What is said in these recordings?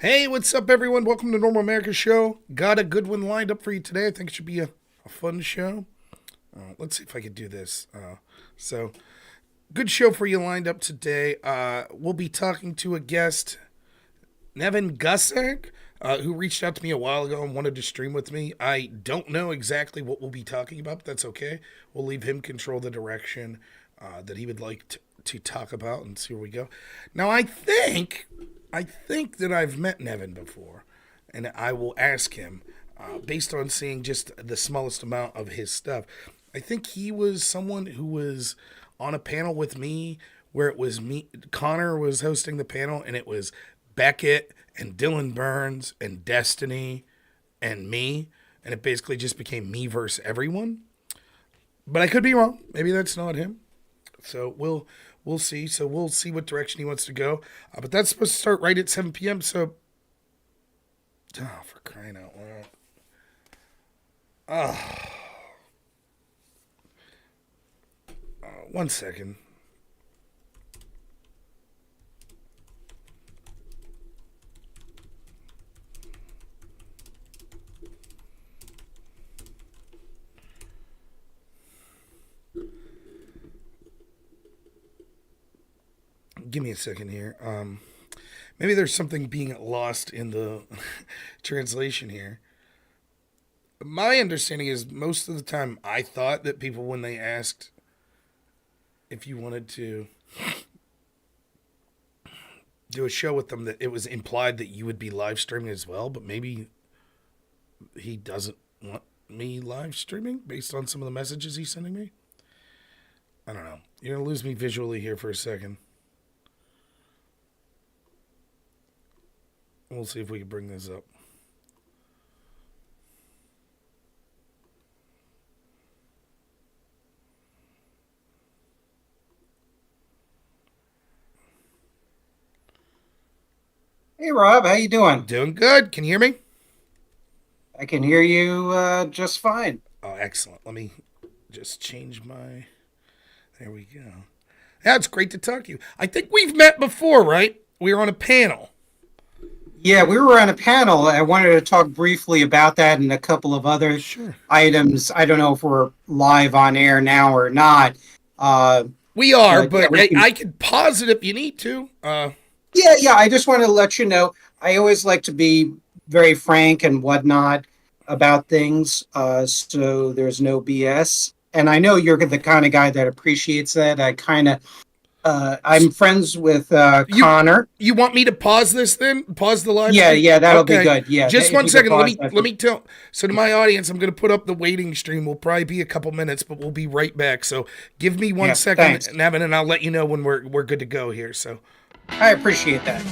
Hey, what's up, everyone? Welcome to Normal America Show. Got a good one lined up for you today. I think it should be a fun show. Let's see if I can do this. Good show for you lined up today. We'll be talking to a guest, Nevin Gussack, who reached out to me a while ago and wanted to stream with me. I don't know exactly what we'll be talking about, but that's okay. We'll leave him control the direction that he would like to talk about and see where we go. Now, I think that I've met Nevin before, and I will ask him, based on seeing just the smallest amount of his stuff. I think he was someone who was on a panel with me where it was me, Connor was hosting the panel, and it was Beckett and Dylan Burns and Destiny and me, and it basically just became me versus everyone. But I could be wrong. Maybe that's not him. So we'll see. So we'll see what direction he wants to go. But that's supposed to start right at 7 p.m. So, for crying out loud. One second. Give me a second here. Maybe there's something being lost in the translation here. My understanding is most of the time I thought that people, when they asked if you wanted to do a show with them, that it was implied that you would be live streaming as well, but maybe he doesn't want me live streaming based on some of the messages he's sending me. I don't know. You're going to lose me visually here for a second. We'll see if we can bring this up. Hey Rob, how you doing? Doing good. Can you hear me? I can hear you just fine. Oh, excellent. Let me just change my... There we go. Yeah, it's great to talk to you. I think we've met before, right? We were on a panel. Yeah, we were on a panel. I wanted to talk briefly about that and a couple of other items. I don't know if we're live on air now or not. We are, but I can pause it if you need to. Yeah. I just want to let you know, I always like to be very frank and whatnot about things, so there's no BS. And I know you're the kind of guy that appreciates that. I'm friends with Connor. You want me to pause this then? Pause the live? Yeah, that'll be good. Yeah. Just one second. Let me tell. So to my audience, I'm going to put up the waiting stream. Will probably be a couple minutes, but we'll be right back. So give me 1 second, thanks. Nevin, and I'll let you know when we're good to go here. So I appreciate that.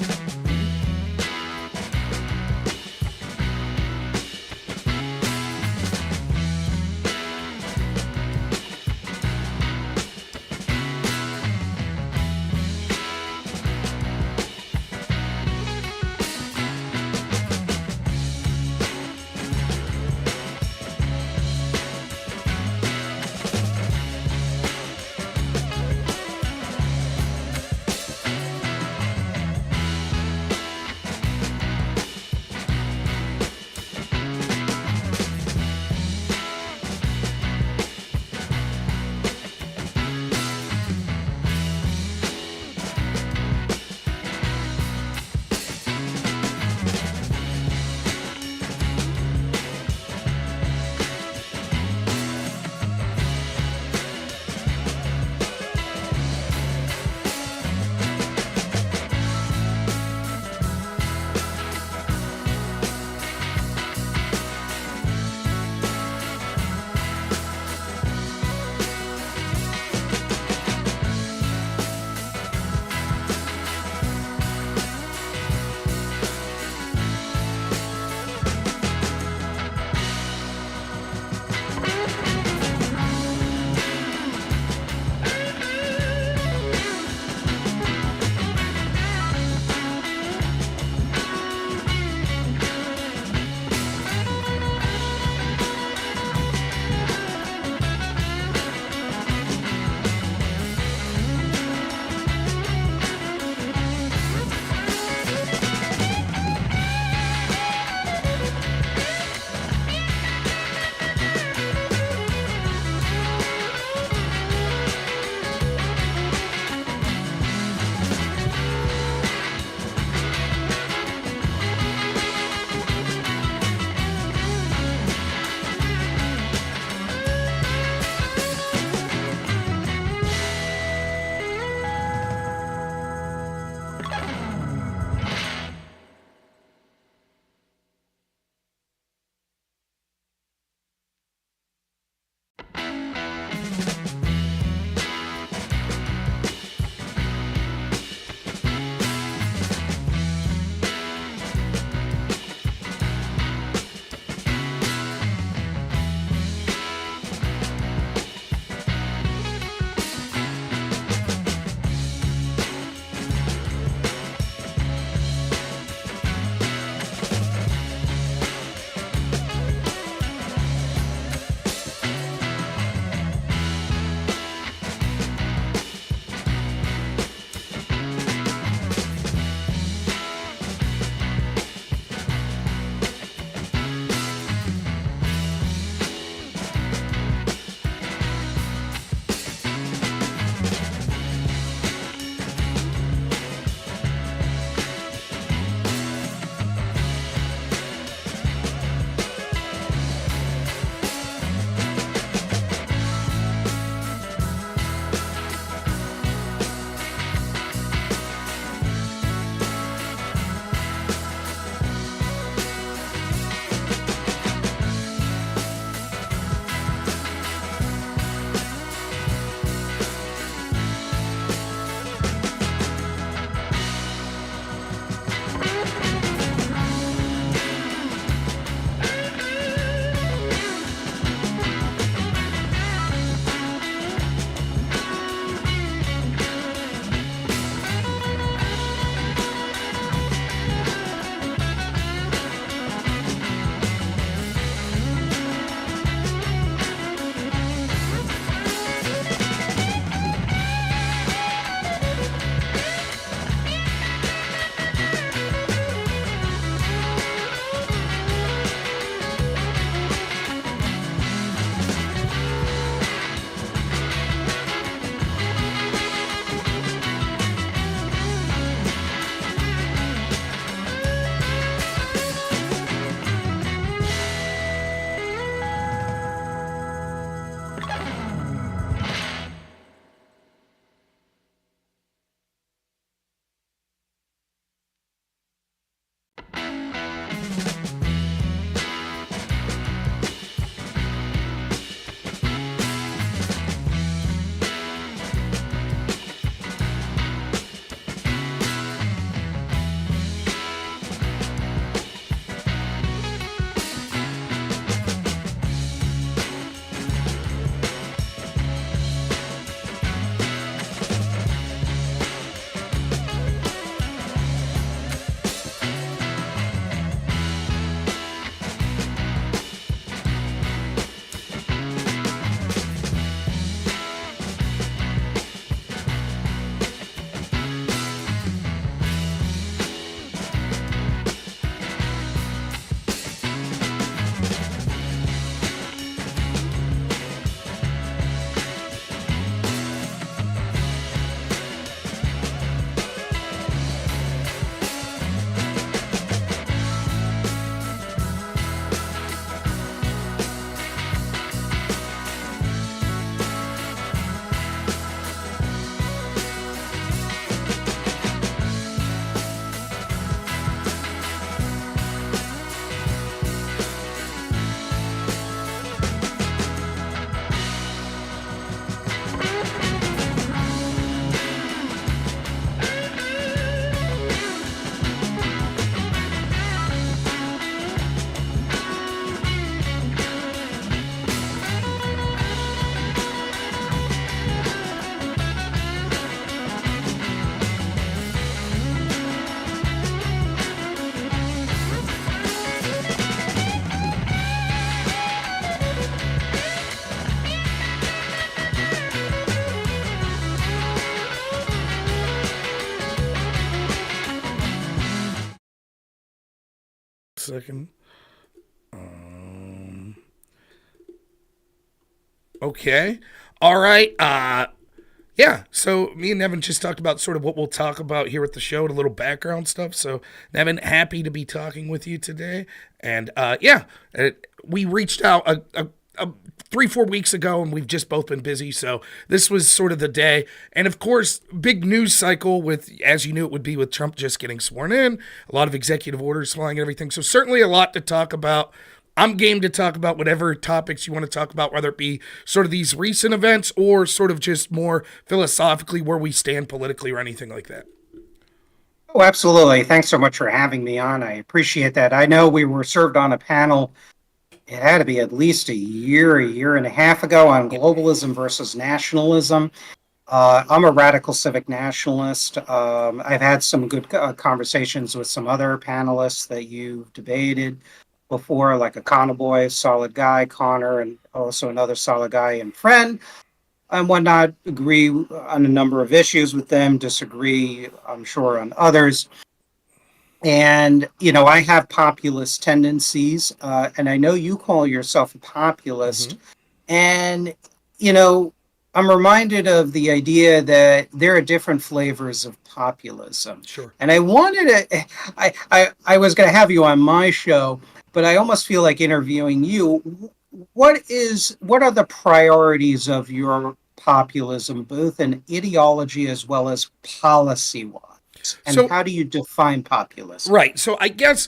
second. Okay. All right. Yeah, so me and Nevin just talked about sort of what we'll talk about here at the show and a little background stuff. So, Nevin, happy to be talking with you today. And yeah, we reached out a 3 4 weeks ago, and we've just both been busy. So this was sort of the day. And of course, big news cycle with, as you knew it would be, with Trump just getting sworn in, a lot of executive orders flying and everything. So certainly a lot to talk about. I'm game to talk about whatever topics you want to talk about, whether it be sort of these recent events or sort of just more philosophically where we stand politically or anything like that. Oh, absolutely. Thanks so much for having me on. I appreciate that. I know we were served on a panel, it had to be at least a year and a half ago on globalism versus nationalism. I'm a radical civic nationalist. I've had some good conversations with some other panelists that you've debated before, like a Boy, solid guy, Connor, and also another solid guy and friend, and whatnot. Agree on a number of issues with them, disagree, I'm sure, on others. And, I have populist tendencies, and I know you call yourself a Mm-hmm. populist. And, you know, I'm reminded of the idea that there are different flavors of populism. Sure. And I wanted to, I was going to have you on my show, but I almost feel like interviewing you. What are the priorities of your populism, both in ideology as well as policy wise? And So how do you define populism? right. So I guess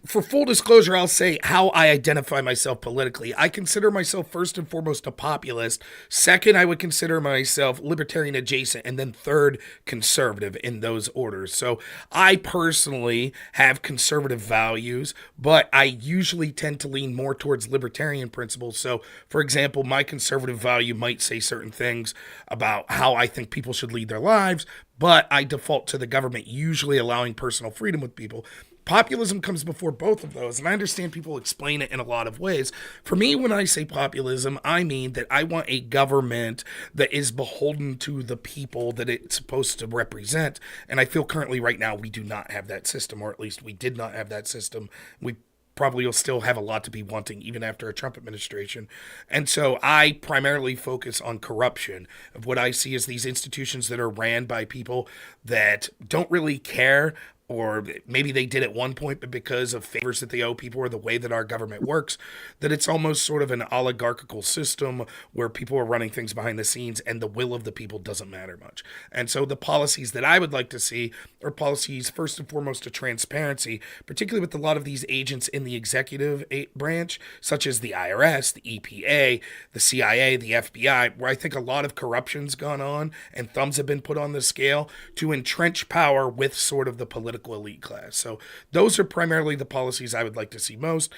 for full disclosure, I'll say how I identify myself politically. I consider myself first and foremost a populist. Second, I would consider myself libertarian adjacent. And then third, conservative in those orders. So I personally have conservative values, but I usually tend to lean more towards libertarian principles. So, for example, my conservative value might say certain things about how I think people should lead their lives, but I default to the government usually allowing personal freedom with people. Populism comes before both of those, and I understand people explain it in a lot of ways. For me, when I say populism, I mean that I want a government that is beholden to the people that it's supposed to represent, and I feel currently right now we do not have that system, or at least we did not have that system. We probably will still have a lot to be wanting even after a Trump administration. And so I primarily focus on corruption of what I see as these institutions that are ran by people that don't really care, or maybe they did at one point, but because of favors that they owe people or the way that our government works, that it's almost sort of an oligarchical system where people are running things behind the scenes and the will of the people doesn't matter much. And so the policies that I would like to see are policies first and foremost of transparency, particularly with a lot of these agents in the executive branch, such as the IRS, the EPA, the CIA, the FBI, where I think a lot of corruption's gone on and thumbs have been put on the scale to entrench power with sort of the political elite class. So those are primarily the policies I would like to see most.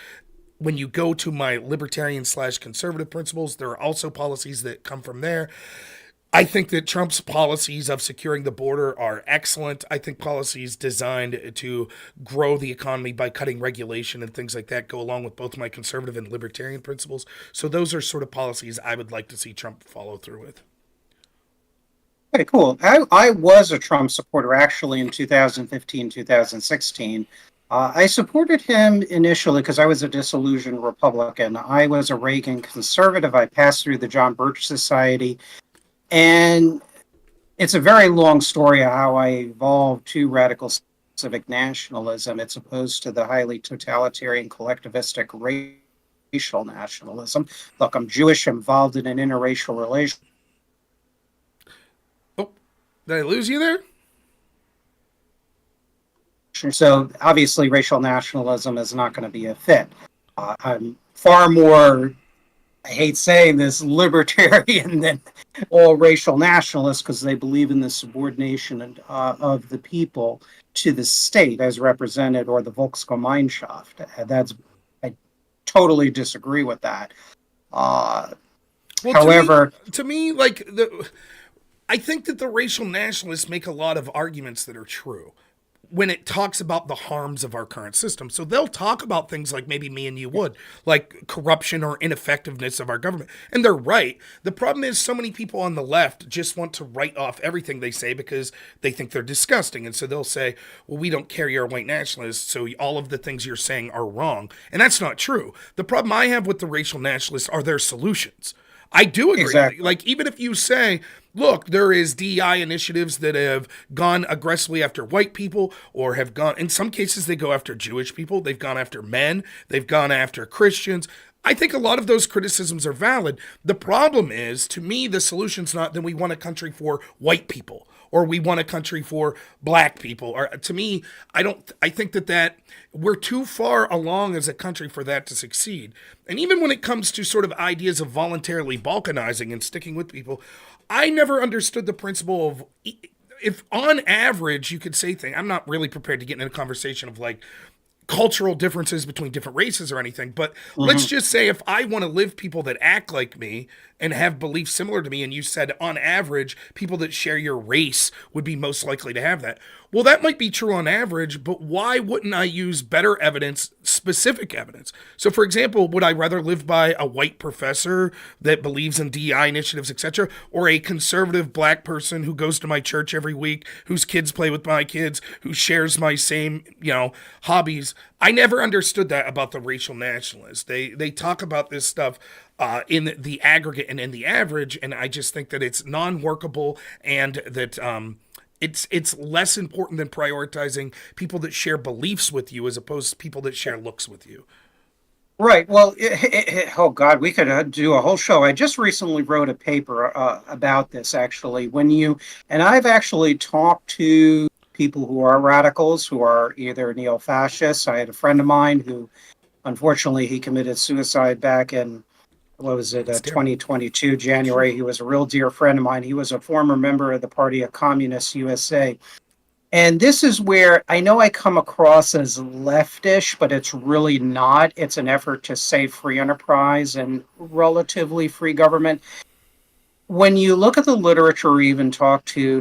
When you go to my libertarian slash conservative principles, there are also policies that come from there. I think that Trump's policies of securing the border are excellent. I think policies designed to grow the economy by cutting regulation and things like that go along with both my conservative and libertarian principles. So those are sort of policies I would like to see Trump follow through with. Okay, cool. I was a Trump supporter actually in 2015, 2016. I supported him initially because I was a disillusioned Republican. I was a Reagan conservative. I passed through the John Birch Society. And it's a very long story of how I evolved to radical civic nationalism. It's opposed to the highly totalitarian collectivistic racial nationalism. Look, I'm Jewish, involved in an interracial relationship. Oh, did I lose you there? So obviously, racial nationalism is not going to be a fit. I'm far more, I hate saying this, libertarian than all racial nationalists because they believe in the subordination of the people to the state as represented, or the Volksgemeinschaft. I totally disagree with that. Uh, Well, However, to me, like I think that the racial nationalists make a lot of arguments that are true. when it talks about the harms of our current system. So they'll talk about things like maybe me and you would, like corruption or ineffectiveness of our government. And they're right. The problem is so many people on the left just want to write off everything they say because they think they're disgusting. And so they'll say, well, we don't care, you're a white nationalist, so all of the things you're saying are wrong. And that's not true. The problem I have with the racial nationalists are their solutions. I do agree. Exactly. Like, even if you say, look, there is DEI initiatives that have gone aggressively after white people or have gone, in some cases, they go after Jewish people. They've gone after men. They've gone after Christians. I think a lot of those criticisms are valid. The problem is, to me, the solution's not that we want a country for white people or we want a country for black people. Or to me, I think that we're too far along as a country for that to succeed. And even when it comes to sort of ideas of voluntarily balkanizing and sticking with people, I never understood the principle of, if on average you could say things. I'm not really prepared to get in a conversation of like cultural differences between different races or anything, but let's Hmm. just say if I want to live people that act like me and have beliefs similar to me, and you said on average people that share your race would be most likely to have that. Well, that might be true on average, but why wouldn't I use better evidence, specific evidence? So, for example, would I rather live by a white professor that believes in DEI initiatives, etc., or a conservative black person who goes to my church every week, whose kids play with my kids, who shares my same, hobbies? I never understood that about the racial nationalists. They talk about this stuff in the aggregate and in the average, and I just think that it's non-workable, and that it's less important than prioritizing people that share beliefs with you as opposed to people that share looks with you. Right. Well, oh God, we could do a whole show. I just recently wrote a paper about this, actually. And I've actually talked to people who are radicals, who are either neo-fascists. I had a friend of mine who, unfortunately, he committed suicide back in, what was it, It's terrible. 2022, January. He was a real dear friend of mine. He was a former member of the Party of Communists USA. And this is where I know I come across as leftish, but it's really not. It's an effort to save free enterprise and relatively free government. When you look at the literature or even talk to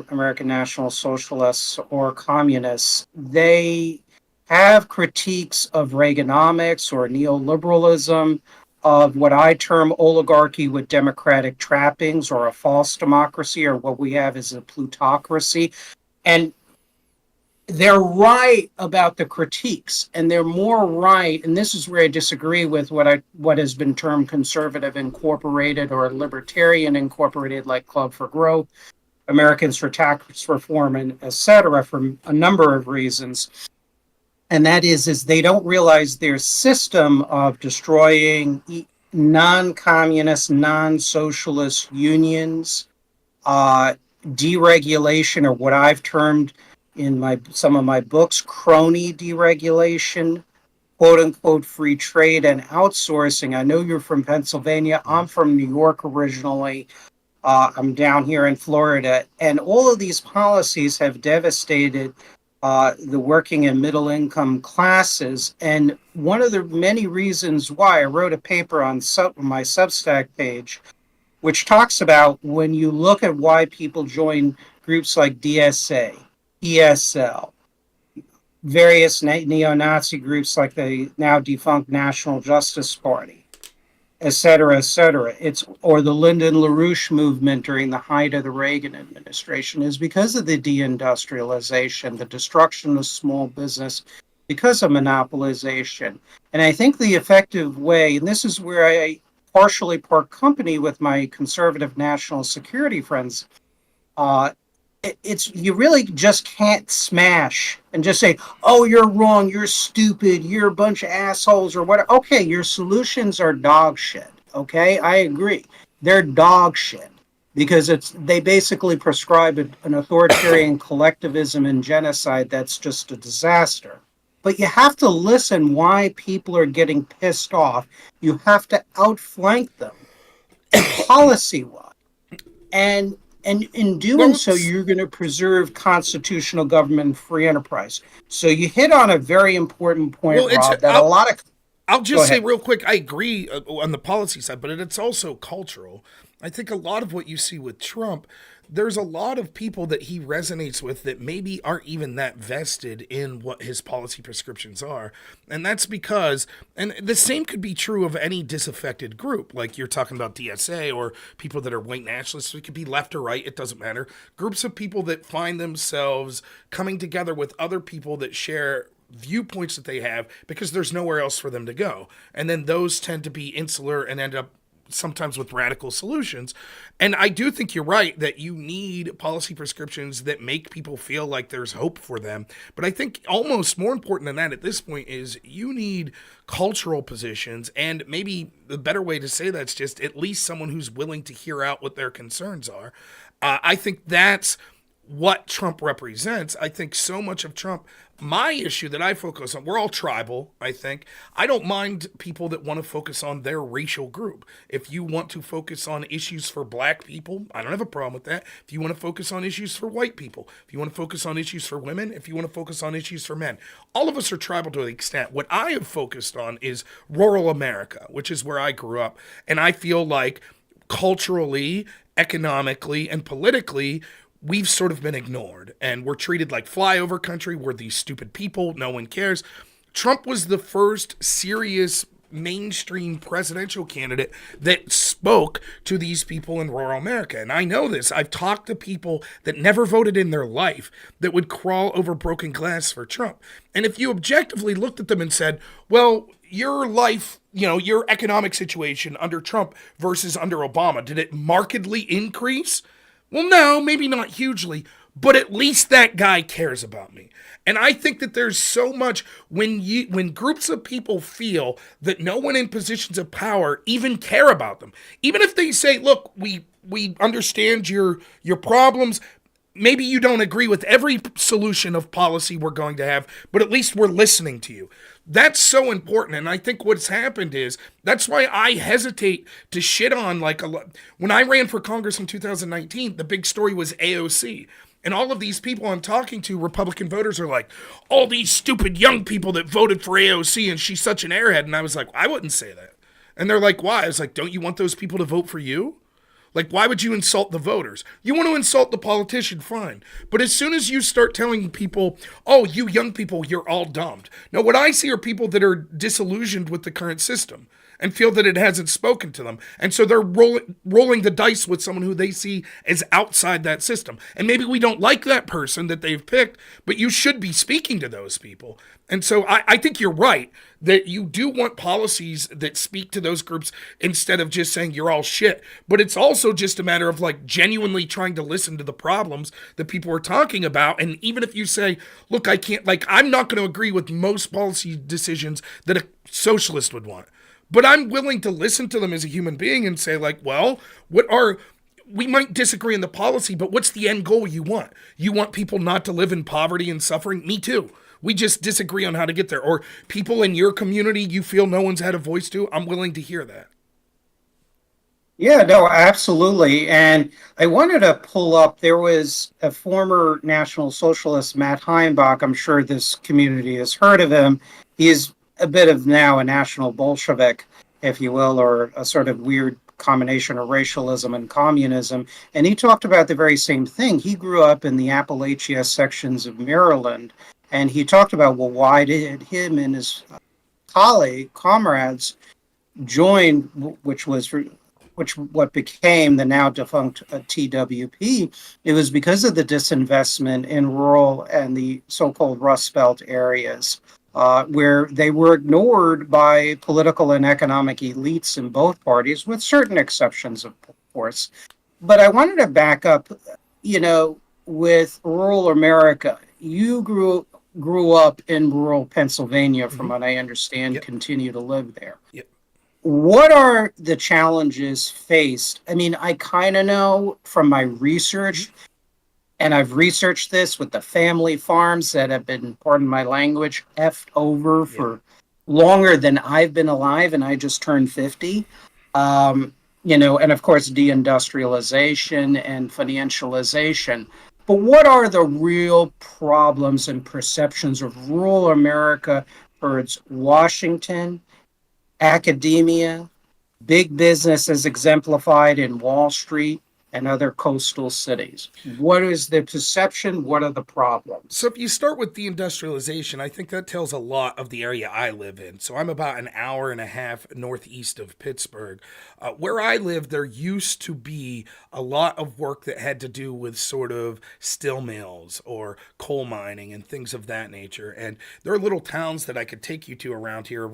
American National Socialists or communists, they have critiques of Reaganomics or neoliberalism, of what I term oligarchy with democratic trappings, or a false democracy, or what we have is a plutocracy. And they're right about the critiques, and they're more right, and this is where I disagree with what has been termed conservative incorporated or libertarian incorporated, like Club for Growth, Americans for Tax Reform, and etc., for a number of reasons. And that is they don't realize their system of destroying non-communist, non-socialist unions, uh, deregulation, or what I've termed in some of my books, crony deregulation, quote unquote free trade, and outsourcing. I know you're from Pennsylvania. I'm from New York originally. I'm down here in Florida, and all of these policies have devastated the working and middle income classes. And one of the many reasons why I wrote a paper on my Substack page, which talks about when you look at why people join groups like DSA, ESL, various neo-Nazi groups like the now defunct National Justice Party, et cetera, et cetera. Or the Lyndon LaRouche movement during the height of the Reagan administration, is because of the deindustrialization, the destruction of small business, because of monopolization. And I think the effective way, and this is where I partially part company with my conservative national security friends, uh, it's you really just can't smash and just say, oh, you're wrong, you're stupid, you're a bunch of assholes, or what. Okay, your solutions are dog shit. Okay, I agree, they're dog shit, because they basically prescribe an authoritarian collectivism and genocide that's just a disaster. But you have to listen why people are getting pissed off. You have to outflank them policy wise, and in doing Well, so, you're going to preserve constitutional government and free enterprise. So you hit on a very important point, it's Rob, that a I'll lot of I'll Go just say ahead. real quick, I agree on the policy side, but it's also cultural. I think a lot of what you see with Trump, there's a lot of people that he resonates with that maybe aren't even that vested in what his policy prescriptions are. And that's because, and the same could be true of any disaffected group, like you're talking about DSA or people that are white nationalists. It could be left or right, it doesn't matter. Groups of people that find themselves coming together with other people that share viewpoints that they have because there's nowhere else for them to go. And then those tend to be insular and end up sometimes with radical solutions. And I do think you're right that you need policy prescriptions that make people feel like there's hope for them. But I think almost more important than that at this point is you need cultural positions. And maybe the better way to say that's just at least someone who's willing to hear out what their concerns are. I think that's what Trump represents. I think so much of Trump, my issue that I focus on, we're all tribal, I think. I don't mind people that want to focus on their racial group. If you want to focus on issues for black people, I don't have a problem with that. If you want to focus on issues for white people, if you want to focus on issues for women, if you want to focus on issues for men, all of us are tribal to an extent. What I have focused on is rural America, which is where I grew up. And I feel like culturally, economically, and politically, we've sort of been ignored and we're treated like flyover country. We're these stupid people. No one cares. Trump was the first serious mainstream presidential candidate that spoke to these people in rural America. And I know this. I've talked to people that never voted in their life that would crawl over broken glass for Trump. And if you objectively looked at them and said, well, your life, your economic situation under Trump versus under Obama, did it markedly increase? Well, no, maybe not hugely, but at least that guy cares about me. And I think that there's so much when groups of people feel that no one in positions of power even care about them. Even if they say, "Look, we understand your problems. Maybe you don't agree with every solution of policy we're going to have, but at least we're listening to you." That's so important. And I think what's happened is that's why I hesitate to shit on when I ran for Congress in 2019, the big story was AOC. And all of these people I'm talking to, Republican voters, are like, all these stupid young people that voted for AOC and she's such an airhead. And I was like, I wouldn't say that. And they're like, why? I was like, don't you want those people to vote for you? Like, why would you insult the voters? You want to insult the politician, fine. But as soon as you start telling people, oh, you young people, you're all dumb. Now, what I see are people that are disillusioned with the current system and feel that it hasn't spoken to them. And so they're rolling the dice with someone who they see as outside that system. And maybe we don't like that person that they've picked, but you should be speaking to those people. And so I think you're right that you do want policies that speak to those groups instead of just saying you're all shit. But it's also just a matter of genuinely trying to listen to the problems that people are talking about. And even if you say, look, I'm not going to agree with most policy decisions that a socialist would want. But I'm willing to listen to them as a human being and say, we might disagree on the policy, but what's the end goal you want? You want people not to live in poverty and suffering? Me too. We just disagree on how to get there. Or people in your community you feel no one's had a voice to? I'm willing to hear that. Yeah, no, absolutely. And I wanted to pull up, there was a former National Socialist, Matt Heimbach. I'm sure this community has heard of him. He is a bit of now a national Bolshevik, if you will, or a sort of weird combination of racialism and communism. And he talked about the very same thing. He grew up in the Appalachia sections of Maryland. And he talked about, well, why did him and his comrades join, which what became the now defunct TWP. It was because of the disinvestment in rural and the so-called Rust Belt areas, where they were ignored by political and economic elites in both parties, with certain exceptions, of course. But I wanted to back up, with rural America. You grew up in rural Pennsylvania, from what I understand, Yep. continue to live there. Yep. What are the challenges faced? I mean, I kind of know from my research, and I've researched this with the family farms that have been, pardon my language, effed over for longer than I've been alive, and I just turned 50. And of course, deindustrialization and financialization. But what are the real problems and perceptions of rural America towards Washington academia, big business as exemplified in Wall Street and other coastal cities. What is the perception? What are the So problems? if you start with deindustrialization, I think that tells a lot of the area I live in. So I'm about an hour and a half northeast of Pittsburgh. Where I live, there used to be a lot of work that had to do with sort of steel mills or coal mining and things of that nature. And there are little towns that I could take you to around here.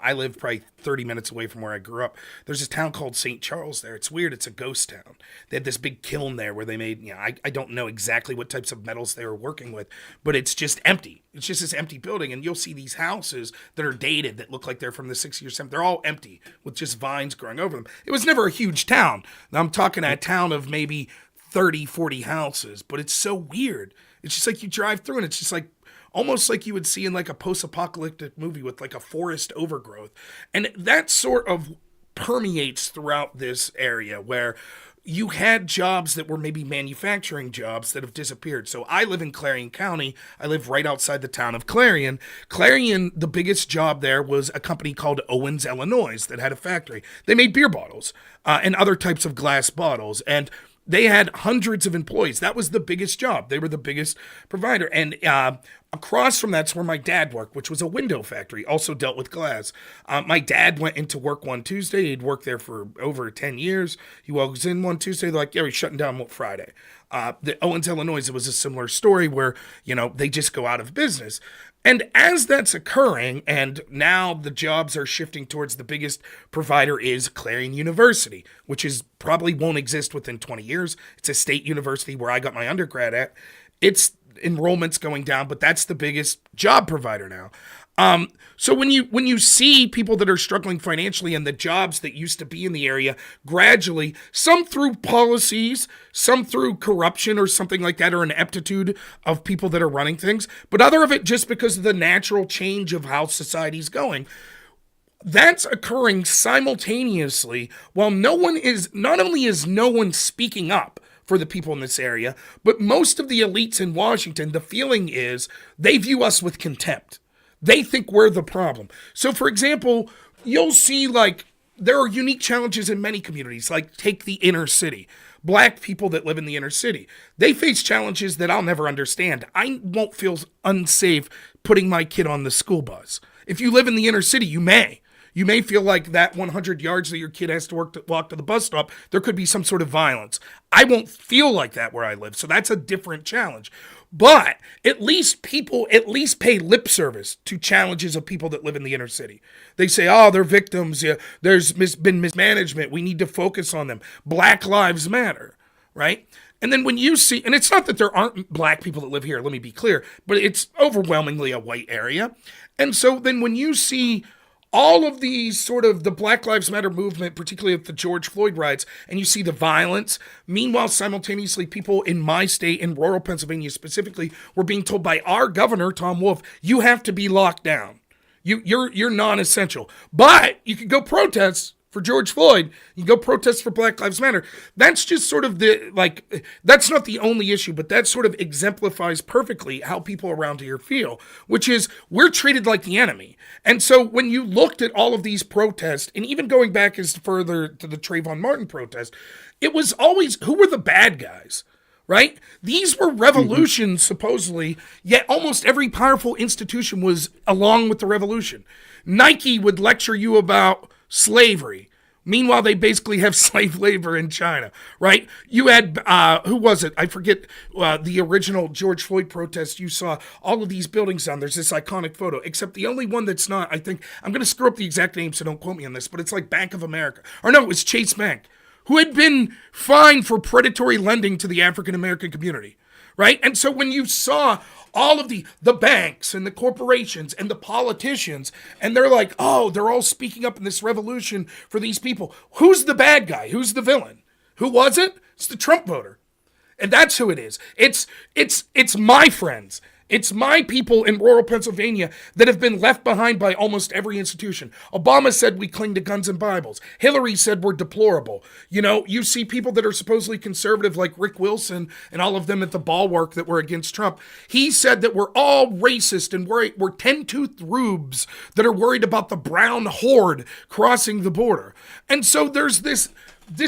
I live probably 30 minutes away from where I grew up. There's this town called St. Charles there. It's weird. It's a ghost town. They had this big kiln there where they made, I don't know exactly what types of metals they were working with, but it's just empty. It's just this empty building, and you'll see these houses that are dated that look like they're from the 60s or 70s. They're all empty with just vines growing over them. It was never a huge town. Now I'm talking a town of maybe 30, 40 houses, but it's so weird. It's just like you drive through and it's just like almost like you would see in like a post-apocalyptic movie with like a forest overgrowth. And that sort of permeates throughout this area where you had jobs that were maybe manufacturing jobs that have disappeared. So I live in Clarion County. I live right outside the town of Clarion. Clarion, the biggest job there was a company called Owens, Illinois, that had a factory. They made beer bottles and other types of glass bottles. And they had hundreds of employees. That was the biggest job. They were the biggest provider. And across from that's where my dad worked, which was a window factory, also dealt with glass. My dad went into work one Tuesday. He'd worked there for over 10 years. He walks in one Tuesday, they're like, yeah, he's shutting down Friday. The Owens, Illinois, it was a similar story where, they just go out of business. And as that's occurring, and now the jobs are shifting towards the biggest provider is Clarion University, which is probably won't exist within 20 years. It's a state university where I got my undergrad at. Its enrollment's going down, but that's the biggest job provider now. So when you see people that are struggling financially and the jobs that used to be in the area gradually, some through policies, some through corruption or something like that, or an aptitude of people that are running things, but other of it just because of the natural change of how society's going. That's occurring simultaneously while not only is no one speaking up for the people in this area, but most of the elites in Washington, the feeling is they view us with contempt. They think we're the problem. So, for example, you'll see there are unique challenges in many communities, like take the inner city. Black people that live in the inner city, they face challenges that I'll never understand. I won't feel unsafe putting my kid on the school bus. If you live in the inner city, you may. You may feel like that 100 yards that your kid has to walk to the bus stop, there could be some sort of violence. I won't feel like that where I live, so that's a different challenge. But at least people pay lip service to challenges of people that live in the inner city. They say, oh, they're victims. Yeah, there's been mismanagement. We need to focus on them. Black lives matter, right? And then when you see, and it's not that there aren't black people that live here, let me be clear, but it's overwhelmingly a white area. And so then when you see all of these sort of the Black Lives Matter movement, particularly with the George Floyd riots, and you see the violence. Meanwhile, simultaneously, people in my state, in rural Pennsylvania specifically, were being told by our governor, Tom Wolf, you have to be locked down. You're non-essential. But you can go protest for George Floyd. You go protest for Black Lives Matter. That's just sort of that's not the only issue, but that sort of exemplifies perfectly how people around here feel, which is we're treated like the enemy. And so when you looked at all of these protests, and even going back as further to the Trayvon Martin protest, it was always, who were the bad guys? Right? These were revolutions, supposedly, yet almost every powerful institution was along with the revolution. Nike would lecture you about slavery. Meanwhile, they basically have slave labor in China, right? You had, who was it? I forget the original George Floyd protest. You saw all of these buildings down. There's this iconic photo, except the only one that's not, I think, I'm going to screw up the exact name, so don't quote me on this, but it's like Bank of America. Or no, it was Chase Bank, who had been fined for predatory lending to the African American community, right? And so when you saw all of the banks and the corporations and the politicians, and they're like, oh, they're all speaking up in this revolution for these people. Who's the bad guy? Who's the villain? Who was it? It's the Trump voter. And that's who it is. It's my friends. It's my people in rural Pennsylvania that have been left behind by almost every institution. Obama said we cling to guns and Bibles. Hillary said we're deplorable. You know, you see people that are supposedly conservative like Rick Wilson and all of them at the Bulwark that were against Trump. He said that we're all racist and we're 10-toothed rubes that are worried about the brown horde crossing the border. And so there's this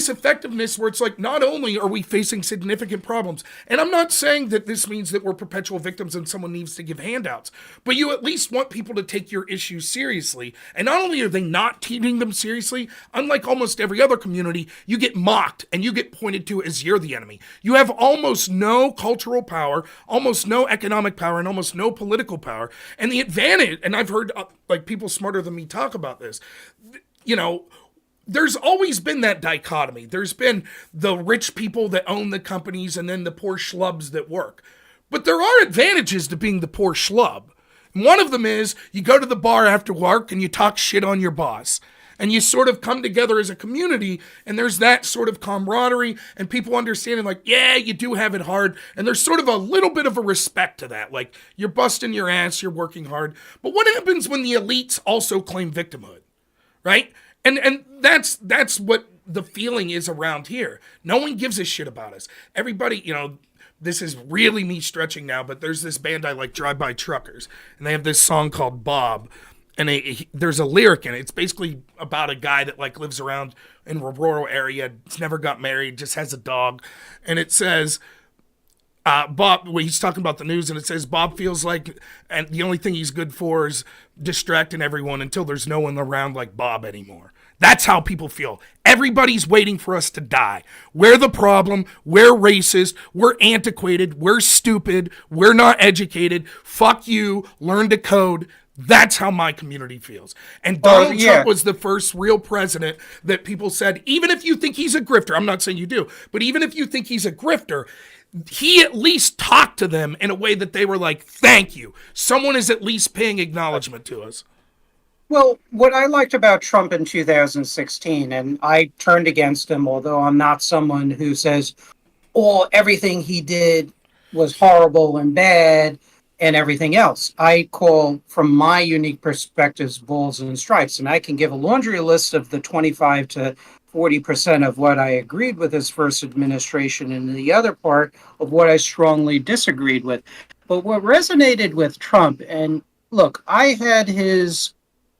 effectiveness where it's like, not only are we facing significant problems, and I'm not saying that this means that we're perpetual victims and someone needs to give handouts, but you at least want people to take your issues seriously. And not only are they not taking them seriously, unlike almost every other community, you get mocked and you get pointed to as you're the enemy. You have almost no cultural power, almost no economic power, and almost no political power. And the advantage, and I've heard like people smarter than me talk about this, you know, there's always been that dichotomy. There's been the rich people that own the companies and then the poor schlubs that work. But there are advantages to being the poor schlub. One of them is you go to the bar after work and you talk shit on your boss. And you sort of come together as a community, and there's that sort of camaraderie, and people understanding, like, yeah, you do have it hard. And there's sort of a little bit of a respect to that. Like, you're busting your ass, you're working hard. But what happens when the elites also claim victimhood, right? And that's what the feeling is around here. No one gives a shit about us. Everybody, you know, this is really me stretching now, but there's this band I like, Drive By Truckers, and they have this song called Bob, and there's a lyric in it. It's basically about a guy that like lives around in a rural area, never got married, just has a dog, and it says, Bob, well, he's talking about the news, and it says Bob feels like, and the only thing he's good for is distracting everyone until there's no one around like Bob anymore. That's how people feel. Everybody's waiting for us to die. We're the problem. We're racist. We're antiquated. We're stupid. We're not educated. Fuck you. Learn to code. That's how my community feels. And Donald Trump was the first real president that people said, even if you think he's a grifter, I'm not saying you do, but even if you think he's a grifter, he at least talked to them in a way that they were like, thank you. Someone is at least paying acknowledgement to us. Well, what I liked about Trump in 2016, and I turned against him, although I'm not someone who says, oh, everything he did was horrible and bad and everything else. I call, from my unique perspectives, balls and stripes. And I can give a laundry list of the 25 to 40% of what I agreed with his first administration and the other part of what I strongly disagreed with. But what resonated with Trump, and look, I had his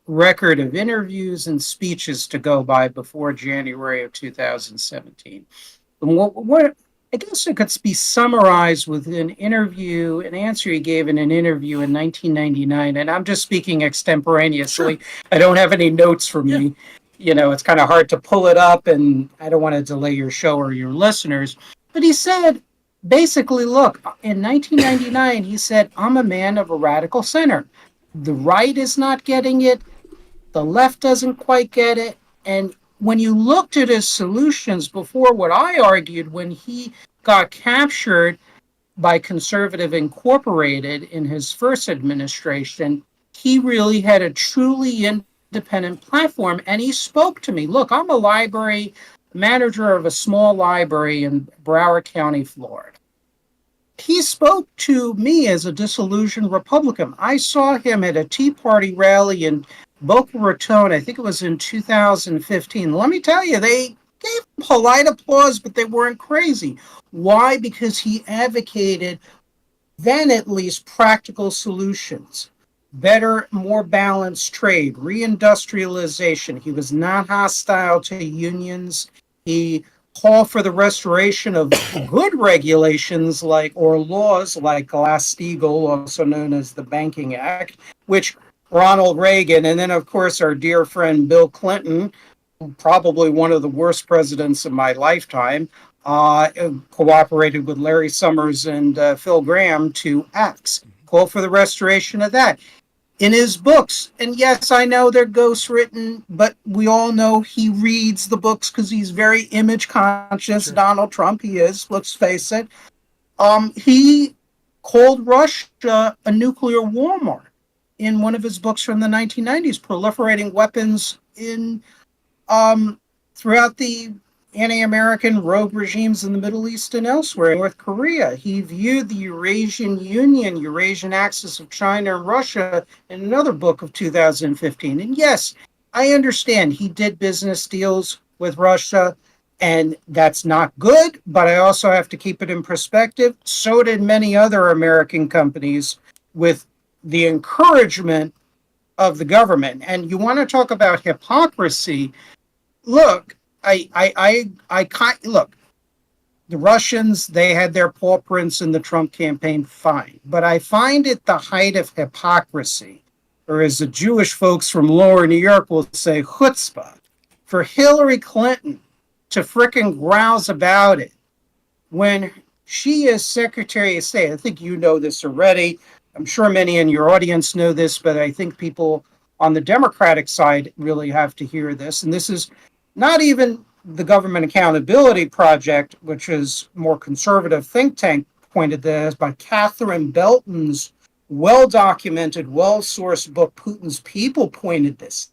record of interviews and speeches to go by before January of 2017. And what I guess it could be summarized with an answer he gave in an interview in 1999, and I'm just speaking extemporaneously. Sure. I don't have any notes for me. You know, it's kind of hard to pull it up, and I don't want to delay your show or your listeners. But he said, basically, look, in 1999, he said, I'm a man of a radical center. The right is not getting it. The left doesn't quite get it. And when you looked at his solutions before, what I argued when he got captured by Conservative Incorporated in his first administration, he really had a truly independent platform. And he spoke to me. Look, I'm a library manager of a small library in Broward County, Florida. He spoke to me as a disillusioned Republican. I saw him at a Tea Party rally in Boca Raton, I think it was in 2015. Let me tell you, they gave polite applause, but they weren't crazy. Why? Because he advocated, then at least, practical solutions. Better, more balanced trade, reindustrialization. He was not hostile to unions. He called for the restoration of good regulations or laws like Glass-Steagall, also known as the Banking Act, which Ronald Reagan, and then, of course, our dear friend Bill Clinton, probably one of the worst presidents of my lifetime, cooperated with Larry Summers and Phil Gramm to act. Call for the restoration of that. In his books, and yes, I know they're ghostwritten, but we all know he reads the books because he's very image conscious. Sure. Donald Trump, he is, let's face it. He called Russia a nuclear warlord in one of his books from the 1990s, proliferating weapons in throughout the anti-American rogue regimes in the Middle East and elsewhere. North Korea, he viewed the Eurasian Union, Eurasian axis of China and Russia in another book of 2015. And yes, I understand he did business deals with Russia, and that's not good, but I also have to keep it in perspective. So did many other American companies with the encouragement of the government. And you want to talk about hypocrisy? Look, look. The Russians, they had their paw prints in the Trump campaign, fine. But I find it the height of hypocrisy, or as the Jewish folks from lower New York will say, chutzpah, for Hillary Clinton to frickin' grouse about it when she is Secretary of State. I think you know this already. I'm sure many in your audience know this, but I think people on the Democratic side really have to hear this. And this is not even the Government Accountability Project, which is more conservative think tank pointed this, but Catherine Belton's well-documented, well-sourced book, Putin's People, pointed this,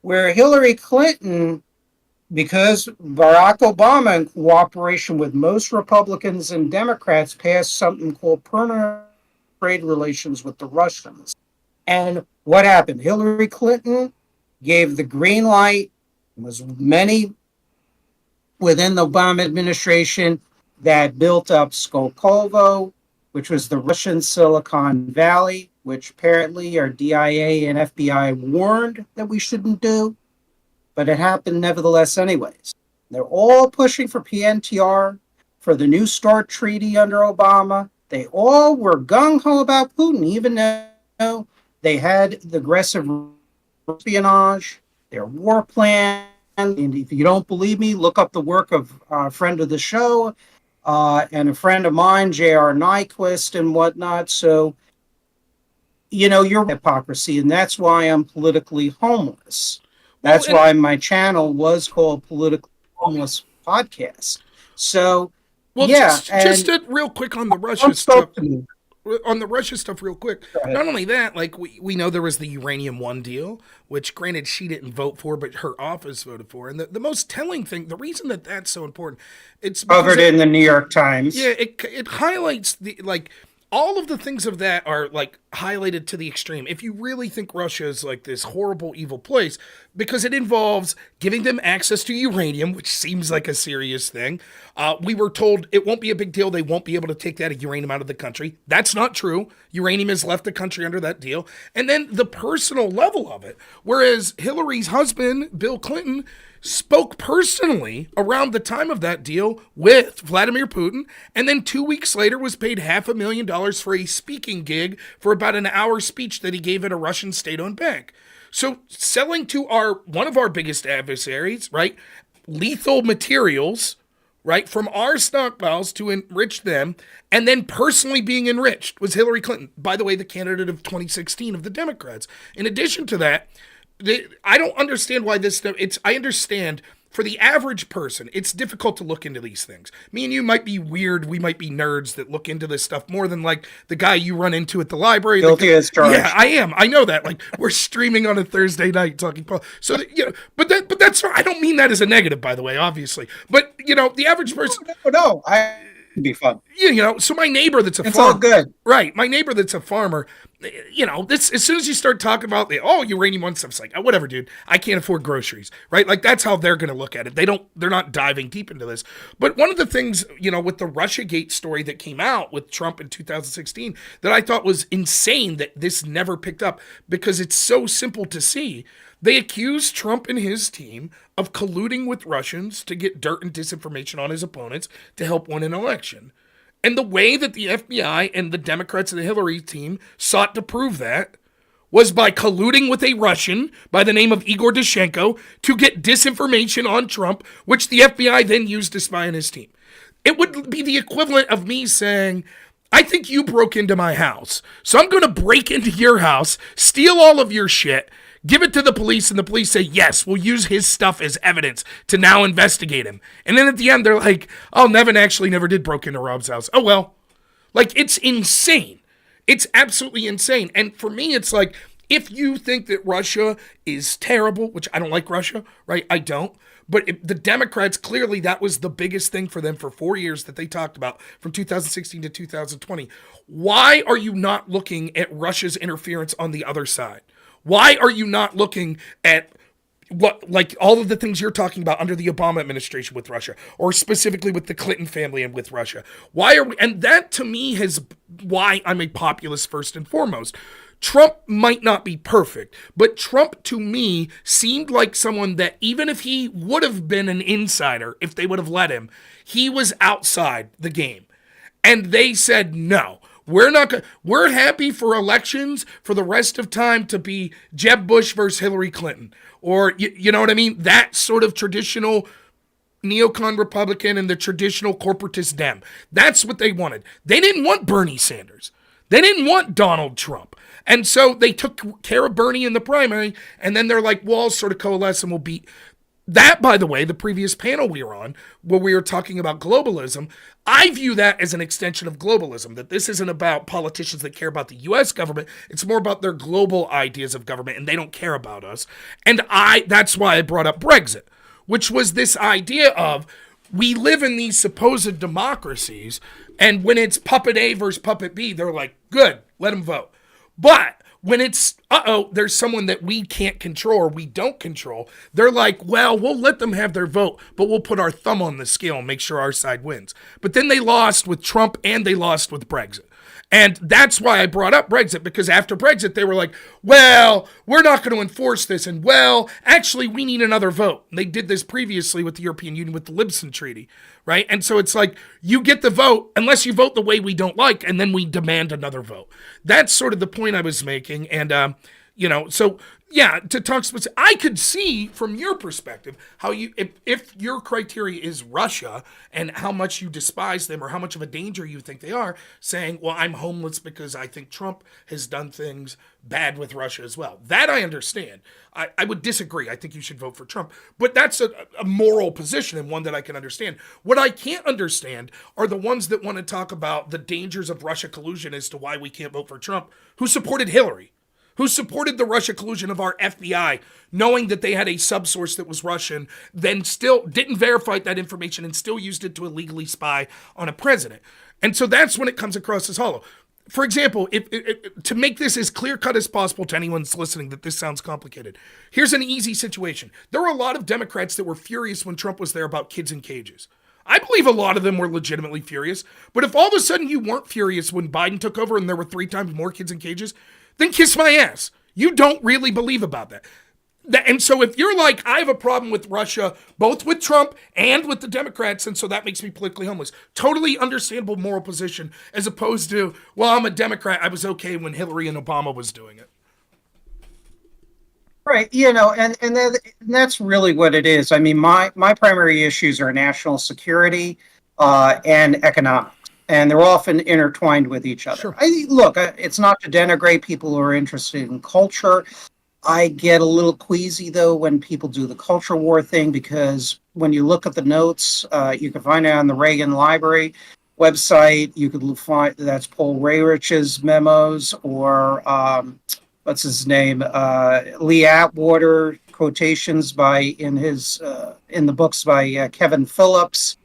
where Hillary Clinton, because Barack Obama, in cooperation with most Republicans and Democrats, passed something called permanent trade relations with the Russians. And what happened? Hillary Clinton gave the green light. There was many within the Obama administration that built up Skolkovo, which was the Russian Silicon Valley, which apparently our DIA and FBI warned that we shouldn't do. But it happened nevertheless anyways. They're all pushing for PNTR, for the New START treaty under Obama. They all were gung-ho about Putin, even though they had the aggressive espionage, their war plan. And if you don't believe me, look up the work of a friend of the show and a friend of mine, J.R. Nyquist and whatnot. So, you're hypocrisy, and that's why I'm politically homeless. That's why my channel was called Politically Homeless Podcast. So, just real quick on the Russia stuff. On the Russia stuff, real quick. Not only that, like we know there was the Uranium One deal, which granted she didn't vote for, but her office voted for. And the most telling thing, the reason that that's so important, it's covered in the New York Times. Yeah, it highlights the all of the things of that are like highlighted to the extreme. If you really think Russia is like this horrible, evil place, because it involves giving them access to uranium, which seems like a serious thing. We were told it won't be a big deal. They won't be able to take that uranium out of the country. That's not true. Uranium has left the country under that deal. And then the personal level of it. Whereas Hillary's husband, Bill Clinton, spoke personally around the time of that deal with Vladimir Putin, and then 2 weeks later was paid $500,000 for a speaking gig for about an hour speech that he gave at a Russian state-owned bank. So selling to one of our biggest adversaries, right, lethal materials, right, from our stockpiles to enrich them, and then personally being enriched was Hillary Clinton, by the way, the candidate of 2016 of the Democrats. In addition to that, I don't understand why I understand for the average person, it's difficult to look into these things. Me and you might be weird. We might be nerds that look into this stuff more than like the guy you run into at the library. Guilty as charged. Yeah, I am. I know that. Like we're streaming on a Thursday night talking. So but that's I don't mean that as a negative, by the way, obviously. But the average person. No, it'd be fun. So my neighbor that's a farmer. It's all good. Right. My neighbor that's a farmer, this as soon as you start talking about uranium one stuff, it's like, oh, whatever, dude. I can't afford groceries. Right? Like that's how they're gonna look at it. They're not diving deep into this. But one of the things, with the Russiagate story that came out with Trump in 2016 that I thought was insane that this never picked up because it's so simple to see. They accused Trump and his team of colluding with Russians to get dirt and disinformation on his opponents to help win an election. And the way that the FBI and the Democrats and the Hillary team sought to prove that was by colluding with a Russian by the name of Igor Dushenko to get disinformation on Trump, which the FBI then used to spy on his team. It would be the equivalent of me saying, I think you broke into my house, so I'm going to break into your house, steal all of your shit, give it to the police, and the police say, yes, we'll use his stuff as evidence to now investigate him. And then at the end, they're like, oh, Nevin actually never did broke into Rob's house. Oh, well. Like, it's insane. It's absolutely insane. And for me, it's like, if you think that Russia is terrible, which I don't like Russia, right? I don't. But the Democrats, clearly, that was the biggest thing for them for 4 years that they talked about from 2016 to 2020. Why are you not looking at Russia's interference on the other side? Why are you not looking at what, like all of the things you're talking about under the Obama administration with Russia, or specifically with the Clinton family and with Russia? Why are we? And that to me is why I'm a populist first and foremost. Trump might not be perfect, but Trump to me seemed like someone that even if he would have been an insider, if they would have let him, he was outside the game. And they said no. We're not going. We're happy for elections for the rest of time to be Jeb Bush versus Hillary Clinton, or you know what I mean. That sort of traditional neocon Republican and the traditional corporatist Dem. That's what they wanted. They didn't want Bernie Sanders. They didn't want Donald Trump. And so they took care of Bernie in the primary, and then they're like, well, I'll sort of coalesce and we'll beat. That, by the way, the previous panel we were on, where we were talking about globalism, I view that as an extension of globalism, that this isn't about politicians that care about the U.S. government. It's more about their global ideas of government, and they don't care about us. And that's why I brought up Brexit, which was this idea of we live in these supposed democracies, and when it's puppet A versus puppet B, they're like, good, let them vote. But when it's, there's someone that we can't control or we don't control, they're like, well, we'll let them have their vote, but we'll put our thumb on the scale and make sure our side wins. But then they lost with Trump and they lost with Brexit. And that's why I brought up Brexit, because after Brexit, they were like, well, we're not going to enforce this. And well, actually, we need another vote. And they did this previously with the European Union with the Lisbon Treaty, right? And so it's like, you get the vote unless you vote the way we don't like, and then we demand another vote. That's sort of the point I was making. And, so yeah, to talk specific, I could see from your perspective how you, if your criteria is Russia and how much you despise them or how much of a danger you think they are, saying, well, I'm homeless because I think Trump has done things bad with Russia as well. That I understand. I would disagree. I think you should vote for Trump. But that's a moral position and one that I can understand. What I can't understand are the ones that want to talk about the dangers of Russia collusion as to why we can't vote for Trump, who supported Hillary, who supported the Russia collusion of our FBI, knowing that they had a subsource that was Russian, then still didn't verify that information and still used it to illegally spy on a president. And so that's when it comes across as hollow. For example, if to make this as clear-cut as possible to anyone that's listening that this sounds complicated, here's an easy situation. There were a lot of Democrats that were furious when Trump was there about kids in cages. I believe a lot of them were legitimately furious. But if all of a sudden you weren't furious when Biden took over and there were 3 times more kids in cages, then kiss my ass. You don't really believe about that. And so if you're like, I have a problem with Russia, both with Trump and with the Democrats, and so that makes me politically homeless. Totally understandable moral position, as opposed to, well, I'm a Democrat. I was okay when Hillary and Obama was doing it. Right, and that's really what it is. I mean, my primary issues are national security and economics, and they're often intertwined with each other. Sure. It's not to denigrate people who are interested in culture. I get a little queasy, though, when people do the culture war thing, because when you look at the notes, you can find it on the Reagan Library website. You could find that's Paul Rayrich's memos, or what's his name, Lee Atwater quotations in the books by Kevin Phillips,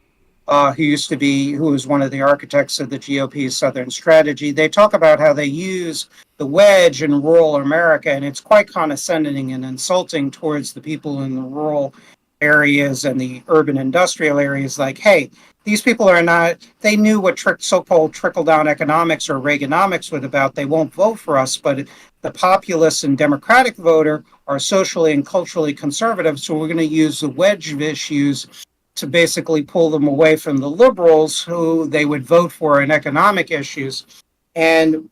who was one of the architects of the GOP Southern strategy. They talk about how they use the wedge in rural America, and it's quite condescending and insulting towards the people in the rural areas and the urban industrial areas. Like, hey, these people are not, they knew what so-called trickle-down economics or Reaganomics was about. They won't vote for us, but the populist and Democratic voter are socially and culturally conservative, so we're going to use the wedge of issues to basically pull them away from the liberals who they would vote for in economic issues. And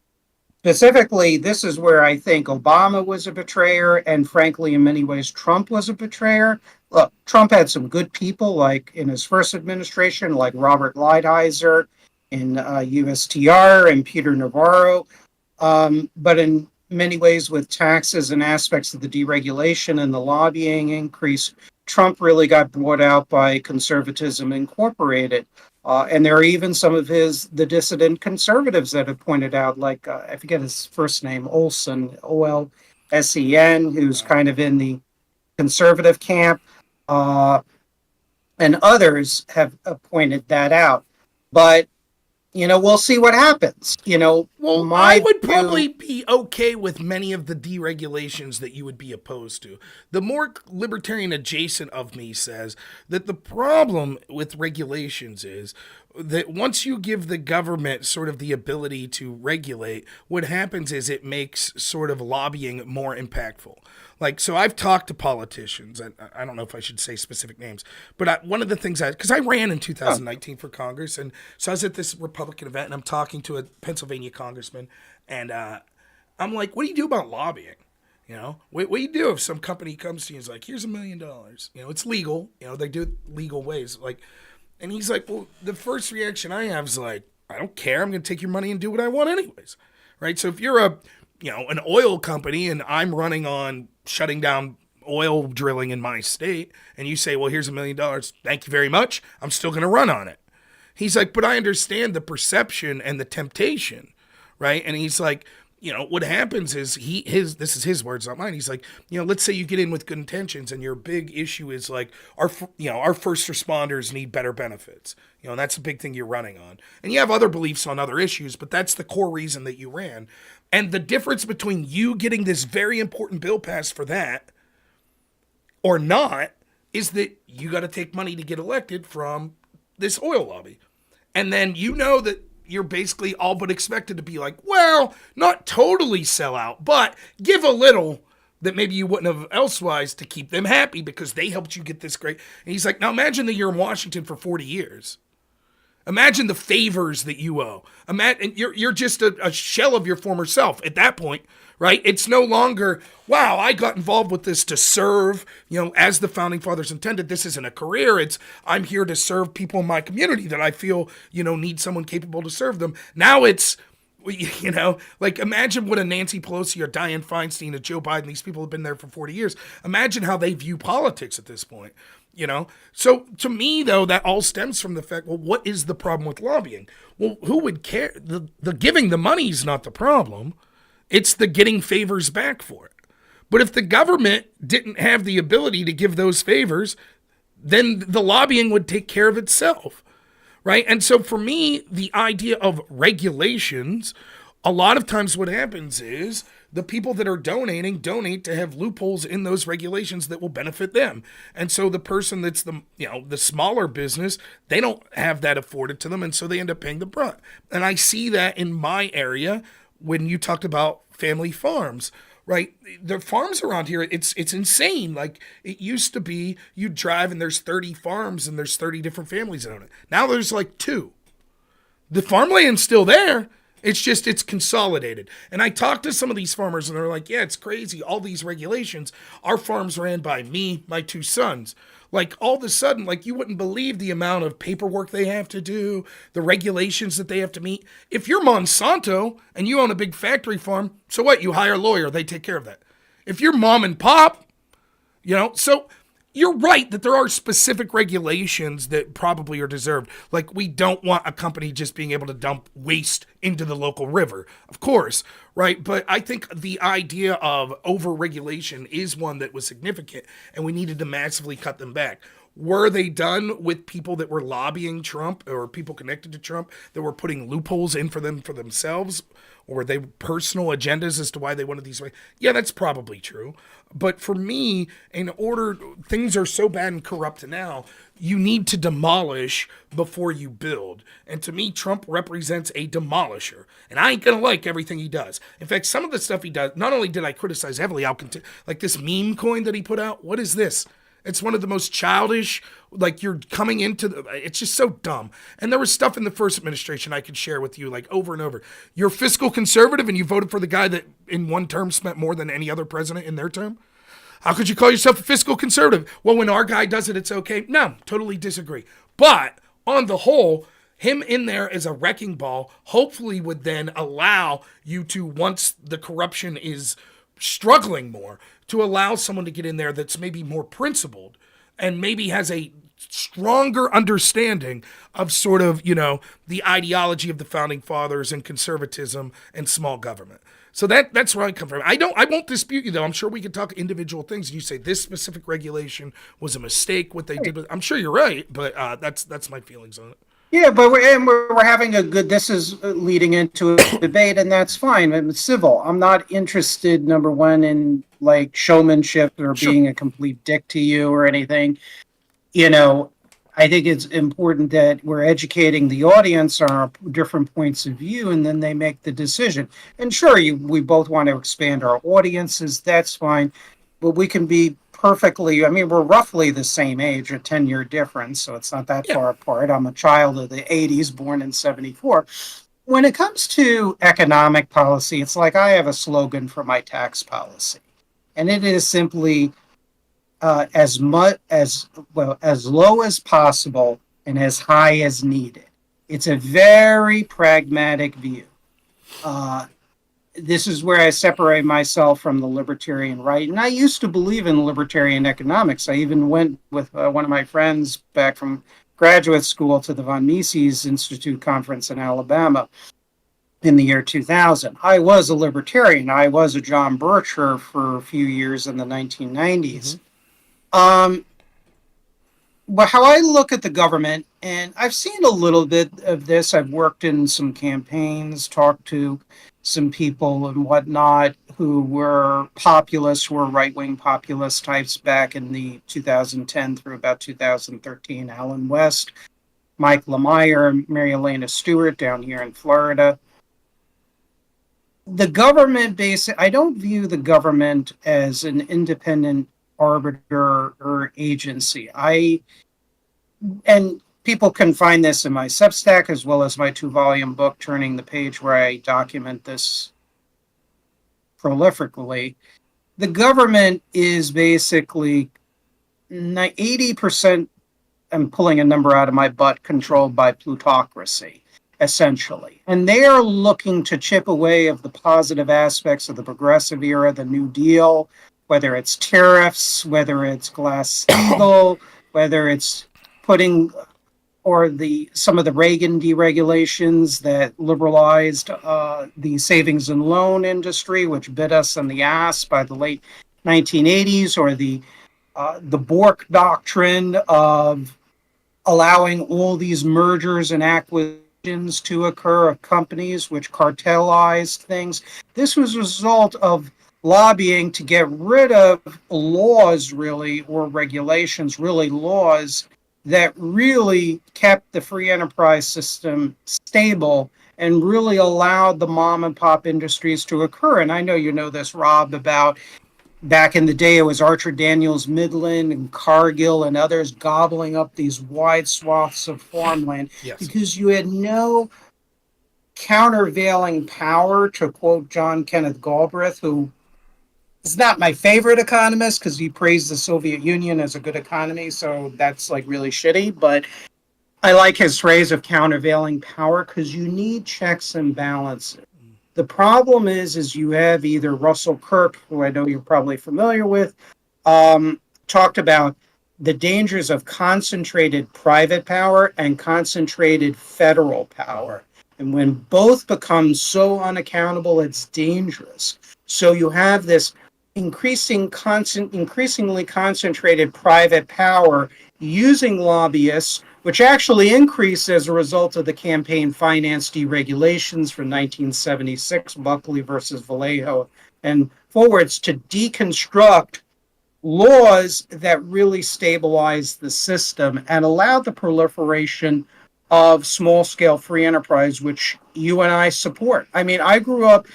specifically, this is where I think Obama was a betrayer, and frankly, in many ways, Trump was a betrayer. Look, Trump had some good people, like in his first administration, like Robert Lighthizer in USTR and Peter Navarro. But in many ways, with taxes and aspects of the deregulation and the lobbying increase, Trump really got brought out by Conservatism Incorporated. And there are even some of the dissident conservatives that have pointed out, like, I forget his first name, Olsen, Olsen, who's kind of in the conservative camp. and others have pointed that out. But we'll see what happens. Well, I My would view. probably be okay with many of the deregulations that you would be opposed to. The more libertarian adjacent of me says that the problem with regulations is that once you give the government sort of the ability to regulate, what happens is it makes sort of lobbying more impactful. Like, so I've talked to politicians, and I don't know if I should say specific names, but one of the things because I ran in Oh, 2019 for Congress, and so I was at this Republican event, and I'm talking to a Pennsylvania congressman, and I'm like, what do you do about lobbying? What do you do if some company comes to you and is like, here's $1 million? It's legal. They do it legal ways. Like, and he's like, well, the first reaction I have is like, I don't care. I'm going to take your money and do what I want anyways. Right. So if you're an oil company and I'm running on shutting down oil drilling in my state and you say, well, here's $1 million. Thank you very much. I'm still going to run on it. He's like, but I understand the perception and the temptation. Right. And he's like, what happens is this is his words, not mine. He's like, let's say you get in with good intentions and your big issue is like our first responders need better benefits. And that's a big thing you're running on. And you have other beliefs on other issues, but that's the core reason that you ran. And the difference between you getting this very important bill passed for that or not is that you got to take money to get elected from this oil lobby. And then that you're basically all but expected to be like, well, not totally sell out, but give a little that maybe you wouldn't have elsewise to keep them happy because they helped you get this great. And he's like, now imagine that you're in Washington for 40 years. Imagine the favors that you owe. Imagine you're just a shell of your former self at that point, right? It's no longer, wow, I got involved with this to serve, as the founding fathers intended. This isn't a career. It's I'm here to serve people in my community that I feel, need someone capable to serve them. Now it's, like imagine what a Nancy Pelosi or Dianne Feinstein or Joe Biden, these people have been there for 40 years. Imagine how they view politics at this point. So to me though, that all stems from the fact, well, what is the problem with lobbying? Well, who would care? The giving the money is not the problem. It's the getting favors back for it. But if the government didn't have the ability to give those favors, then the lobbying would take care of itself. Right. And so for me, the idea of regulations, a lot of times what happens is the people that are donating donate to have loopholes in those regulations that will benefit them. And so the person that's the smaller business, they don't have that afforded to them. And so they end up paying the brunt. And I see that in my area when you talked about family farms. Right, the farms around here, it's insane. Like it used to be, you drive and there's 30 farms and there's 30 different families that own it. Now there's like 2. The farmland's still there. It's consolidated. And I talked to some of these farmers and they're like, yeah, it's crazy. All these regulations. Our farm's ran by me, my 2 sons. Like all of a sudden, like you wouldn't believe the amount of paperwork they have to do, the regulations that they have to meet. If you're Monsanto and you own a big factory farm, so what? You hire a lawyer, they take care of that. If you're mom and pop, so you're right that there are specific regulations that probably are deserved. Like we don't want a company just being able to dump waste into the local river, of course, right? But I think the idea of over-regulation is one that was significant and we needed to massively cut them back. Were they done with people that were lobbying Trump or people connected to Trump that were putting loopholes in for themselves? Or were they personal agendas as to why they wanted these ways? Yeah, that's probably true. But for me, things are so bad and corrupt now, you need to demolish before you build. And to me, Trump represents a demolisher. And I ain't going to like everything he does. In fact, some of the stuff he does, not only did I criticize heavily, like this meme coin that he put out. What is this? It's one of the most childish, like you're coming into it's just so dumb. And there was stuff in the first administration I could share with you like over and over. You're fiscal conservative and you voted for the guy that in one term spent more than any other president in their term? How could you call yourself a fiscal conservative? Well, when our guy does it, it's okay. No, totally disagree. But on the whole, him in there as a wrecking ball hopefully would then allow you to, once the corruption is struggling more, to allow someone to get in there that's maybe more principled and maybe has a stronger understanding of sort of, the ideology of the founding fathers and conservatism and small government. So that's where I come from. I won't dispute you though. I'm sure we could talk individual things. And you say this specific regulation was a mistake. What they did was, I'm sure you're right, but that's my feelings on it. Yeah, but we're having a good. This is leading into a debate, and that's fine. I'm civil. I'm not interested, number one, in like showmanship or Sure. being a complete dick to you or anything. You know, I think it's important that we're educating the audience on our different points of view, and then they make the decision. And sure, we both want to expand our audiences. That's fine, but we can be perfectly. I mean, we're roughly the same age, a 10-year difference, so it's not that Yeah. far apart. I'm a child of the '80s, born in '74. When it comes to economic policy, it's like I have a slogan for my tax policy, and it is simply as much as well as low as possible and as high as needed. It's a very pragmatic view. Uh, this is where I separate myself from the libertarian right. And I used to believe in libertarian economics. I even went with one of my friends back from graduate school to the Von Mises Institute conference in Alabama in the year 2000. I was a libertarian. I was a John Bircher for a few years in the 1990s. Um, well, how I look at the government, and I've seen a little bit of this. I've worked in some campaigns, talked to some people and whatnot who were populists, who were right wing populist types back in the 2010 through about 2013. Alan West, Mike Lemire, Mary Elena Stewart down here in Florida. The government I don't view the government as an independent arbiter or agency. And people can find this in my Substack as well as my 2-volume book, Turning the Page, where I document this prolifically. The government is basically 80%, I'm pulling a number out of my butt, controlled by plutocracy, essentially. And they are looking to chip away of the positive aspects of the progressive era, the New Deal, whether it's tariffs, whether it's Glass-Steagall, whether it's putting or some of the Reagan deregulations that liberalized the savings and loan industry, which bit us in the ass by the late 1980s, or the Bork doctrine of allowing all these mergers and acquisitions to occur of companies which cartelized things. This was a result of lobbying to get rid of laws, really, or regulations, really laws that really kept the free enterprise system stable and really allowed the mom and pop industries to occur. And I know you know this, Rob, about back in the day, it was Archer Daniels Midland and Cargill and others gobbling up these wide swaths of farmland Yes. because you had no countervailing power, to quote John Kenneth Galbraith, who is not my favorite economist because he praised the Soviet Union as a good economy, so that's like really shitty. But I like his phrase of countervailing power because you need checks and balances. The problem is you have either Russell Kirk, who I know you're probably familiar with, talked about the dangers of concentrated private power and concentrated federal power. And when both become so unaccountable, it's dangerous. So you have this increasingly concentrated private power using lobbyists, which actually increased as a result of the campaign finance deregulations from 1976, Buckley versus Vallejo, and forwards, to deconstruct laws that really stabilized the system and allowed the proliferation of small-scale free enterprise, which you and I support. I mean, I grew up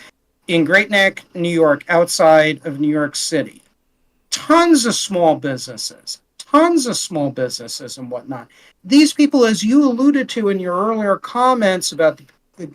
in Great Neck, New York, outside of New York City. Tons of small businesses and whatnot. These people, as you alluded to in your earlier comments about the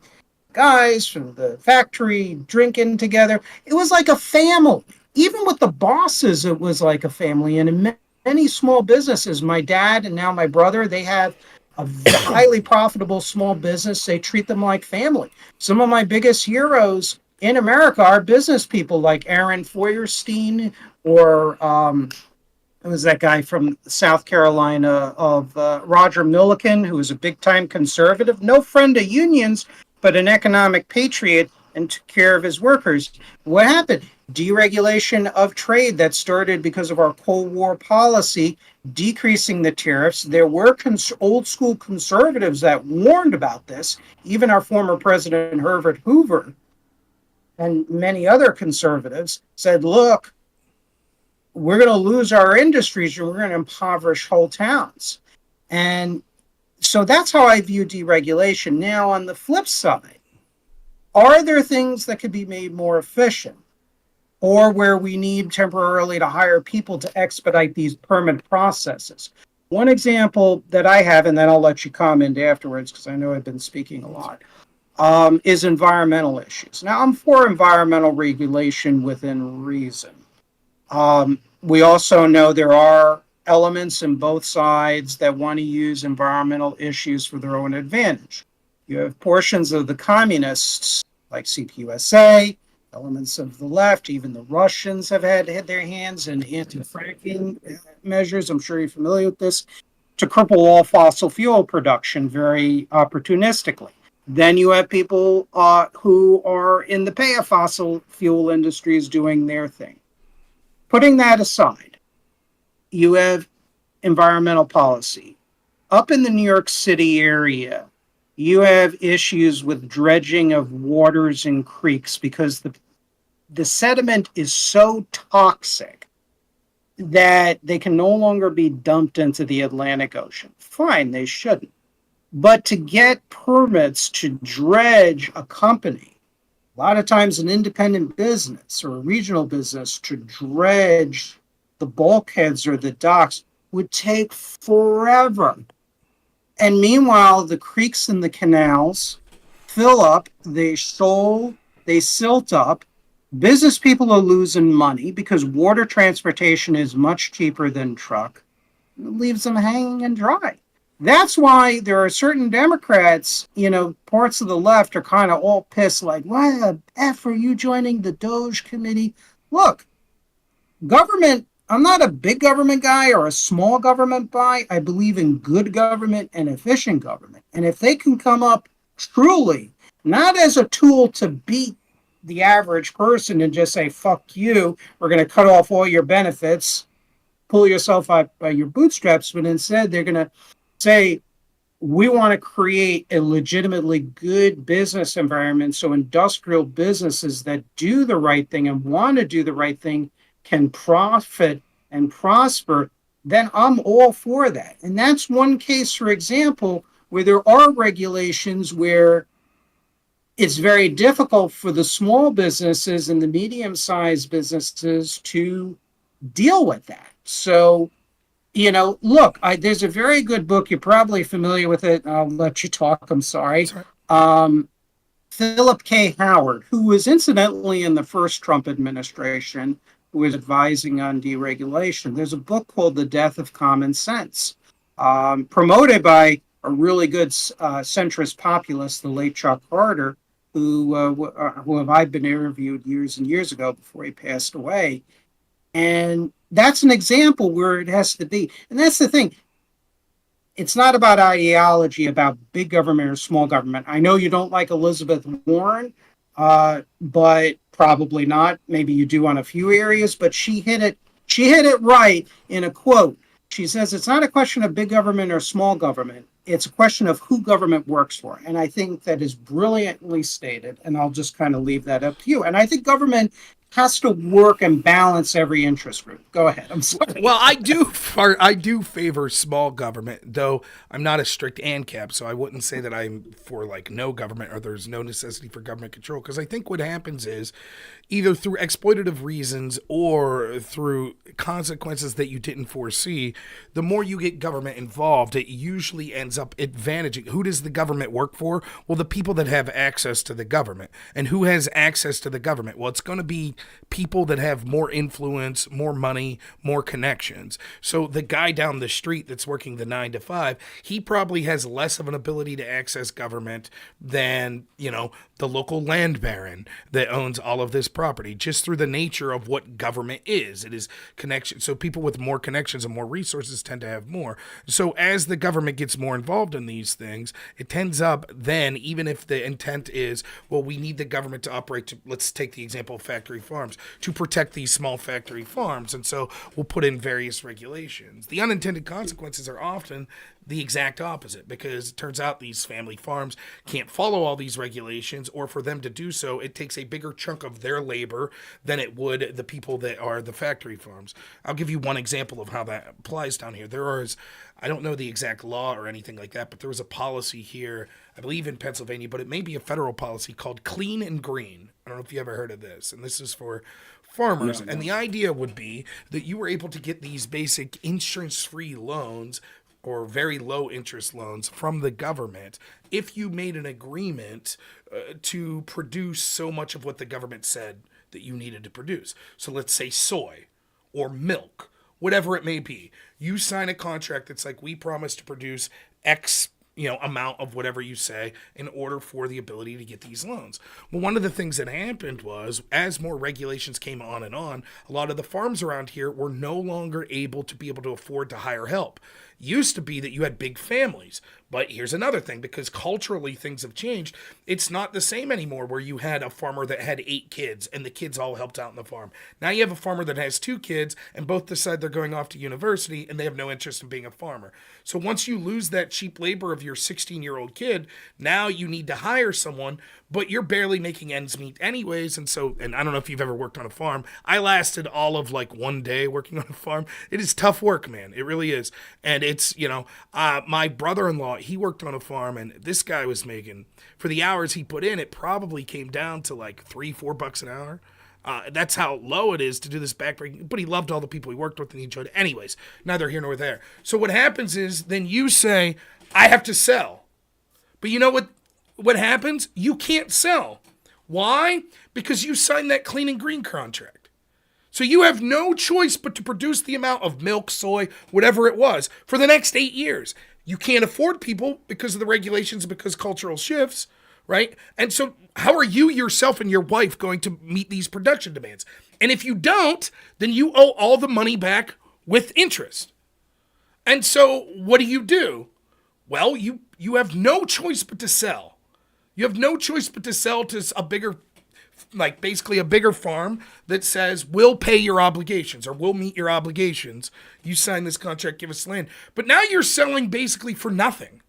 guys from the factory drinking together, it was like a family. Even with the bosses, it was like a family. And in many small businesses, my dad and now my brother, they have a highly profitable small business. They treat them like family. Some of my biggest heroes in America are business people like Aaron Feuerstein, or it was that guy from South Carolina of Roger Milliken, who was a big-time conservative, no friend of unions, but an economic patriot and took care of his workers. What happened? Deregulation of trade that started because of our Cold War policy, decreasing the tariffs. There were old school conservatives that warned about this. Even our former president, Herbert Hoover, and many other conservatives said, look, we're going to lose our industries and we're going to impoverish whole towns. And so that's how I view deregulation. Now, on the flip side, are there things that could be made more efficient, or where we need temporarily to hire people to expedite these permit processes? One example that I have, and then I'll let you comment afterwards because I know I've been speaking a lot, is environmental issues. Now, I'm for environmental regulation within reason. We also know there are elements in both sides that want to use environmental issues for their own advantage. You have portions of the communists, like CPUSA, elements of the left, even the Russians have had their hands in anti-fracking measures. I'm sure you're familiar with this, to cripple all fossil fuel production very opportunistically. Then you have people who are in the pay of fossil fuel industries doing their thing. Putting that aside, you have environmental policy. Up in the New York City area, you have issues with dredging of waters and creeks because the sediment is so toxic that they can no longer be dumped into the Atlantic Ocean. Fine, they shouldn't. But to get permits to dredge a company, a lot of times an independent business or a regional business to dredge the bulkheads or the docks would take forever. And meanwhile, the creeks and the canals fill up, they shoal, they silt up. Business people are losing money because water transportation is much cheaper than truck. It leaves them hanging and dry. That's why there are certain Democrats, parts of the left are kind of all pissed, like, why the F are you joining the Doge committee? Look, government, I'm not a big government guy or a small government guy. I believe in good government and efficient government. And if they can come up truly, not as a tool to beat the average person and just say, fuck you, we're going to cut off all your benefits, pull yourself up by your bootstraps, but instead they're going to say, we want to create a legitimately good business environment so industrial businesses that do the right thing and want to do the right thing can profit and prosper, then I'm all for that. And that's one case, for example, where there are regulations where it's very difficult for the small businesses and the medium-sized businesses to deal with that. So, look, there's a very good book. You're probably familiar with it. I'll let you talk. I'm sorry. Philip K. Howard, who was incidentally in the first Trump administration, who was advising on deregulation. There's a book called The Death of Common Sense, promoted by a really good centrist populist, the late Chuck Carter, who have I've been interviewed years and years ago before he passed away. And that's an example where it has to be. And that's the thing. It's not about ideology, about big government or small government. I know you don't like Elizabeth Warren, but probably not. Maybe you do on a few areas, but she hit it right in a quote. She says, it's not a question of big government or small government. It's a question of who government works for. And I think that is brilliantly stated. And I'll just kind of leave that up to you. And I think government has to work and balance every interest group. Go ahead. I'm sorry. Well, I do favor small government, though I'm not a strict ANCAP, so I wouldn't say that I'm for like no government or there's no necessity for government control. Because I think what happens is either through exploitative reasons or through consequences that you didn't foresee, the more you get government involved, it usually ends up advantaging. Who does the government work for? Well, the people that have access to the government. And who has access to the government? Well, it's going to be people that have more influence, more money, more connections. So the guy down the street that's working the 9 to 5, he probably has less of an ability to access government than, the local land baron that owns all of this property, just through the nature of what government is. It is connection. So people with more connections and more resources tend to have more. So as the government gets more involved in these things, it tends up then, even if the intent is, well, we need the government to operate to, let's take the example of factory farms, to protect these small factory farms. And so we'll put in various regulations. The unintended consequences are often the exact opposite, because it turns out these family farms can't follow all these regulations, or for them to do so, it takes a bigger chunk of their labor than it would the people that are the factory farms. I'll give you one example of how that applies down here. I don't know the exact law or anything like that, but there was a policy here, I believe in Pennsylvania, but it may be a federal policy called Clean and Green. I don't know if you ever heard of this, and this is for farmers. No. And the idea would be that you were able to get these basic insurance-free loans or very low interest loans from the government if you made an agreement to produce so much of what the government said that you needed to produce. So let's say soy or milk, whatever it may be. You sign a contract that's like, we promise to produce X amount of whatever you say in order for the ability to get these loans. Well, one of the things that happened was, as more regulations came on and on, a lot of the farms around here were no longer able to afford to hire help. Used to be that you had big families, but here's another thing, because culturally things have changed. It's not the same anymore where you had a farmer that had 8 kids and the kids all helped out in the farm. Now you have a farmer that has 2 kids and both decide they're going off to university and they have no interest in being a farmer. So once you lose that cheap labor of your 16-year-old kid, now you need to hire someone, but you're barely making ends meet anyways. And I don't know if you've ever worked on a farm. I lasted all of like one day working on a farm. It is tough work, man. It really is. And it's, my brother-in-law, he worked on a farm, and this guy was making, for the hours he put in, it probably came down to like $3-4 an hour. That's how low it is to do this backbreaking, but he loved all the people he worked with and he enjoyed it. Anyways, neither here nor there. So what happens is then you say, I have to sell. But you know what happens? You can't sell. Why? Because you signed that clean and green contract. So you have no choice but to produce the amount of milk, soy, whatever it was, for the next 8 years. You can't afford people because of the regulations, because cultural shifts, right? And so how are you yourself and your wife going to meet these production demands? And if you don't, then you owe all the money back with interest. And so what do? Well, you have no choice but to sell. You have no choice but to sell to a bigger, like basically a bigger farm that says, we'll pay your obligations or we'll meet your obligations. You sign this contract, give us land. But now you're selling basically for nothing,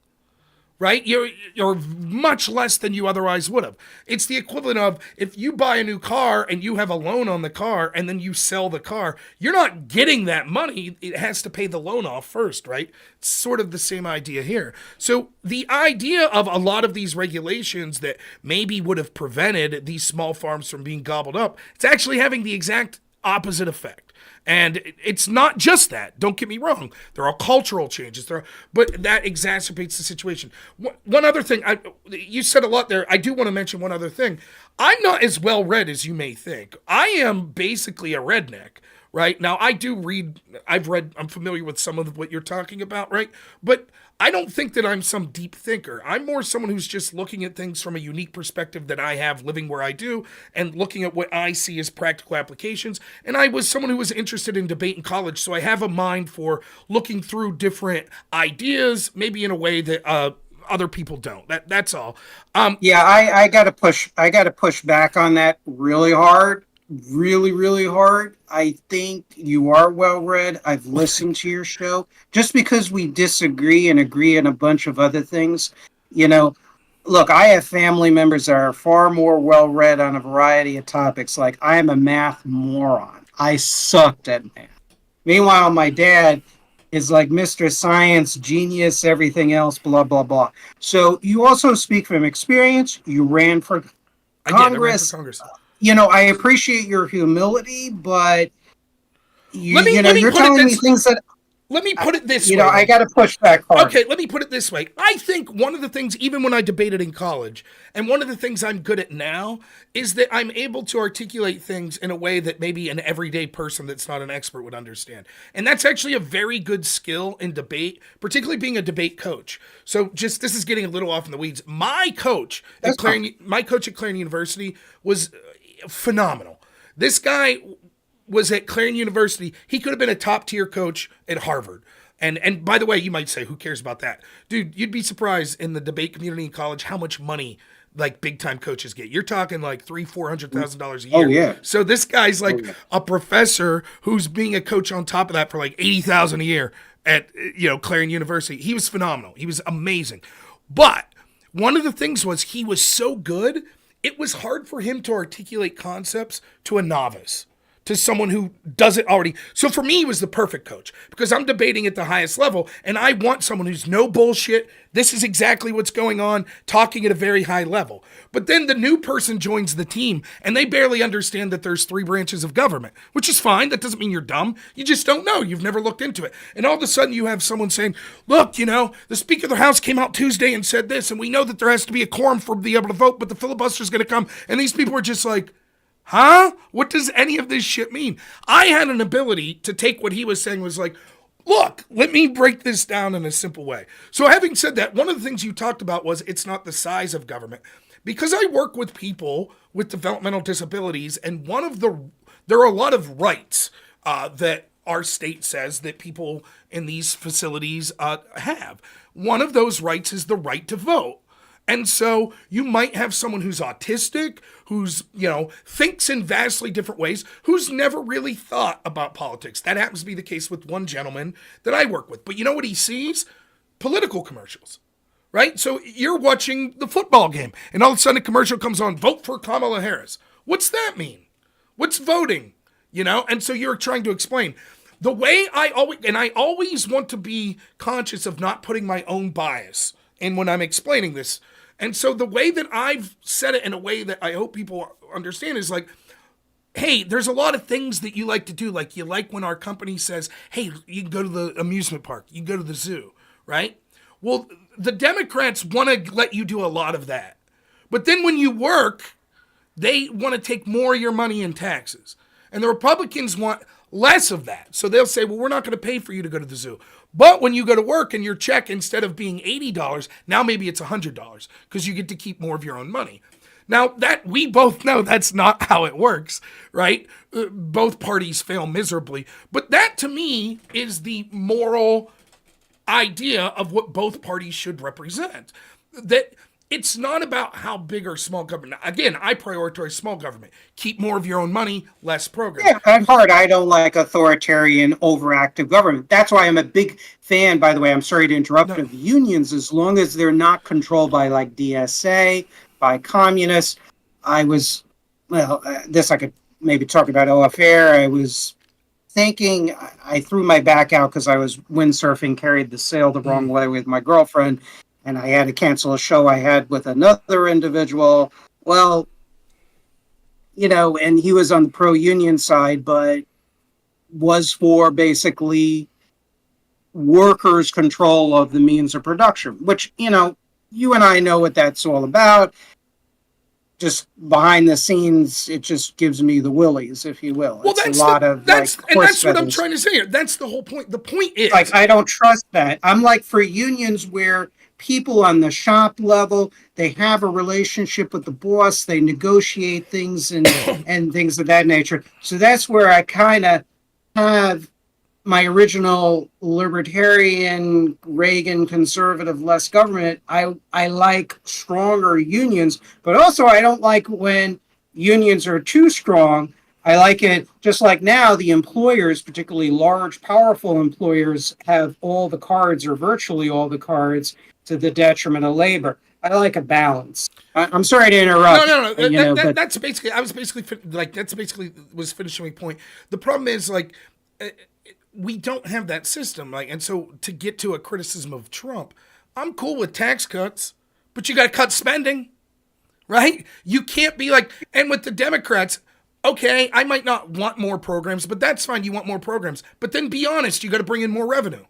right? You're much less than you otherwise would have. It's the equivalent of if you buy a new car and you have a loan on the car and then you sell the car, you're not getting that money. It has to pay the loan off first, right? It's sort of the same idea here. So the idea of a lot of these regulations that maybe would have prevented these small farms from being gobbled up, it's actually having the exact opposite effect. And it's not just that. Don't get me wrong. There are cultural changes, but that exacerbates the situation. One other thing, you said a lot there. I do want to mention one other thing. I'm not as well read as you may think. I am basically a redneck, right? Now, I do read, I'm familiar with some of what you're talking about, right? But I don't think that I'm some deep thinker. I'm more someone who's just looking at things from a unique perspective that I have living where I do and looking at what I see as practical applications. And I was someone who was interested in debate in college, so I have a mind for looking through different ideas, maybe in a way that other people don't. That's all. I gotta push back on that really hard. Really, really hard. I think you are well read. I've listened to your show. Just because we disagree and agree on a bunch of other things, look, I have family members that are far more well read on a variety of topics. Like, I am a math moron. I sucked at math. Meanwhile, my dad is like Mr. Science, genius, everything else, blah, blah, blah. So you also speak from experience. You ran for Congress. I ran for Congress. I appreciate your humility, but you're telling me things that let me put it this You know, way, I then. got to push back hard. Okay, let me put it this way. I think one of the things, even when I debated in college, and one of the things I'm good at now, is that I'm able to articulate things in a way that maybe an everyday person that's not an expert would understand. And that's actually a very good skill in debate, particularly being a debate coach. So just this is getting a little off in the weeds. That's fine. My coach at Clarion University was phenomenal. This guy was at Clarion University. He could have been a top tier coach at Harvard. And by the way, you might say, who cares about that? Dude, you'd be surprised in the debate community in college how much money like big time coaches get. You're talking like $300,000-$400,000 a Oh year. yeah. So this guy's Oh like yeah. a professor who's being a coach on top of that for like 80,000 a year at Clarion University. He was phenomenal. He was amazing. But one of the things was he was so good, it was hard for him to articulate concepts to a novice, to someone who does it already. So for me, he was the perfect coach because I'm debating at the highest level and I want someone who's no bullshit. This is exactly what's going on, talking at a very high level. But then the new person joins the team and they barely understand that there's 3 branches of government, which is fine. That doesn't mean you're dumb. You just don't know. You've never looked into it. And all of a sudden you have someone saying, look, the Speaker of the House came out Tuesday and said this, and we know that there has to be a quorum for be able to vote, but the filibuster's going to come. And these people are just like, huh? What does any of this shit mean? I had an ability to take what he was saying was like, look, let me break this down in a simple way. So having said that, one of the things you talked about was it's not the size of government. Because I work with people with developmental disabilities, and there are a lot of rights that our state says that people in these facilities have. One of those rights is the right to vote. And so you might have someone who's autistic, who's, thinks in vastly different ways, who's never really thought about politics. That happens to be the case with one gentleman that I work with. But you know what he sees? Political commercials, right? So you're watching the football game, and all of a sudden a commercial comes on, vote for Kamala Harris. What's that mean? What's voting? And so you're trying to explain. The way I always want to be conscious of not putting my own bias in when I'm explaining this. And so the way that I've said it in a way that I hope people understand is like, hey, there's a lot of things that you like to do. Like you like when our company says, hey, you can go to the amusement park, you can go to the zoo, right? Well, the Democrats want to let you do a lot of that. But then when you work, they want to take more of your money in taxes. And the Republicans want less of that. So they'll say, well, we're not going to pay for you to go to the zoo. But when you go to work and your check, instead of being $80, now maybe it's $100 because you get to keep more of your own money. Now, that we both know that's not how it works, right? Both parties fail miserably. But that, to me, is the moral idea of what both parties should represent. That it's not about how big or small government. Again, I prioritize small government. Keep more of your own money, less programs. Yeah, at heart, I don't like authoritarian, overactive government. That's why I'm a big fan, by the way, I'm sorry to interrupt, No. of unions, as long as they're not controlled by like DSA, by communists. This I could maybe talk about off air. I was thinking, I threw my back out because I was windsurfing, carried the sail the wrong way with my girlfriend, and I had to cancel a show I had with another individual. Well, and he was on the pro-union side, but was for basically workers' control of the means of production, which, you and I know what that's all about. Just behind the scenes, it just gives me the willies, if you will. Well, It's that's a lot of that's like and horse that's what I'm feathers. trying to say here. That's the whole point. The point is, Like, I don't trust that. I'm like, for unions where people on the shop level, they have a relationship with the boss, they negotiate things and things of that nature. So that's where I kind of have my original libertarian Reagan conservative less government. I like stronger unions, but also I don't like when unions are too strong. I like it just like now the employers, particularly large, powerful employers, have all the cards or virtually all the cards to the detriment of labor. I like a balance. I'm sorry to interrupt. no. But That's basically. I was basically like that's basically was finishing my point. The problem is like we don't have that system. Like, and so to get to a criticism of Trump, I'm cool with tax cuts, but you got to cut spending, right? You can't be like. And with the Democrats, Okay, I might not want more programs, but that's fine. You want more programs. But then be honest, you got to bring in more revenue.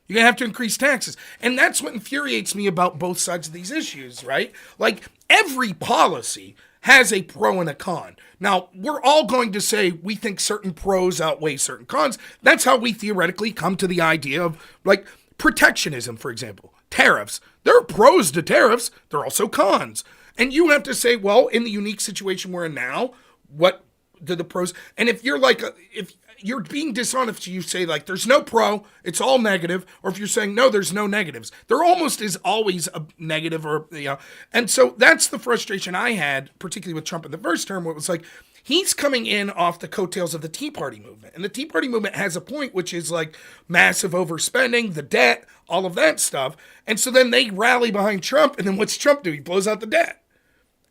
You're going to have to increase taxes. And that's what infuriates me about both sides of these issues, right? Like every policy has a pro and a con. Now, we're all going to say we think certain pros outweigh certain cons. That's how we theoretically come to the idea of like protectionism, for example, tariffs. There are pros to tariffs, there are also cons. And you have to say, well, in the unique situation we're in now, what do the pros? And if you're like, if you're being dishonest, you say like, there's no pro, it's all negative, or if you're saying no, there's no negatives. There almost is always a negative, or and so that's the frustration I had, particularly with Trump in the first term, where it was like, he's coming in off the coattails of the Tea Party movement. And the Tea Party movement has a point, which is like massive overspending, the debt, all of that stuff. And so then they rally behind Trump, and then what's Trump do? He blows out the debt.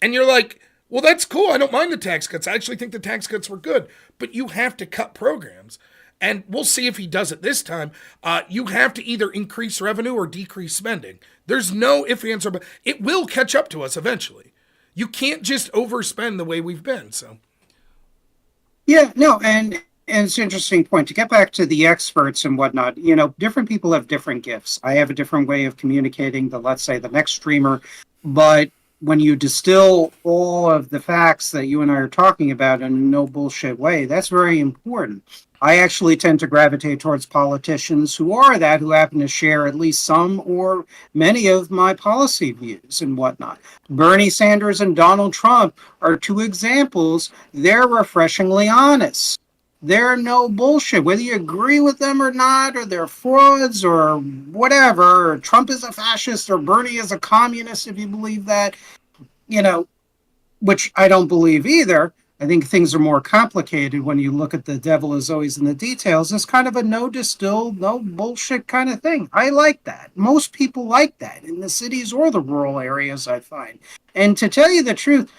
And you're like, well, that's cool. I don't mind the tax cuts. I actually think the tax cuts were good. But you have to cut programs. And we'll see if he does it this time. You have to either increase revenue or decrease spending. There's no ifs, ands, or buts. It will catch up to us eventually. You can't just overspend the way we've been. So, Yeah, no, and it's an interesting point. To get back to the experts and whatnot, different people have different gifts. I have a different way of communicating than, let's say, the next streamer. But when you distill all of the facts that you and I are talking about in a no bullshit way, that's very important. I actually tend to gravitate towards politicians who happen to share at least some or many of my policy views and whatnot. Bernie Sanders and Donald Trump are two examples. They're refreshingly honest. They're no bullshit. Whether you agree with them or not, or they're frauds or whatever, or Trump is a fascist or Bernie is a communist, if you believe that, which I don't believe either. I think things are more complicated when you look at the devil is always in the details. It's kind of a no distilled, no bullshit kind of thing. I like that. Most people like that in the cities or the rural areas, I find. And to tell you the truth,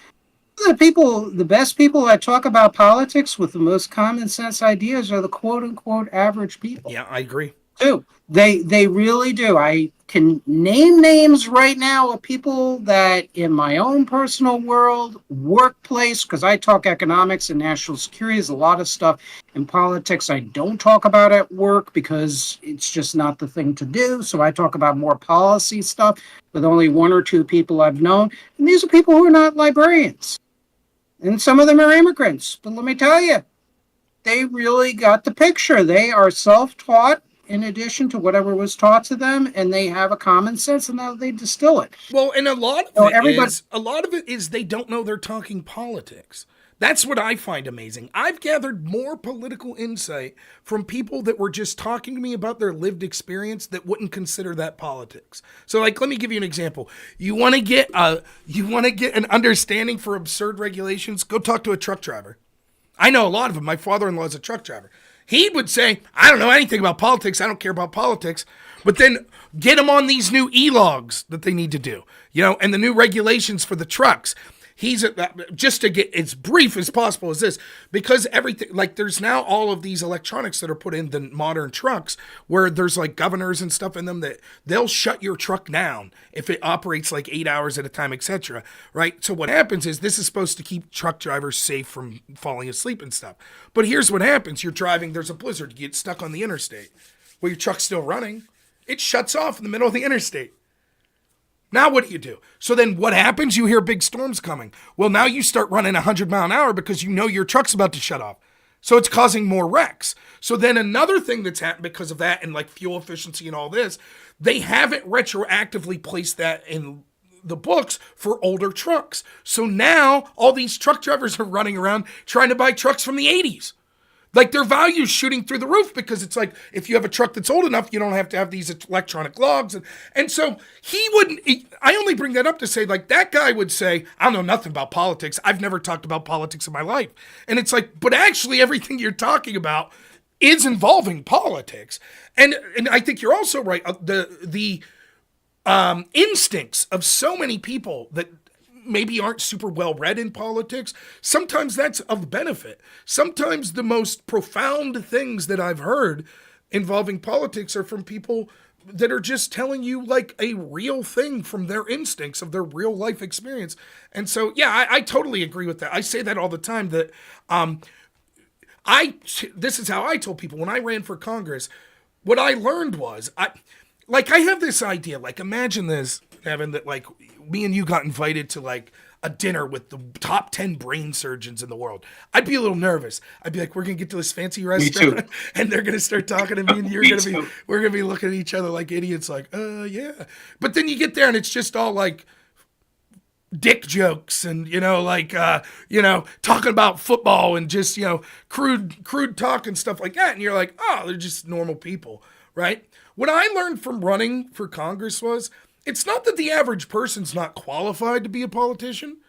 the best people that talk about politics with the most common sense ideas are the quote unquote average people. yeah, I agree. Too. They really do. I can name names right now of people that in my own personal world, workplace, because I talk economics and national security, is a lot of stuff in politics I don't talk about at work because it's just not the thing to do. So I talk about more policy stuff with only one or two people I've known. And these are people who are not librarians. And some of them are immigrants. But let me tell you, they really got the picture. They are self-taught in addition to whatever was taught to them, and they have a common sense, and now they distill it. Well, and a lot of it is they don't know they're talking politics. That's what I find amazing. I've gathered more political insight from people that were just talking to me about their lived experience that wouldn't consider that politics. So, like, let me give you an example. You want to get an understanding for absurd regulations? Go talk to a truck driver. I know a lot of them. My father-in-law is a truck driver. He would say, I don't know anything about politics. I don't care about politics. But then get them on these new e-logs that they need to do, and the new regulations for the trucks. He's just to get as brief as possible as this, because everything, like there's now all of these electronics that are put in the modern trucks where there's like governors and stuff in them that they'll shut your truck down if it operates like 8 hours at a time, etc. Right? So what happens is this is supposed to keep truck drivers safe from falling asleep and stuff. But here's what happens. You're driving, there's a blizzard, you get stuck on the interstate. Well, your truck's still running. It shuts off in the middle of the interstate. Now what do? So then what happens? You hear big storms coming. Well, now you start running 100 mile an hour because you know your truck's about to shut off. So it's causing more wrecks. So then another thing that's happened because of that and like fuel efficiency and all this, they haven't retroactively placed that in the books for older trucks. So now all these truck drivers are running around trying to buy trucks from the 80s. Like their value's shooting through the roof because it's like if you have a truck that's old enough, you don't have to have these electronic logs. And so I only bring that up to say like that guy would say, I don't know nothing about politics. I've never talked about politics in my life. And it's like, but actually everything you're talking about is involving politics. And I think you're also right. The instincts of so many people that maybe aren't super well read in politics, sometimes that's of benefit. Sometimes the most profound things that I've heard involving politics are from people that are just telling you like a real thing from their instincts of their real life experience. And so, yeah, I totally agree with that. I say that all the time that um, I this is how I told people when I ran for Congress. What I learned was I have this idea. Like imagine this, Evan, that like me and you got invited to like a dinner with the top 10 brain surgeons in the world. I'd be a little nervous. I'd be like, we're gonna get to this fancy Me too. restaurant and they're gonna start talking to me and Me too. we're gonna be looking at each other like idiots, like, yeah. But then you get there and it's just all like dick jokes and talking about football and just crude talk and stuff like that, and you're like, oh, they're just normal people, right? What I learned from running for Congress was it's not that the average person's not qualified to be a politician.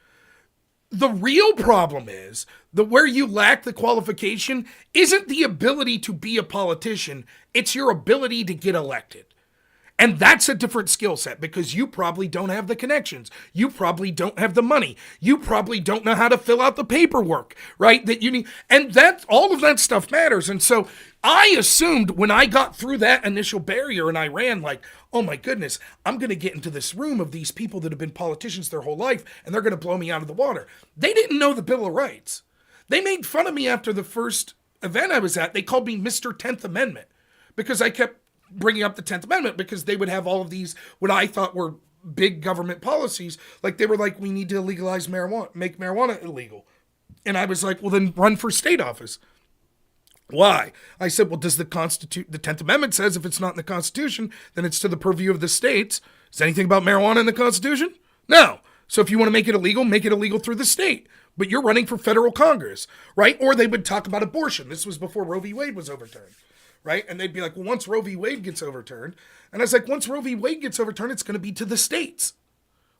The real problem is that where you lack the qualification isn't the ability to be a politician, it's your ability to get elected. And that's a different skill set because you probably don't have the connections. You probably don't have the money. You probably don't know how to fill out the paperwork, right? That you need. And that all of that stuff matters. And so I assumed when I got through that initial barrier and I ran like, oh my goodness, I'm going to get into this room of these people that have been politicians their whole life and they're going to blow me out of the water. They didn't know the Bill of Rights. They made fun of me after the first event I was at. They called me Mr. 10th Amendment because I kept bringing up the 10th Amendment because they would have all of these, what I thought were big government policies. Like they were like, we need to legalize marijuana, make marijuana illegal. And I was like, well, then run for state office. Why? I said, well, does the 10th Amendment says if it's not in the Constitution, then it's to the purview of the states. Is anything about marijuana in the Constitution? No. So if you want to make it illegal through the state. But you're running for federal Congress, right? Or they would talk about abortion. This was before Roe v. Wade was overturned. Right? And they'd be like, well, once Roe v. Wade gets overturned. And I was like, once Roe v. Wade gets overturned, it's going to be to the states.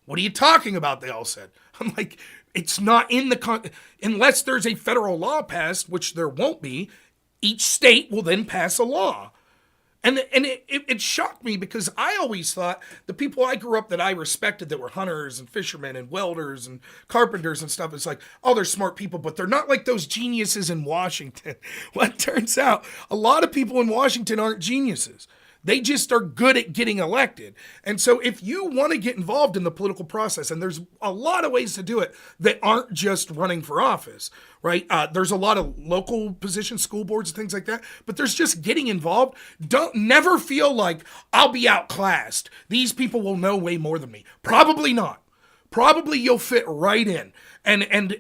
What are you talking about? They all said. I'm like, it's not in the, unless there's a federal law passed, which there won't be, each state will then pass a law. And it shocked me because I always thought the people I grew up that I respected that were hunters and fishermen and welders and carpenters and stuff, it's like, oh, they're smart people, but they're not like those geniuses in Washington. Well, it turns out a lot of people in Washington aren't geniuses. They just are good at getting elected. And so if you want to get involved in the political process, and there's a lot of ways to do it that aren't just running for office, right? There's a lot of local positions, school boards, and things like that, but there's just getting involved. Don't never feel like I'll be outclassed. These people will know way more than me. Probably not. Probably you'll fit right in. And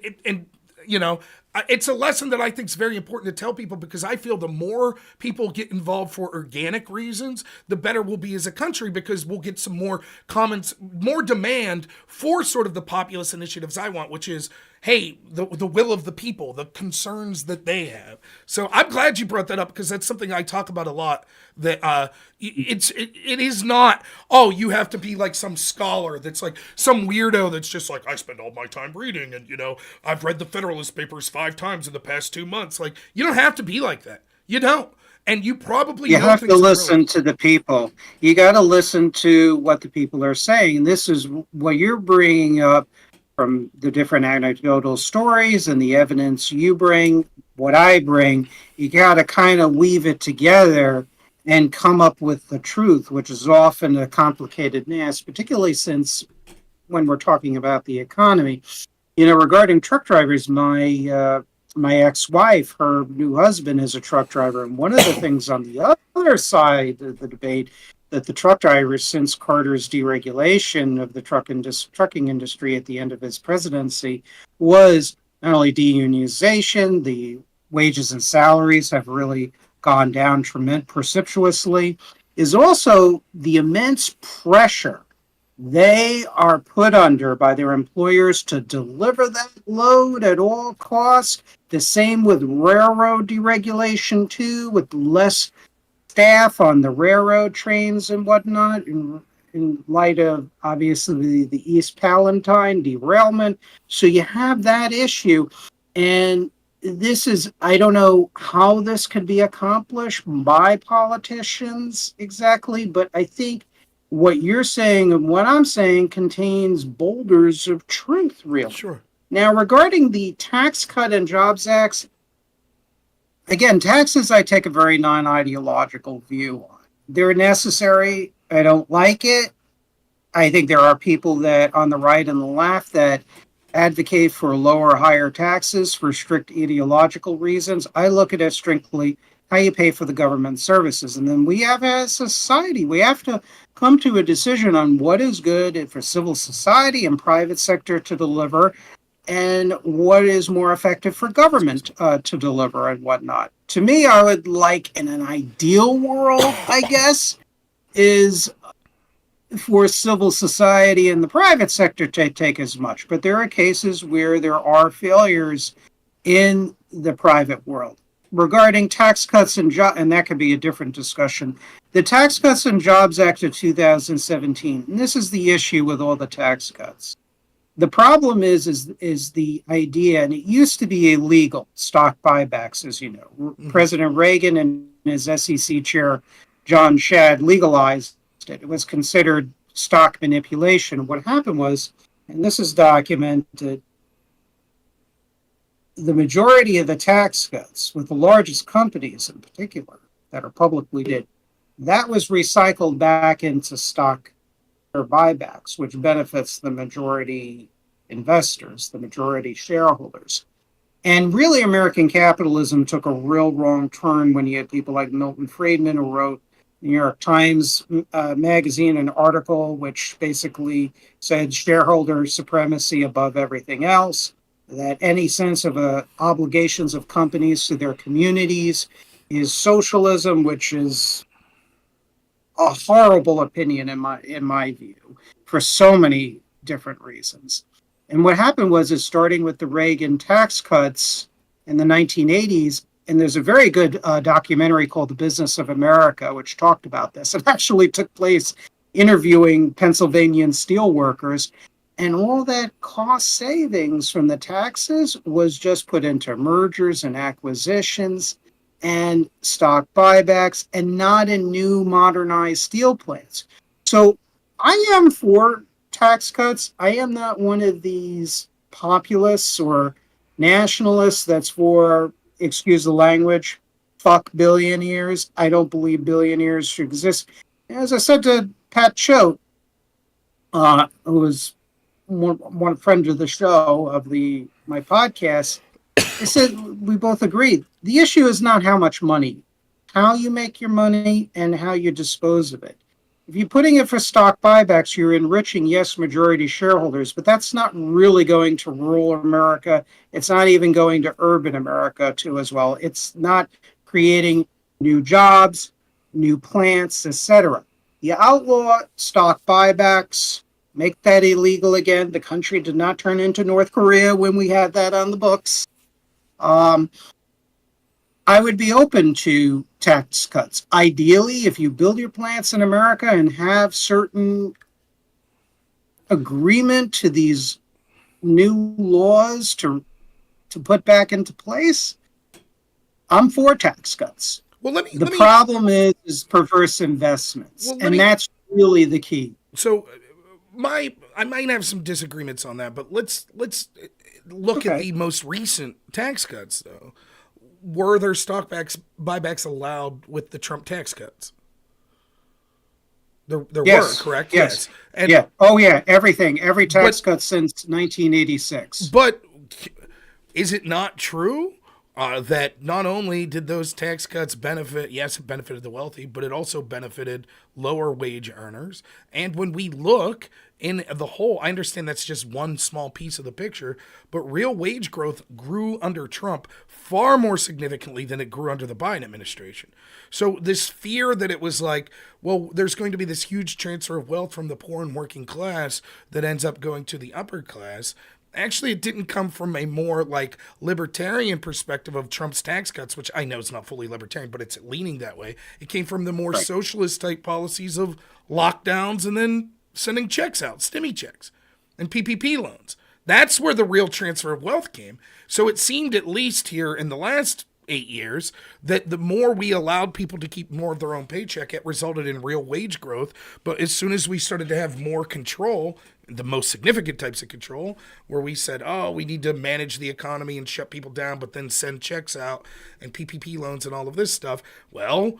you know, it's a lesson that I think is very important to tell people because I feel the more people get involved for organic reasons, the better we'll be as a country because we'll get some more comments, more demand for sort of the populist initiatives I want, which is, hey, the will of the people, the concerns that they have. So I'm glad you brought that up because that's something I talk about a lot. That it is not, oh, you have to be like some scholar that's like some weirdo that's just like, I spend all my time reading and I've read the Federalist Papers 5 times in the past 2 months. Like you don't have to be like that. You don't. And you probably you have to listen to the people. You got to listen to what the people are saying. This is what you're bringing up from the different anecdotal stories and the evidence you bring, what I bring. You got to kind of weave it together and come up with the truth, which is often a complicated mess, particularly since when we're talking about the economy. Regarding truck drivers, my ex-wife, her new husband is a truck driver, and one of the things on the other side of the debate that the truck drivers, since Carter's deregulation of the trucking industry at the end of his presidency, was not only deunionization, the wages and salaries have really gone down precipitously, is also the immense pressure they are put under by their employers to deliver that load at all costs. The same with railroad deregulation too, with less staff on the railroad trains and whatnot, in light of obviously the East Palestine derailment. So you have that issue. And this is, I don't know how this can be accomplished by politicians exactly, but I think what you're saying and what I'm saying contains boulders of truth, really. Sure. Now, regarding the Tax Cut and Jobs Acts, again, taxes I take a very non-ideological view on. They're necessary. I don't like it. I think there are people that on the right and the left that advocate for lower, higher taxes for strict ideological reasons. I look at it strictly how you pay for the government services. And then we have, as a society, we have to come to a decision on what is good for civil society and private sector to deliver and what is more effective for government to deliver and whatnot. To me, I would like in an ideal world, I guess, is for civil society and the private sector to take as much. But there are cases where there are failures in the private world. Regarding tax cuts and and that could be a different discussion. The Tax Cuts and Jobs Act of 2017, and this is the issue with all the tax cuts. The problem is the idea, and it used to be illegal stock buybacks, as you know. President Reagan and his SEC chair John Shad legalized it. It was considered stock manipulation. What happened was, and this is documented, the majority of the tax cuts, with the largest companies in particular that are publicly did, that was recycled back into stock or buybacks, which benefits the majority investors, the majority shareholders. And really, American capitalism took a real wrong turn when you had people like Milton Friedman, who wrote New York Times magazine an article which basically said shareholder supremacy above everything else, that any sense of obligations of companies to their communities is socialism, which is a horrible opinion in my view for so many different reasons. And what happened was, is starting with the Reagan tax cuts in the 1980s, and there's a very good documentary called The Business of America, which talked about this. It actually took place interviewing Pennsylvania steel workers, and all that cost savings from the taxes was just put into mergers and acquisitions and stock buybacks, and not in new modernized steel plants. So I am for tax cuts. I am not one of these populists or nationalists that's for, excuse the language, fuck billionaires. I don't believe billionaires should exist. As I said to Pat Choate, who was one friend of the show of my podcast, I said we both agreed. The issue is not how much money, how you make your money and how you dispose of it. If you're putting it for stock buybacks, you're enriching, yes, majority shareholders, but that's not really going to rural America. It's not even going to urban America too as well. It's not creating new jobs, new plants, etc. You outlaw stock buybacks, make that illegal again. The country did not turn into North Korea when we had that on the books. I would be open to tax cuts. Ideally, if you build your plants in America and have certain agreement to these new laws to put back into place, I'm for tax cuts. Well, The problem is perverse investments, well, let and me. that's really the key. So, I might have some disagreements on that, but let's look at Okay. the most recent tax cuts though. Were there buybacks allowed with the Trump tax cuts? There were, Yes. correct? Yes. Yes. And Yeah. Oh, yeah. Everything. Every tax but cut since 1986. but is it not true that not only did those tax cuts benefit, yes, it benefited the wealthy, but it also benefited lower wage earners. And when we look in the whole, I understand that's just one small piece of the picture, but real wage growth grew under Trump far more significantly than it grew under the Biden administration. So this fear that it was like, well, there's going to be this huge transfer of wealth from the poor and working class that ends up going to the upper class. Actually, it didn't come from a more like libertarian perspective of Trump's tax cuts, which I know is not fully libertarian, but it's leaning that way. It came from the more Right. socialist type policies of lockdowns and then sending checks out, stimmy checks and PPP loans. That's where the real transfer of wealth came. So it seemed, at least here in the last 8 years, that the more we allowed people to keep more of their own paycheck, it resulted in real wage growth. But as soon as we started to have more control, the most significant types of control, where we said, oh, we need to manage the economy and shut people down, but then send checks out and PPP loans and all of this stuff, well,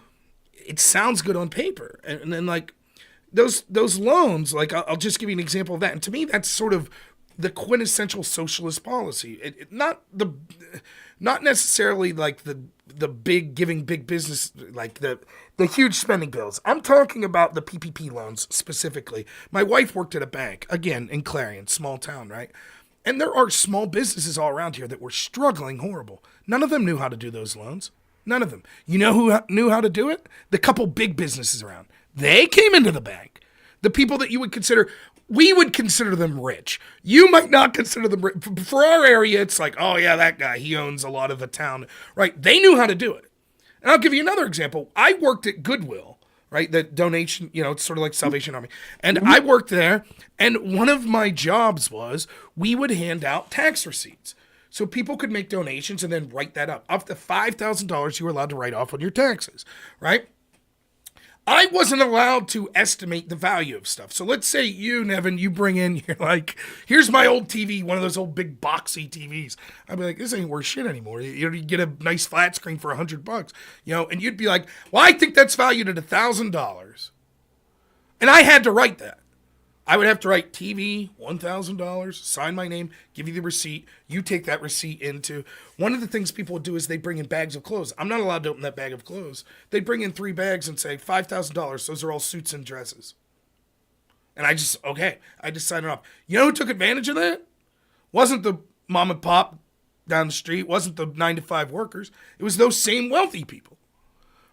it sounds good on paper, and then like those loans, like I'll just give you an example of that. And to me, that's sort of the quintessential socialist policy. Not necessarily like the big giving big business, like the huge spending bills. I'm talking about the PPP loans specifically. My wife worked at a bank, again in Clarion, small town, right? And there are small businesses all around here that were struggling horrible. None of them knew how to do those loans. None of them. You know who knew how to do it? The couple big businesses around. They came into the bank. The people that you would consider, we would consider them rich. You might not consider them rich. For our area, it's like, oh yeah, that guy, he owns a lot of the town. Right? They knew how to do it. And I'll give you another example. I worked at Goodwill, right? The donation, it's sort of like Salvation Army. And I worked there, and one of my jobs was we would hand out tax receipts. So people could make donations and then write that up. Up to $5,000 you were allowed to write off on your taxes, right? I wasn't allowed to estimate the value of stuff. So let's say you, Nevin, you bring in, you're like, here's my old TV, one of those old big boxy TVs. I'd be like, this ain't worth shit anymore. You get a nice flat screen for $100, and you'd be like, well, I think that's valued at $1,000. And I had to write that. I would have to write TV, $1,000, sign my name, give you the receipt. You take that receipt into. One of the things people would do is they bring in bags of clothes. I'm not allowed to open that bag of clothes. They'd bring in 3 bags and say, $5,000. Those are all suits and dresses. And I just signed it off. You know who took advantage of that? Wasn't the mom and pop down the street. Wasn't the 9-to-5 workers. It was those same wealthy people.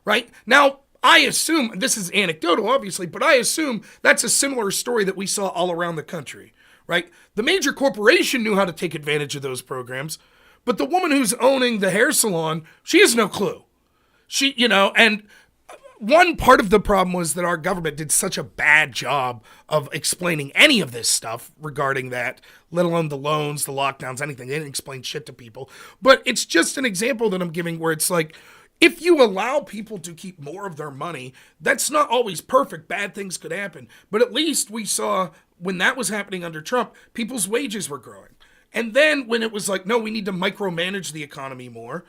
Right? Now, I assume, this is anecdotal obviously, but I assume that's a similar story that we saw all around the country, right? The major corporation knew how to take advantage of those programs, but the woman who's owning the hair salon, she has no clue. And one part of the problem was that our government did such a bad job of explaining any of this stuff regarding that, let alone the loans, the lockdowns, anything. They didn't explain shit to people. But it's just an example that I'm giving where it's like, if you allow people to keep more of their money, that's not always perfect. Bad things could happen. But at least we saw when that was happening under Trump, people's wages were growing. And then when it was like, no, we need to micromanage the economy more,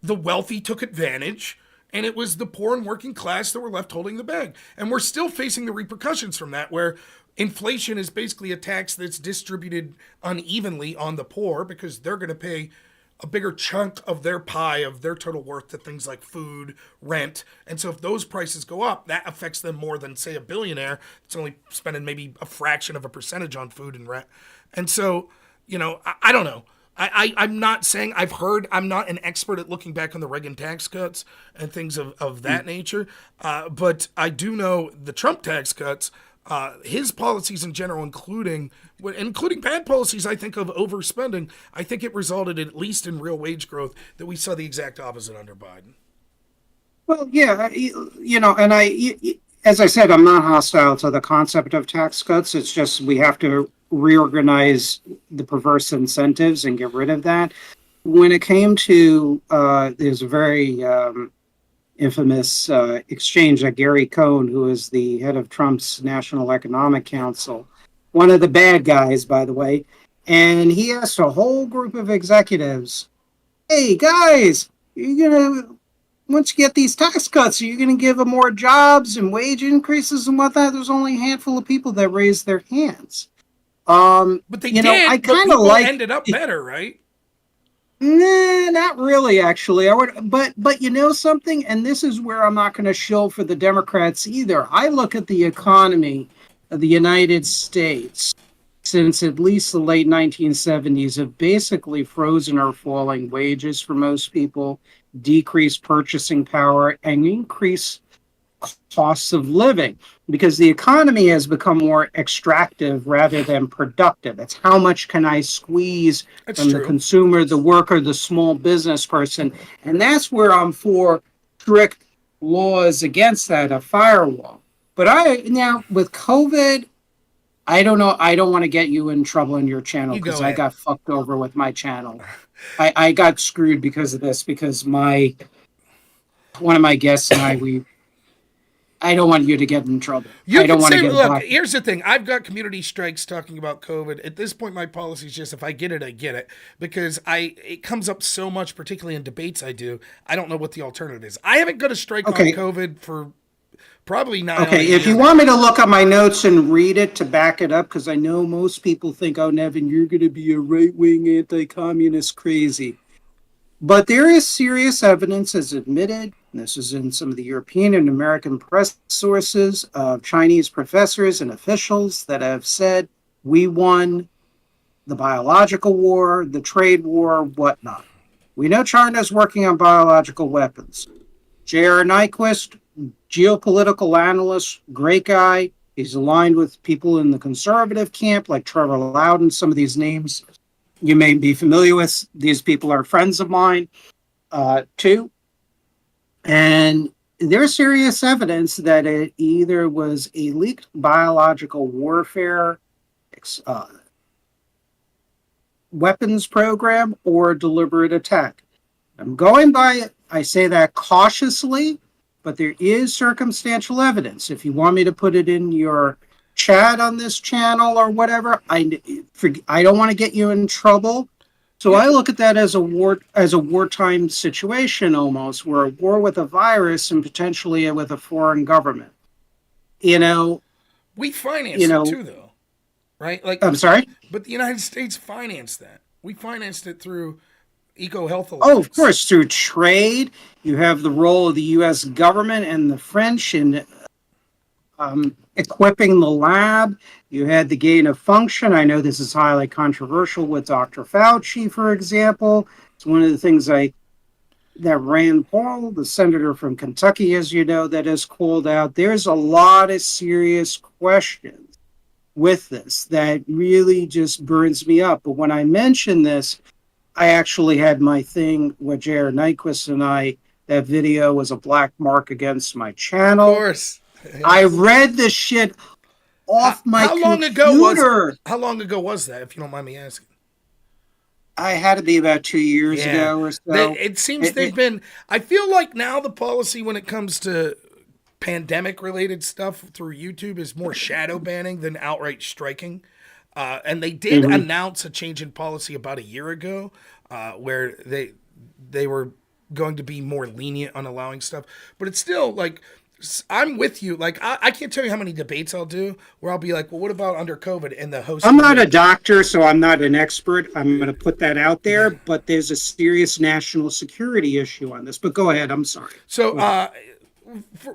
the wealthy took advantage, and it was the poor and working class that were left holding the bag. And we're still facing the repercussions from that, where inflation is basically a tax that's distributed unevenly on the poor because they're going to pay a bigger chunk of their pie of their total worth to things like food, rent. And so if those prices go up, that affects them more than, say, a billionaire that's only spending maybe a fraction of a percentage on food and rent. And so, I don't know. I'm not saying I'm not an expert at looking back on the Reagan tax cuts and things of that nature. But I do know the Trump tax cuts, his policies in general, including bad policies, I think, of overspending, I think it resulted, at least in real wage growth, that we saw the exact opposite under Biden. Well, yeah, and as I said, I'm not hostile to the concept of tax cuts. It's just we have to reorganize the perverse incentives and get rid of that. When it came to, there's a very infamous exchange that Gary Cohn, who is the head of Trump's National Economic Council, one of the bad guys, by the way, and he asked a whole group of executives, hey, guys, once you get these tax cuts, are you going to give them more jobs and wage increases and whatnot? There's only a handful of people that raised their hands. But they did, I kind of ended up better, right? Nah, not really, actually. But you know something? And this is where I'm not going to shill for the Democrats either. I look at the economy of the United States since at least the late 1970s have basically frozen or falling wages for most people, decreased purchasing power, and increased costs of living, because the economy has become more extractive rather than productive. It's how much can I squeeze from the consumer, the worker, the small business person. And that's where I'm for strict laws against that, a firewall. But now with COVID, I don't know. I don't want to get you in trouble in your channel because I got fucked over with my channel. I got screwed because of this, because one of my guests and I don't want you to get in trouble. You can say, look, here's the thing. I've got community strikes talking about COVID. At this point, my policy is just, if I get it, I get it. Because it comes up so much, particularly in debates I do. I don't know what the alternative is. I haven't got a strike on COVID for Probably nigh on a Okay, if you year want now. me to look at my notes and read it to back it up, because I know most people think, oh, Nevin, you're going to be a right wing anti communist crazy. But there is serious evidence, as admitted, and this is in some of the European and American press sources, of Chinese professors and officials that have said, we won the biological war, the trade war, whatnot. We know China is working on biological weapons. J.R. Nyquist, geopolitical analyst, great guy. He's aligned with people in the conservative camp like Trevor Loudon, some of these names you may be familiar with. These people are friends of mine too. And there's serious evidence that it either was a leaked biological warfare uh, weapons program or a deliberate attack. I'm going by, I say that cautiously, but there is circumstantial evidence. If you want me to put it in your chat on this channel or whatever, I don't want to get you in trouble. So Yeah, I look at that as a wartime situation almost, where a war with a virus and potentially with a foreign government. You know, we you financed it know. too, though, right? Like, I'm sorry. but the United States financed that. We financed it through Eco Health Oh, of Alliance. course, through trade, you have the role of the U.S. government and the French in equipping the lab. You had the gain of function. I know this is highly controversial with Dr. Fauci, for example. It's one of the things that Rand Paul, the senator from Kentucky, as you know, that has called out. There's a lot of serious questions with this that really just burns me up. But when I mention this, I actually had my thing with Jared Nyquist and I. That video was a black mark against my Of channel. course. I Yes. read the shit off my How long ago was computer. how long ago was that, if you don't mind me asking? I had to be about 2 years Yeah. ago or so. It seems It, they've it, been I feel like now the policy when it comes to pandemic related stuff through YouTube is more shadow banning than outright striking. And they did mhm. announce a change in policy about a year ago, where they were going to be more lenient on allowing stuff. But it's still like I'm with you. Like I can't tell you how many debates I'll do where I'll be like, well, what about under COVID? And the host I'm will be not a like, doctor, so I'm not an expert. I'm going to put that out yeah. there, but there's a serious national security issue on this. But go ahead. I'm sorry. So, Go ahead.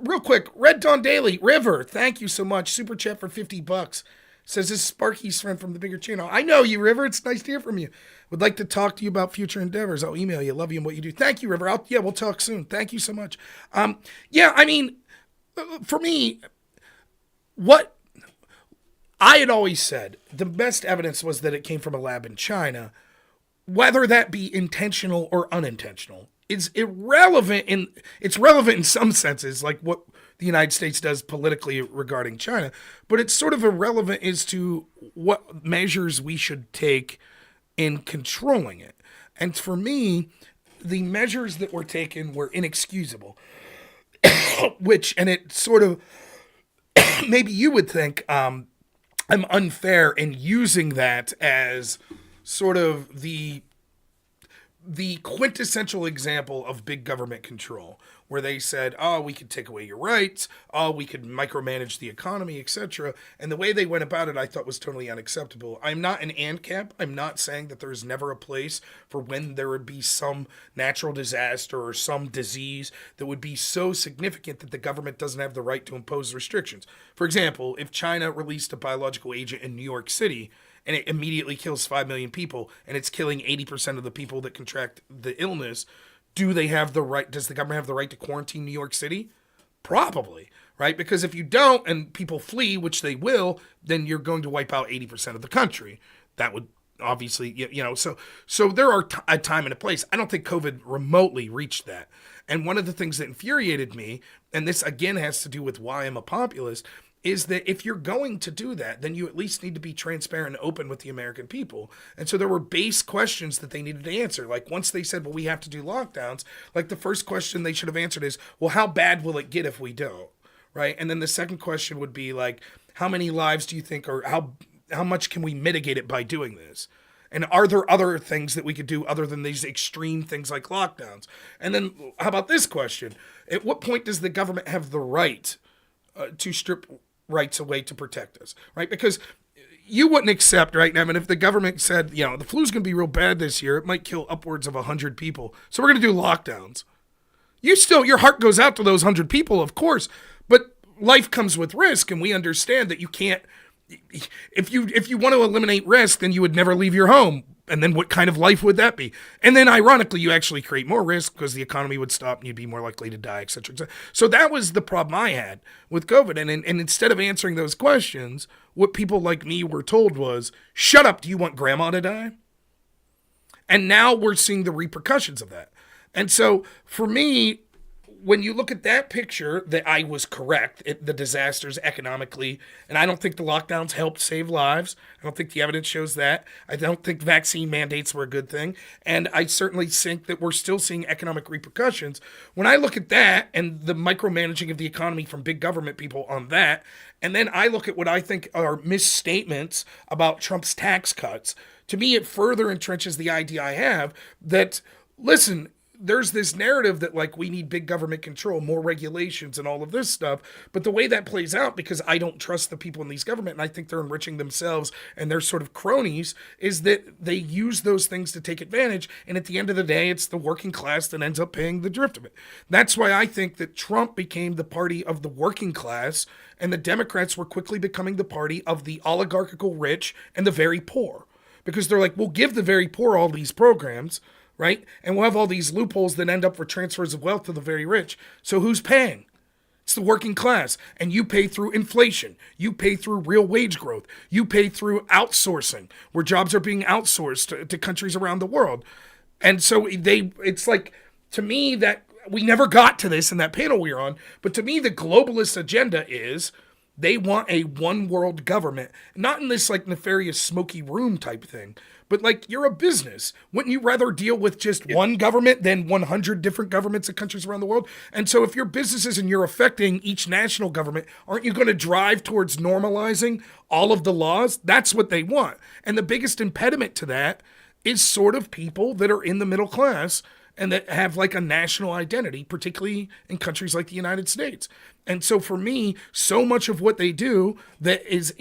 real quick, Red Dawn Daily River, thank you so much. Super chat for $50. Says this is Sparky's friend from the bigger channel. I know you, River. It's nice to hear from you. Would like to talk to you about future endeavors. I'll email you. Love you and what you do. Thank you, River. Yeah, we'll talk soon. Thank you so much. Yeah, I mean, for me, what I had always said, the best evidence was that it came from a lab in China. Whether that be intentional or unintentional is irrelevant in it's relevant in some senses, like what the United States does politically regarding China, but it's sort of irrelevant as to what measures we should take in controlling it. And for me, the measures that were taken were inexcusable, which, and it sort of, maybe you would think I'm unfair in using that as sort of the quintessential example of big government control, where they said, oh, we could take away your rights, oh, we could micromanage the economy, etc. And the way they went about it, I thought was totally unacceptable. I'm not an ANCAP. I'm not saying that there's never a place for when there would be some natural disaster or some disease that would be so significant that the government doesn't have the right to impose restrictions. For example, if China released a biological agent in New York City, and it immediately kills 5 million people and it's killing 80% of the people that contract the illness, do they have the right? Does the government have the right to quarantine New York City? Probably, right? Because if you don't and people flee, which they will, then you're going to wipe out 80% of the country. That would obviously, so there are a time and a place. I don't think COVID remotely reached that. And one of the things that infuriated me, and this again has to do with why I'm a populist, is that if you're going to do that, then you at least need to be transparent and open with the American people. And so there were base questions that they needed to answer. Like once they said, well, we have to do lockdowns, like the first question they should have answered is, well, how bad will it get if we don't? Right? And then the second question would be like, how many lives do you think, or how much can we mitigate it by doing this? And are there other things that we could do other than these extreme things like lockdowns? And then how about this question? At what point does the government have the right to strip rights away to protect us, right? Because you wouldn't accept, right, Nevin, if the government said, the flu's going to be real bad this year, it might kill upwards of 100 people, so we're going to do lockdowns. Your heart goes out to those 100 people, of course, but life comes with risk, and we understand that you can't. If you want to eliminate risk, then you would never leave your home. And then what kind of life would that be? And then ironically, you actually create more risk because the economy would stop and you'd be more likely to die, et cetera, et cetera. So that was the problem I had with COVID. And instead of answering those questions, what people like me were told was, shut up, do you want grandma to die? And now we're seeing the repercussions of that. And so for me, when you look at that picture, that I was correct, the disasters economically, and I don't think the lockdowns helped save lives. I don't think the evidence shows that. I don't think vaccine mandates were a good thing. And I certainly think that we're still seeing economic repercussions. When I look at that and the micromanaging of the economy from big government people on that, and then I look at what I think are misstatements about Trump's tax cuts, to me it further entrenches the idea I have that, listen, there's this narrative that like we need big government control, more regulations and all of this stuff. But the way that plays out, because I don't trust the people in these government and I think they're enriching themselves and they're sort of cronies, is that they use those things to take advantage. And at the end of the day, it's the working class that ends up paying the drift of it. That's why I think that Trump became the party of the working class and the Democrats were quickly becoming the party of the oligarchical rich and the very poor. Because they're like, we'll give the very poor all these programs, right? And we'll have all these loopholes that end up for transfers of wealth to the very rich. So who's paying? It's the working class. And you pay through inflation. You pay through real wage growth. You pay through outsourcing, where jobs are being outsourced to countries around the world. And so it's like, to me, that we never got to this in that panel we were on, but to me, the globalist agenda is they want a one world government, not in this like nefarious smoky room type thing, but like you're a business. Wouldn't you rather deal with just one government than 100 different governments of countries around the world? And so if you're businesses and you're affecting each national government, aren't you going to drive towards normalizing all of the laws? That's what they want. And the biggest impediment to that is sort of people that are in the middle class and that have like a national identity, particularly in countries like the United States. And so for me, so much of what they do that is,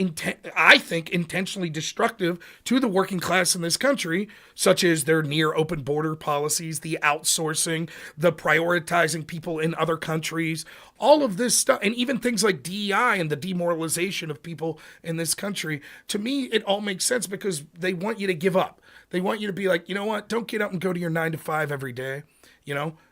I think, intentionally destructive to the working class in this country, such as their near open border policies, the outsourcing, the prioritizing people in other countries, all of this stuff, and even things like DEI and the demoralization of people in this country, to me, it all makes sense because they want you to give up. They want you to be like, you know what, don't get up and go to your 9 to 5 every day,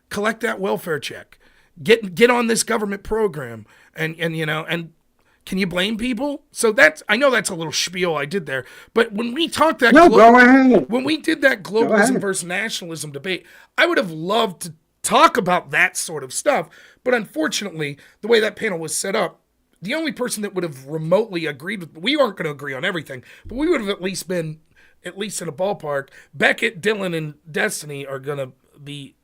collect that welfare check. Get on this government program and can you blame people? So I know that's a little spiel I did there, but when we talked that go ahead. When we did that globalism versus nationalism debate, I would have loved to talk about that sort of stuff, but unfortunately, the way that panel was set up, the only person that would have remotely agreed with, we aren't going to agree on everything, but we would have at least been in a ballpark. Beckett, Dylan, and Destiny are going to be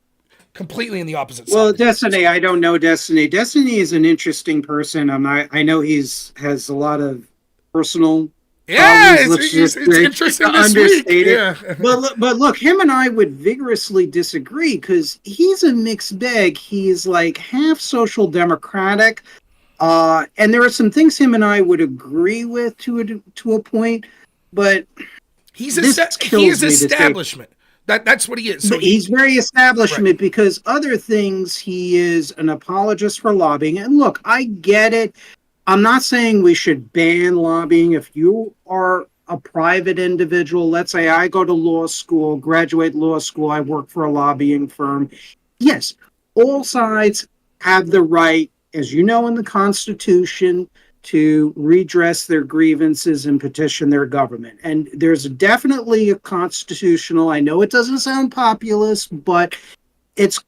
completely in the opposite side. Well, Destiny, I don't know Destiny. Destiny is an interesting person. I know has a lot of personal problems. It's interesting this week. Yeah. But look, him and I would vigorously disagree because he's a mixed bag. He's like half social democratic, and there are some things him and I would agree with to a point, but he is establishment. That's what he is. So he's very establishment because other things, he is an apologist for lobbying. And look, I get it. I'm not saying we should ban lobbying. If you are a private individual, let's say I go to law school, graduate law school, I work for a lobbying firm. Yes, all sides have the right, as you know in the Constitution, to redress their grievances and petition their government. And there's definitely a constitutional, I know it doesn't sound populist, but it's,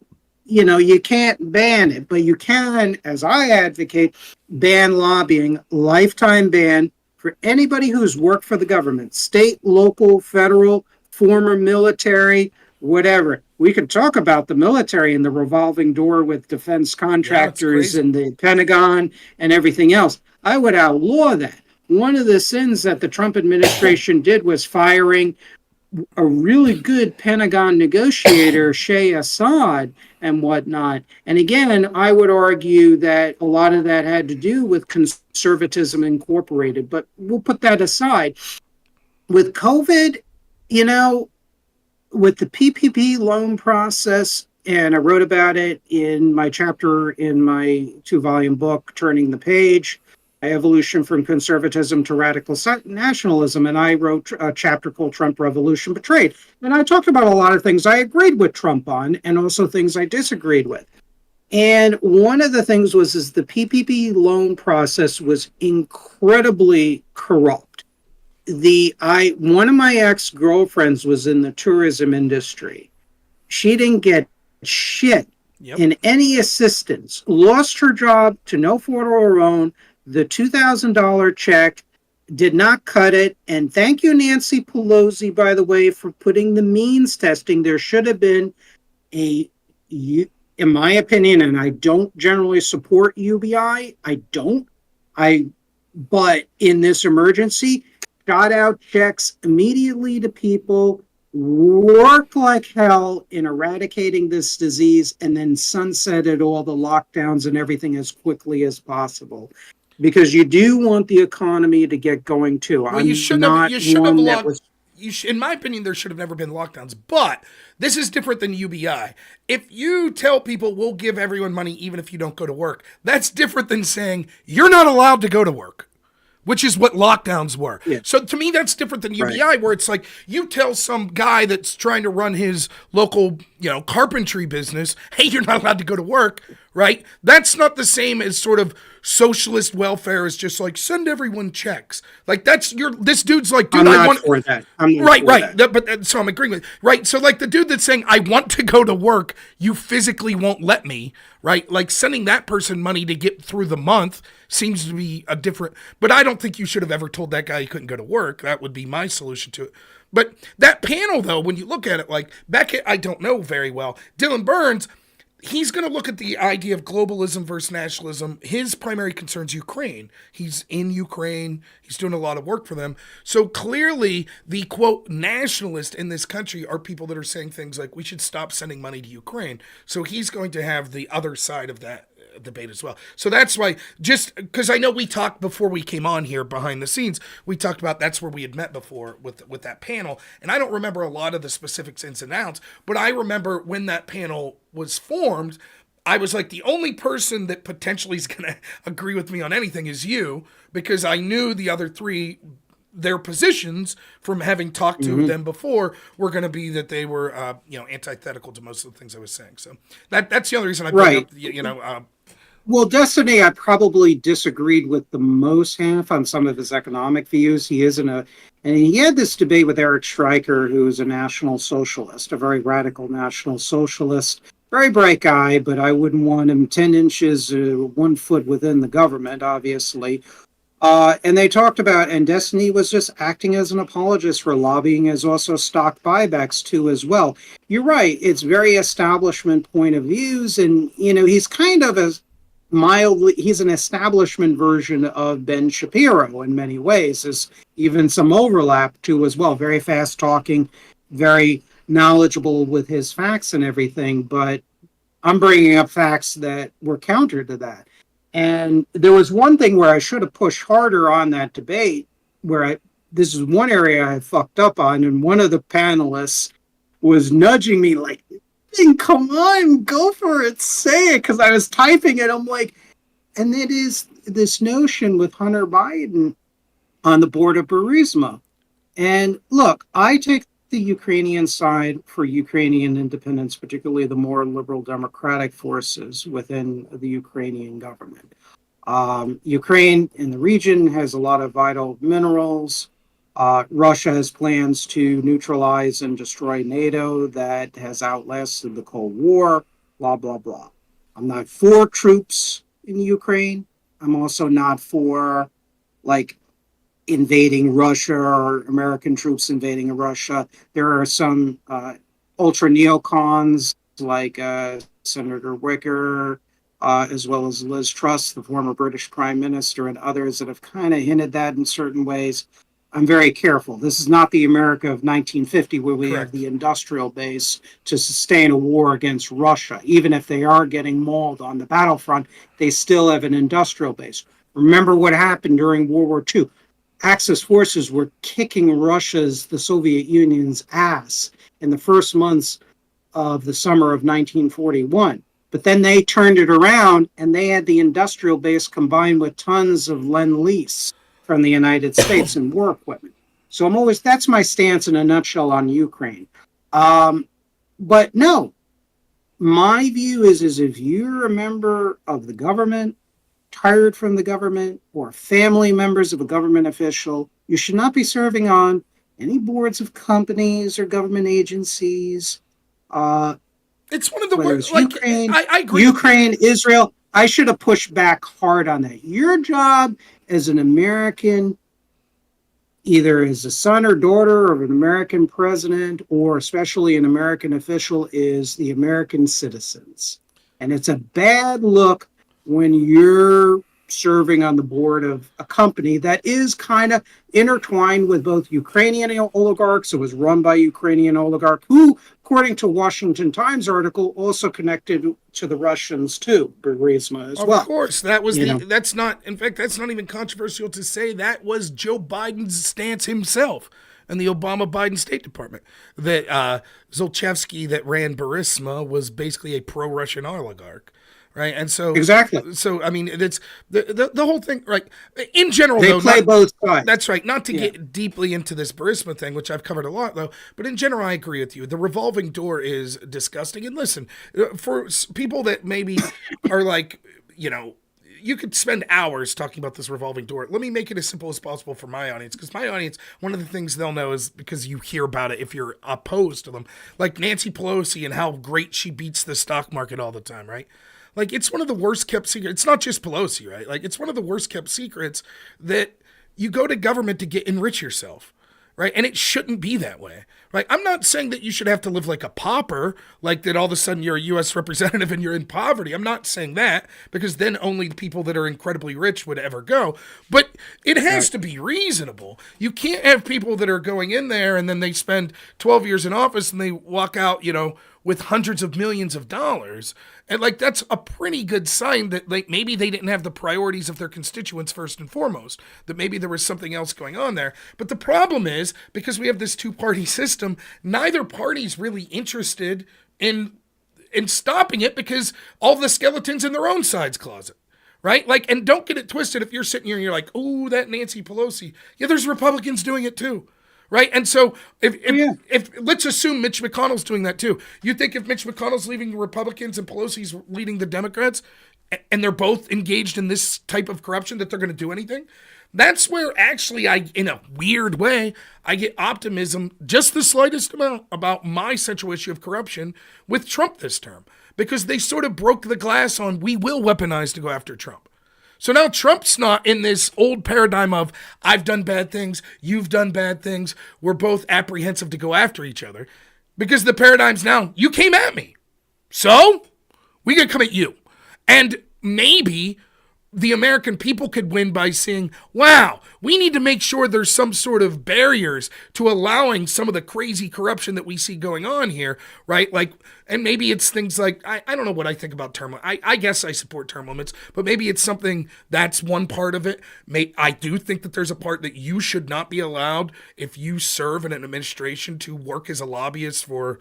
you can't ban it, but you can, as I advocate, ban lobbying, lifetime ban for anybody who's worked for the government, state, local, federal, former military, whatever. We could talk about the military and the revolving door with defense contractors and the Pentagon and everything else. I would outlaw that. One of the sins that the Trump administration did was firing a really good Pentagon negotiator, Shay Assad, and whatnot. And again, I would argue that a lot of that had to do with conservatism incorporated, but we'll put that aside. With COVID, you know, with the PPP loan process, and I wrote about it in my chapter in my 2 volume book, Turning the Page, Evolution from Conservatism to Radical Nationalism. And I wrote a chapter called Trump Revolution Betrayed. And I talked about a lot of things I agreed with Trump on and also things I disagreed with. And one of the things was is the PPP loan process was incredibly corrupt. The I One of my ex-girlfriends was in the tourism industry. She didn't get shit Yep. in any assistance, lost her job to no fault of her own. The $2,000 check did not cut it. And thank you, Nancy Pelosi, by the way, for putting the means testing. There should have been a, in my opinion, and I don't generally support UBI. I don't. I, but in this emergency, shot out checks immediately to people, worked like hell in eradicating this disease, and then sunsetted all the lockdowns and everything as quickly as possible. Because you do want the economy to get going too. Well, you I'm shouldn't have. not You should have one that locked. was. In my opinion, there should have never been lockdowns. But this is different than UBI. If you tell people we'll give everyone money even if you don't go to work, that's different than saying you're not allowed to go to work, which is what lockdowns were. Yeah, So to me, that's different than right. UBI, where it's like you tell some guy that's trying to run his local, carpentry business, hey, you're not allowed to go to work, right? That's not the same as sort of socialist welfare is just like send everyone checks. Like this dude's like, dude, I'm I not want. for that. I'm not Right, for right. that. But so I'm agreeing with right. So like the dude that's saying I want to go to work, you physically won't let me. Right, like sending that person money to get through the month seems to be a different. But I don't think you should have ever told that guy he couldn't go to work. That would be my solution to it. But that panel, though, when you look at it, like Beckett, I don't know very well. Dylan Burns, he's going to look at the idea of globalism versus nationalism. His primary concern is Ukraine. He's in Ukraine. He's doing a lot of work for them. So clearly, the quote nationalists in this country are people that are saying things like we should stop sending money to Ukraine. So he's going to have the other side of that debate as well. So that's why, just because I know we talked before we came on here behind the scenes, we talked about that's where we had met before with that panel. And I don't remember a lot of the specifics ins and outs, but I remember when that panel was formed, I was like, the only person that potentially is going to agree with me on anything is you, because I knew the other three, their positions from having talked to them before were going to be that they were, antithetical to most of the things I was saying. So that's the only reason I bring Right. up, Well, Destiny, I probably disagreed with the most half on some of his economic views. He isn't a, and he had this debate with Eric Streicher, who is a national socialist, a very radical national socialist, very bright guy, but I wouldn't want him 10 inches, 1 foot within the government, obviously. And they talked about, and Destiny was just acting as an apologist for lobbying as also stock buybacks too, as well. You're right. It's very establishment point of views. And, he's kind of a mildly, he's an establishment version of Ben Shapiro in many ways. There's even some overlap too, as well. Very fast talking, very knowledgeable with his facts and everything. But I'm bringing up facts that were counter to that. And there was one thing where I should have pushed harder on that debate, this is one area I fucked up on, and one of the panelists was nudging me like, come on, go for it, say it, because I was typing it. I'm like, and it is this notion with Hunter Biden on the board of Burisma. And look, I take the Ukrainian side for Ukrainian independence, particularly the more liberal democratic forces within the Ukrainian government. Ukraine in the region has a lot of vital minerals. Russia has plans to neutralize and destroy NATO that has outlasted the Cold War, blah, blah, blah. I'm not for troops in Ukraine. I'm also not for like invading Russia or American troops invading Russia. There are some ultra neocons like Senator Wicker, as well as Liz Truss, the former British Prime Minister, and others that have kind of hinted that in certain ways. I'm very careful. This is not the America of 1950 where we have Correct. the industrial base to sustain a war against Russia. Even if they are getting mauled on the battlefront, they still have an industrial base. Remember what happened during World War II. Axis forces were kicking the Soviet Union's ass in the first months of the summer of 1941. But then they turned it around and they had the industrial base combined with tons of Lend-Lease from the United States and war equipment. So that's my stance in a nutshell on Ukraine. But no, my view is if you're a member of the government, tired from the government, or family members of a government official, you should not be serving on any boards of companies or government agencies. It's one of the Whether worst. it's Like, Ukraine, I agree. Ukraine, Israel, I should have pushed back hard on that. Your job as an American, either as a son or daughter of an American president, or especially an American official, is the American citizens. And it's a bad look when you're serving on the board of a company that is kind of intertwined with both Ukrainian oligarchs. It was run by Ukrainian oligarch who, according to Washington Times article, also connected to the Russians too, Burisma as well. Of course, that was You know. that's not, in fact, that's not even controversial to say. That was Joe Biden's stance himself in the Obama-Biden State Department. That Zolchevsky that ran Burisma was basically a pro-Russian oligarch. Right, and so Exactly. So I mean, it's the whole thing. Right, in general, They though, play both sides. that's right. Not to Yeah. get deeply into this Burisma thing, which I've covered a lot, though. But in general, I agree with you. The revolving door is disgusting. And listen, for people that maybe are like, you could spend hours talking about this revolving door. Let me make it as simple as possible for my audience, because my audience, one of the things they'll know is because you hear about it if you're opposed to them, like Nancy Pelosi and how great she beats the stock market all the time, right? Like, it's one of the worst kept secrets. It's not just Pelosi, right? Like, it's one of the worst kept secrets that you go to government to enrich yourself, right? And it shouldn't be that way, right? I'm not saying that you should have to live like a pauper, like that all of a sudden you're a U.S. representative and you're in poverty. I'm not saying that, because then only the people that are incredibly rich would ever go. But it has to be reasonable. You can't have people that are going in there and then they spend 12 years in office and they walk out, with hundreds of millions of dollars. And like, that's a pretty good sign that like maybe they didn't have the priorities of their constituents first and foremost, that maybe there was something else going on there. But the problem is, because we have this two-party system, neither party's really interested in stopping it, because all the skeletons in their own side's closet. Right? Like, and don't get it twisted. If you're sitting here and you're like, oh, that Nancy Pelosi. Yeah, there's Republicans doing it too. Right? And so if let's assume Mitch McConnell's doing that too. You think if Mitch McConnell's leading the Republicans and Pelosi's leading the Democrats, and they're both engaged in this type of corruption, that they're going to do anything? That's where actually in a weird way, I get optimism, just the slightest amount, about my central issue of corruption with Trump this term. Because they sort of broke the glass on, we will weaponize to go after Trump. So now Trump's not in this old paradigm of, I've done bad things, you've done bad things, we're both apprehensive to go after each other. Because the paradigm's now, you came at me, so we gotta come at you. And maybe the American people could win by saying, wow, we need to make sure there's some sort of barriers to allowing some of the crazy corruption that we see going on here, right? Like, and maybe it's things like, I don't know what I think about term limits. I guess I support term limits, but maybe it's something that's one part of it. I do think that there's a part that you should not be allowed, if you serve in an administration, to work as a lobbyist for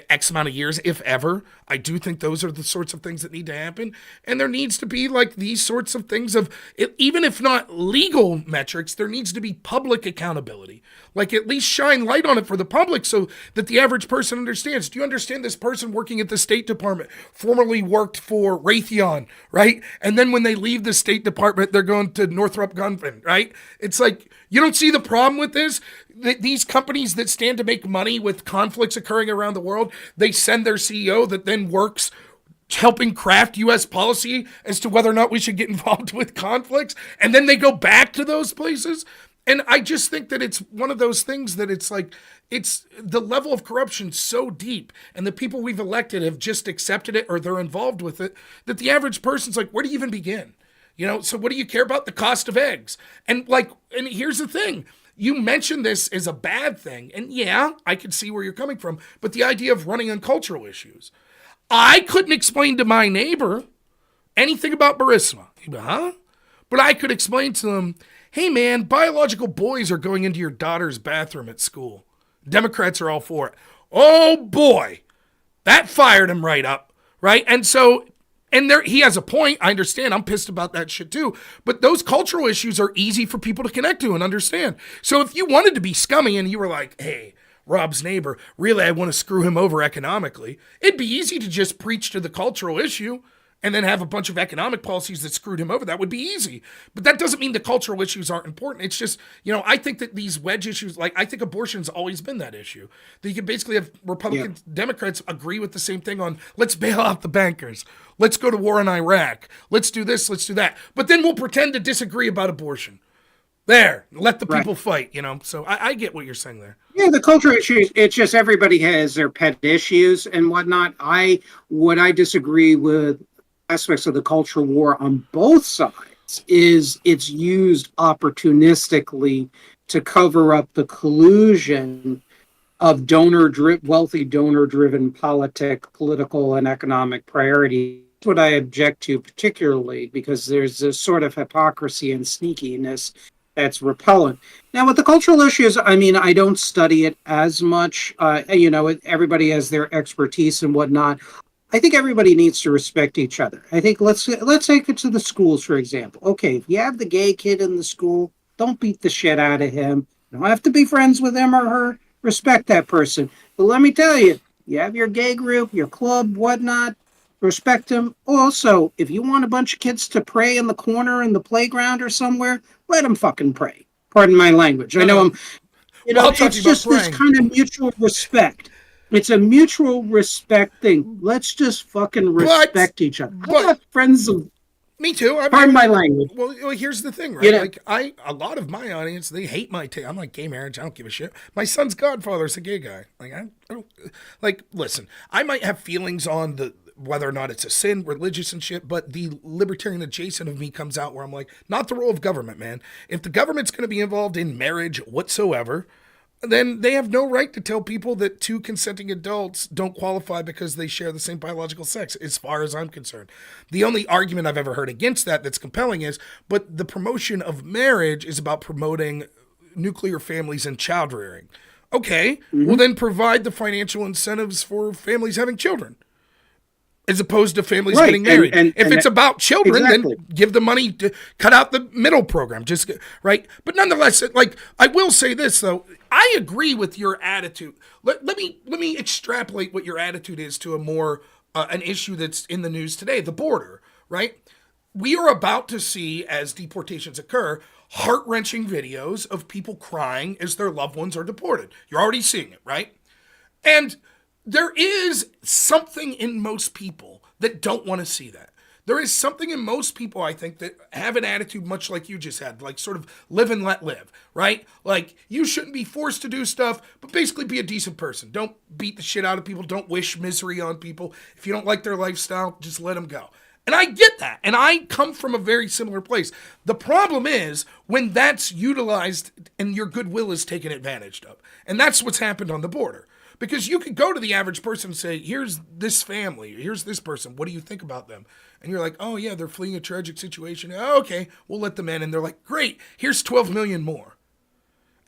X amount of years, if ever. I do think those are the sorts of things that need to happen. And there needs to be like these sorts of things of, even if not legal metrics, there needs to be public accountability. Like, at least shine light on it for the public so that the average person understands. Do you understand this person working at the State Department formerly worked for Raytheon, right? And then when they leave the State Department, they're going to Northrop Grumman, right? It's like, you don't see the problem with this? These companies that stand to make money with conflicts occurring around the world, they send their CEO that then works helping craft U.S. policy as to whether or not we should get involved with conflicts, and then they go back to those places. And I just think that it's one of those things that it's like, it's the level of corruption so deep, and the people we've elected have just accepted it or they're involved with it, that the average person's like, where do you even begin? So what do you care about? The cost of eggs. And here's the thing. you mentioned this as a bad thing. And yeah, I can see where you're coming from. But the idea of running on cultural issues, I couldn't explain to my neighbor anything about Burisma. He'd be, huh? But I could explain to them, hey man, biological boys are going into your daughter's bathroom at school. Democrats are all for it. Oh boy, that fired him right up, right? And so, and there he has a point. I understand. I'm pissed about that shit too. But those cultural issues are easy for people to connect to and understand. So if you wanted to be scummy and you were like, hey, Rob's neighbor, really, I want to screw him over economically, it'd be easy to just preach to the cultural issue and then have a bunch of economic policies that screwed him over. That would be easy. But that doesn't mean the cultural issues aren't important. It's just, I think that these wedge issues, like I think abortion's always been that issue. That you can basically have Republicans, Democrats agree with the same thing on let's bail out the bankers. Let's go to war in Iraq. Let's do this, let's do that. But then we'll pretend to disagree about abortion. There, let the people fight, So I get what you're saying there. Yeah, the cultural issues, it's just everybody has their pet issues and whatnot. What I disagree with aspects of the culture war on both sides is it's used opportunistically to cover up the collusion of wealthy donor-driven political and economic priorities. That's what I object to particularly, because there's this sort of hypocrisy and sneakiness that's repellent. Now, with the cultural issues, I don't study it as much. Everybody has their expertise and whatnot. I think everybody needs to respect each other. I think let's take it to the schools, for example. Okay, if you have the gay kid in the school, don't beat the shit out of him. You don't have to be friends with him or her. Respect that person. But let me tell you, you have your gay group, your club, whatnot. Respect them. Also, if you want a bunch of kids to pray in the corner in the playground or somewhere, let them fucking pray. Pardon my language. I know it's just this kind of mutual respect. It's a mutual respect thing. Let's just fucking respect each other. I'm not friends of... Me too. Pardon my language. Well, here's the thing, right? A lot of my audience, they hate my take. I'm like, gay marriage, I don't give a shit. My son's godfather's a gay guy. Like, I don't... Like, listen, I might have feelings on whether or not it's a sin, religious and shit, but the libertarian adjacent of me comes out where I'm like, not the role of government, man. If the government's going to be involved in marriage whatsoever, then they have no right to tell people that two consenting adults don't qualify because they share the same biological sex, as far as I'm concerned. The only argument I've ever heard against that that's compelling is, but the promotion of marriage is about promoting nuclear families and child rearing. Okay, well then provide the financial incentives for families having children, as opposed to families getting married. If it's about children, then give the money to cut out the middle program. Right? But nonetheless, I will say this though, I agree with your attitude. Let me extrapolate what your attitude is to a more an issue that's in the news today, the border. Right? We are about to see, as deportations occur, heart-wrenching videos of people crying as their loved ones are deported. You're already seeing it, right? And there is something in most people that don't want to see that. There is something in most people, I think, that have an attitude much like you just had, like sort of live and let live, right? Like, you shouldn't be forced to do stuff, but basically be a decent person. Don't beat the shit out of people. Don't wish misery on people. If you don't like their lifestyle, just let them go. And I get that. And I come from a very similar place. The problem is when that's utilized and your goodwill is taken advantage of. And that's what's happened on the border. Because you could go to the average person and say, here's this family, here's this person, what do you think about them? And you're like, oh yeah, they're fleeing a tragic situation. Oh, okay, we'll let them in. And they're like, great, here's 12 million more.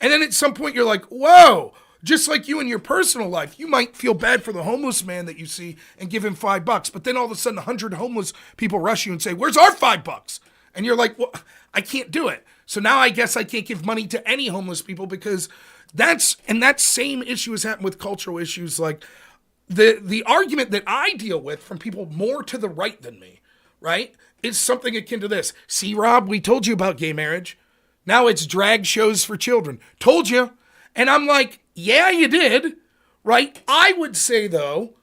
And then at some point you're like, whoa, just like you in your personal life, you might feel bad for the homeless man that you see and give him $5. But then all of a sudden 100 homeless people rush you and say, where's our $5? And you're like, well, I can't do it. So now I guess I can't give money to any homeless people because that same issue has happened with cultural issues. Like the argument that I deal with from people more to the right than me, right, is something akin to this. See, Rob, we told you about gay marriage. Now it's drag shows for children. Told you. And I'm like, yeah, you did, right? I would say, though,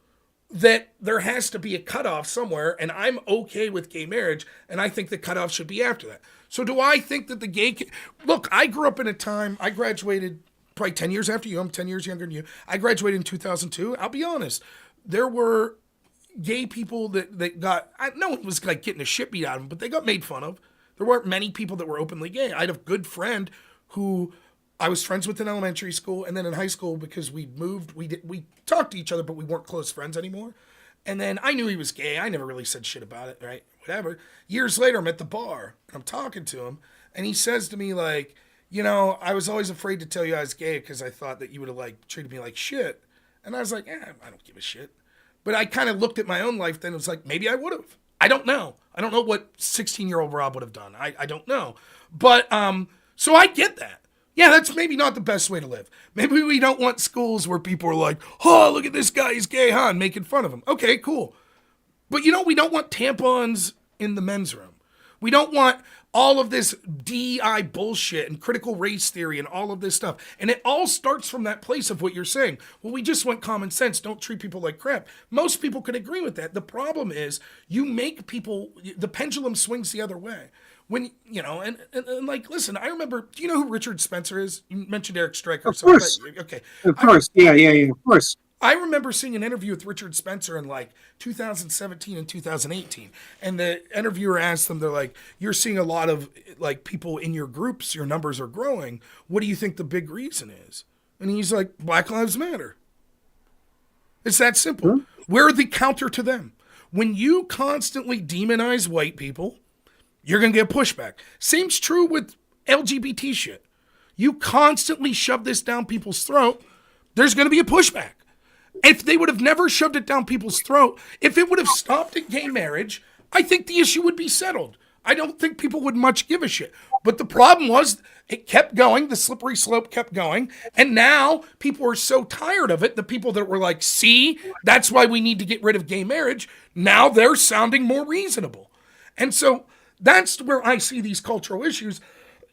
that there has to be a cutoff somewhere, and I'm okay with gay marriage, and I think the cutoff should be after that. So do I think that look, I grew up in a time, I graduated probably 10 years after you. I'm 10 years younger than you. I graduated in 2002. I'll be honest. There were gay people that got, no one was like getting the shit beat out of them, but they got made fun of. There weren't many people that were openly gay. I had a good friend who I was friends with in elementary school, and then in high school, because we moved, we talked to each other, but we weren't close friends anymore. And then I knew he was gay. I never really said shit about it, right? Whatever. Years later, I'm at the bar and I'm talking to him, and he says to me like, I was always afraid to tell you I was gay because I thought that you would have like treated me like shit. And I was like, I don't give a shit. But I kind of looked at my own life then. It was like, maybe I would have. I don't know. I don't know what 16-year-old Rob would have done. I don't know. But so I get that. Yeah, that's maybe not the best way to live. Maybe we don't want schools where people are like, oh, look at this guy, he's gay, huh? And making fun of him. Okay, cool. But we don't want tampons in the men's room. We don't want all of this DEI bullshit and critical race theory and all of this stuff. And it all starts from that place of what you're saying. Well, we just want common sense. Don't treat people like crap. Most people can agree with that. The problem is you make people, the pendulum swings the other way. When, and like, listen, I remember, do you know who Richard Spencer is? You mentioned Eric Stryker. Of course. Okay. Of course. Yeah, of course. I remember seeing an interview with Richard Spencer in like 2017 and 2018. And the interviewer asked them, they're like, you're seeing a lot of like people in your groups, your numbers are growing. What do you think the big reason is? And he's like, Black Lives Matter. It's that simple. We're the counter to them. When you constantly demonize white people, you're going to get pushback. Same's true with LGBT shit. You constantly shove this down people's throat, there's going to be a pushback. If they would have never shoved it down people's throat, if it would have stopped at gay marriage, I think the issue would be settled. I don't think people would much give a shit. But the problem was it kept going. The slippery slope kept going. And now people are so tired of it. The people that were like, see, that's why we need to get rid of gay marriage. Now they're sounding more reasonable. And so that's where I see these cultural issues.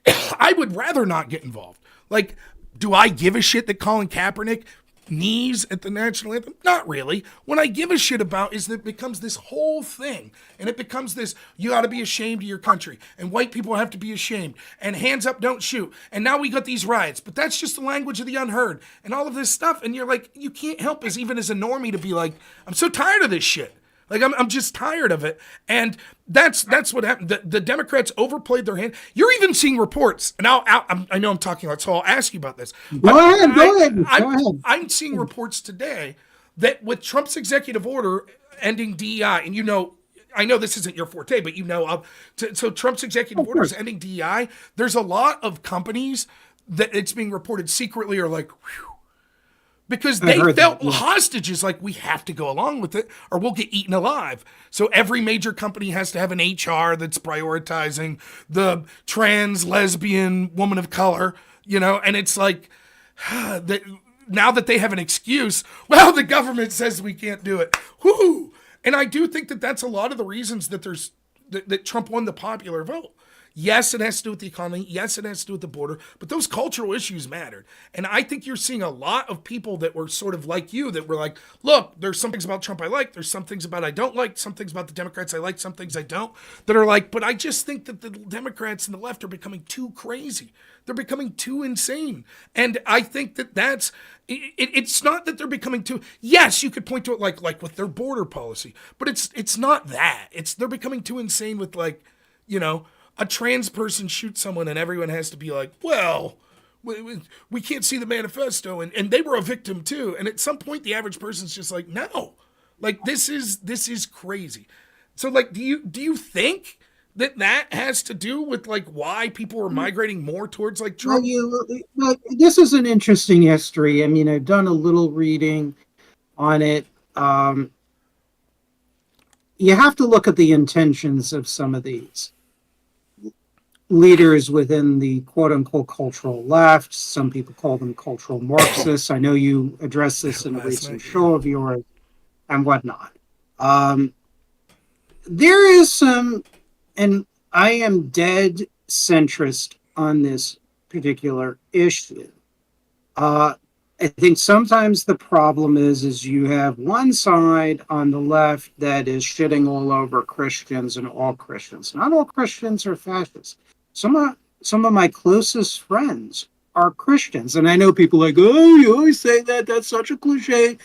I would rather not get involved. Like, do I give a shit that Colin Kaepernick knees at the national anthem? Not really. What I give a shit about is that it becomes this whole thing, and it becomes this, you ought to be ashamed of your country, and white people have to be ashamed, and hands up, don't shoot, and now we got these riots, but that's just the language of the unheard, and all of this stuff, and you're like, you can't help as even as a normie to be like, I'm so tired of this shit. Like, I'm just tired of it. And that's what happened. The Democrats overplayed their hand. You're even seeing reports. And I know I'm talking a lot, so I'll ask you about this. Go ahead. I'm seeing reports today that with Trump's executive order ending DEI, and I know this isn't your forte, but so Trump's executive order is ending DEI. There's a lot of companies that it's being reported secretly are like, whew, because they felt hostages, like we have to go along with it or we'll get eaten alive. So every major company has to have an HR that's prioritizing the trans, lesbian, woman of color, and it's like, now that they have an excuse, well, the government says we can't do it. Whoo! And I do think that that's a lot of the reasons that that Trump won the popular vote. Yes, it has to do with the economy. Yes, it has to do with the border. But those cultural issues mattered. And I think you're seeing a lot of people that were sort of like you that were like, look, there's some things about Trump I like. There's some things about I don't like. Some things about the Democrats I like. Some things I don't. That are like, but I just think that the Democrats and the left are becoming too crazy. They're becoming too insane. And I think that it's not that they're becoming too, yes, you could point to it like with their border policy. But it's not that. They're becoming too insane with a trans person shoots someone and everyone has to be like, well, we can't see the manifesto and they were a victim too. And at some point the average person's just like, no, like this is crazy. So like, do you think that has to do with like why people are migrating more towards like Trump? Well, this is an interesting history. I mean, I've done a little reading on it. You have to look at the intentions of some of these leaders within the quote-unquote cultural left. Some people call them cultural Marxists. I know you addressed this in a recent show of yours and whatnot. There is some, and I am dead centrist on this particular issue. I think sometimes the problem is you have one side on the left that is shitting all over Christians and all Christians. Not all Christians are fascists. Some of my closest friends are Christians. And I know people like, oh, you always say that. That's such a cliche.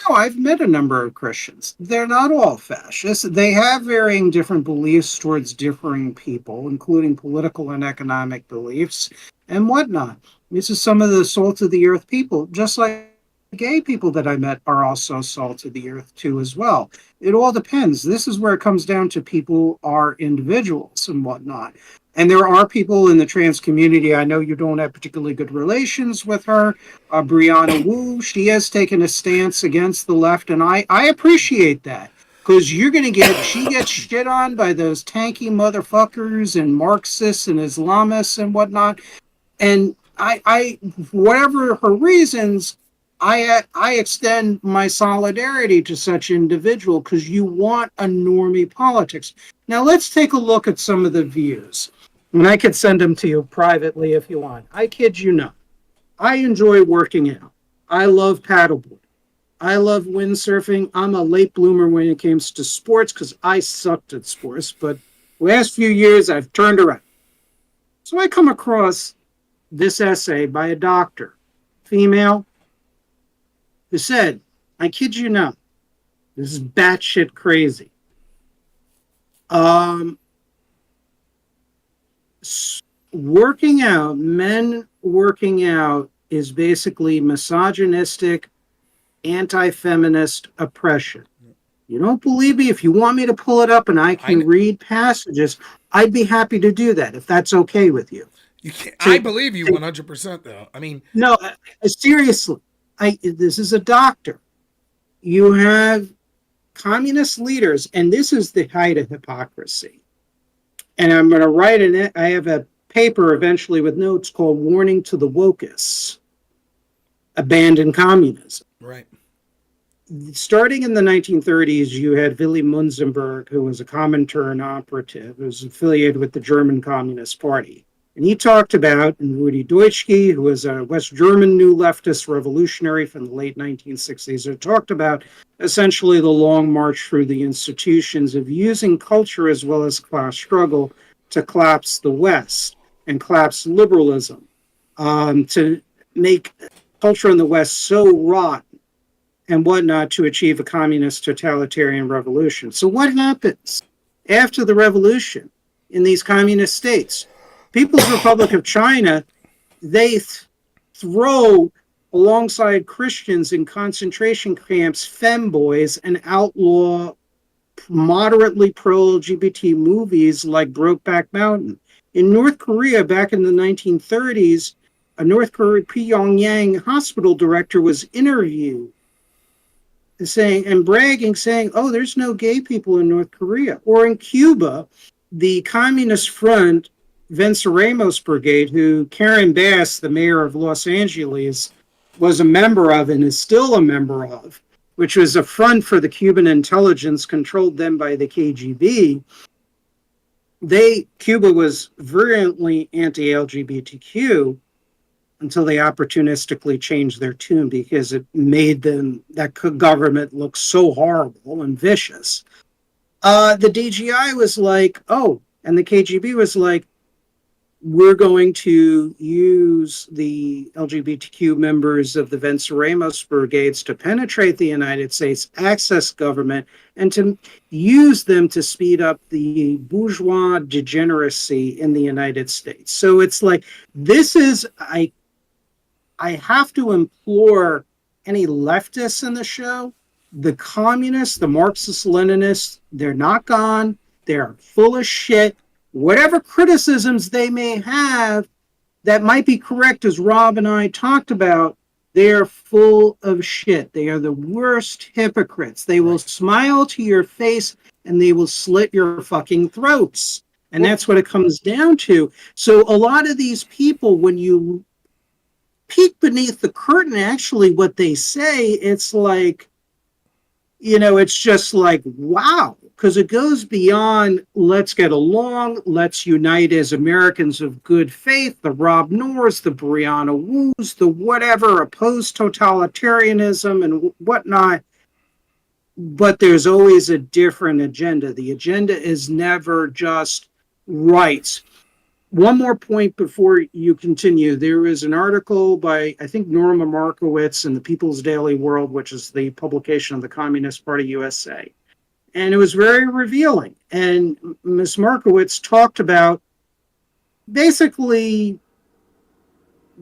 No, I've met a number of Christians. They're not all fascists. They have varying different beliefs towards differing people, including political and economic beliefs and whatnot. This is some of the salt of the earth people, just like gay people that I met are also salt of the earth too, as well. It all depends. This is where it comes down to people are individuals and whatnot. And there are people in the trans community. I know you don't have particularly good relations with her. Brianna Wu, she has taken a stance against the left, and I appreciate that because you're going to she gets shit on by those tanky motherfuckers and Marxists and Islamists and whatnot. And whatever her reasons, I extend my solidarity to such individual because you want a normie politics. Now let's take a look at some of the views, and I could send them to you privately if you want. I kid you not. I enjoy working out. I love paddleboard. I love windsurfing. I'm a late bloomer when it comes to sports because I sucked at sports, but last few years I've turned around. So I come across this essay by a doctor, female, who said, I kid you not, this is batshit crazy. Working out, men working out is basically misogynistic, anti-feminist oppression. You don't believe me? If you want me to pull it up and I can read passages, I'd be happy to do that if that's okay with you. You can't, I believe you 100%, though. I mean, no, seriously. This is a doctor. You have communist leaders, and this is the height of hypocrisy. And I'm going to write in it. I have a paper eventually with notes called "Warning to the Wokists: Abandon Communism." Right. Starting in the 1930s, you had Willy Munzenberg, who was a Comintern operative, who was affiliated with the German Communist Party. And he talked about, and Rudi Dutschke, who was a West German new leftist revolutionary from the late 1960s, who talked about essentially the long march through the institutions of using culture as well as class struggle to collapse the West and collapse liberalism, to make culture in the West so rotten and whatnot to achieve a communist totalitarian revolution. So what happens after the revolution in these communist states? People's Republic of China, they throw alongside Christians in concentration camps femboys and outlaw moderately pro-LGBT movies like Brokeback Mountain. In North Korea, back in the 1930s, a North Korean Pyongyang hospital director was interviewed saying and bragging, saying, oh, there's no gay people in North Korea. Or in Cuba, the Communist Front, Venceremos Brigade, who Karen Bass, the mayor of Los Angeles, was a member of and is still a member of, which was a front for the Cuban intelligence controlled then by the KGB. Cuba was virulently anti-LGBTQ until they opportunistically changed their tune because it made that government look so horrible and vicious. The DGI was like, oh, and the KGB was like, we're going to use the LGBTQ members of the Venceremos brigades to penetrate the United States, access government, and to use them to speed up the bourgeois degeneracy in the United States. So it's like, this is, I have to implore any leftists in the show, the communists, the Marxist-Leninists, they're not gone. They're full of shit. Whatever criticisms they may have that might be correct, as Rob and I talked about, they are full of shit. They are the worst hypocrites. They will smile to your face and they will slit your fucking throats. And that's what it comes down to. So a lot of these people, when you peek beneath the curtain, actually what they say, it's like, it's just like, wow, because it goes beyond let's get along, let's unite as Americans of good faith, the Rob Noors, the Brianna Woos, the whatever, oppose totalitarianism and whatnot. But there's always a different agenda. The agenda is never just rights. One more point before you continue. There is an article by, I think, Norma Markowitz in the People's Daily World, which is the publication of the Communist Party USA. And it was very revealing. And Ms. Markowitz talked about basically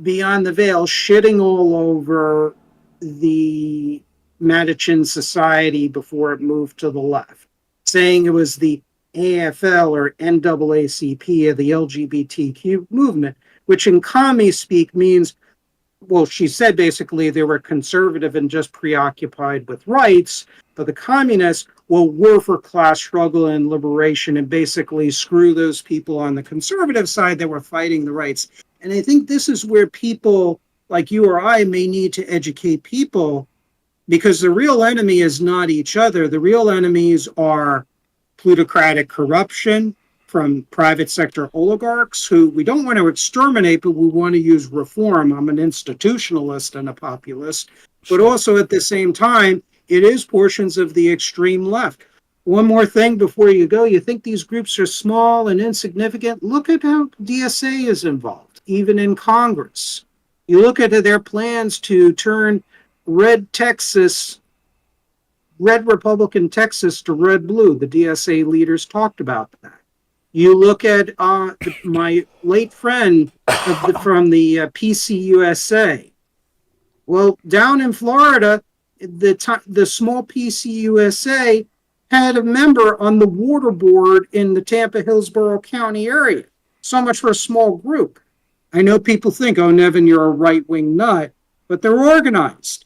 beyond the veil, shitting all over the Mattachine Society before it moved to the left, saying it was the AFL or NAACP of the LGBTQ movement, which in commie speak means, well, she said basically they were conservative and just preoccupied with rights, but the communists, well, were for class struggle and liberation and basically screw those people on the conservative side that were fighting the rights. And I think this is where people like you or I may need to educate people, because the real enemy is not each other. The real enemies are plutocratic corruption from private sector oligarchs who we don't want to exterminate, but we want to use reform. I'm an institutionalist and a populist, but also at the same time, it is portions of the extreme left. One more thing before you go. You think these groups are small and insignificant? Look at how DSA is involved, even in Congress. You look at their plans to turn red Republican Texas to red blue. The DSA leaders talked about that. You look at my late friend from the PCUSA. Well, down in Florida, the small PCUSA had a member on the water board in the Tampa-Hillsborough County area. So much for a small group. I know people think, oh, Nevin, you're a right-wing nut, but they're organized.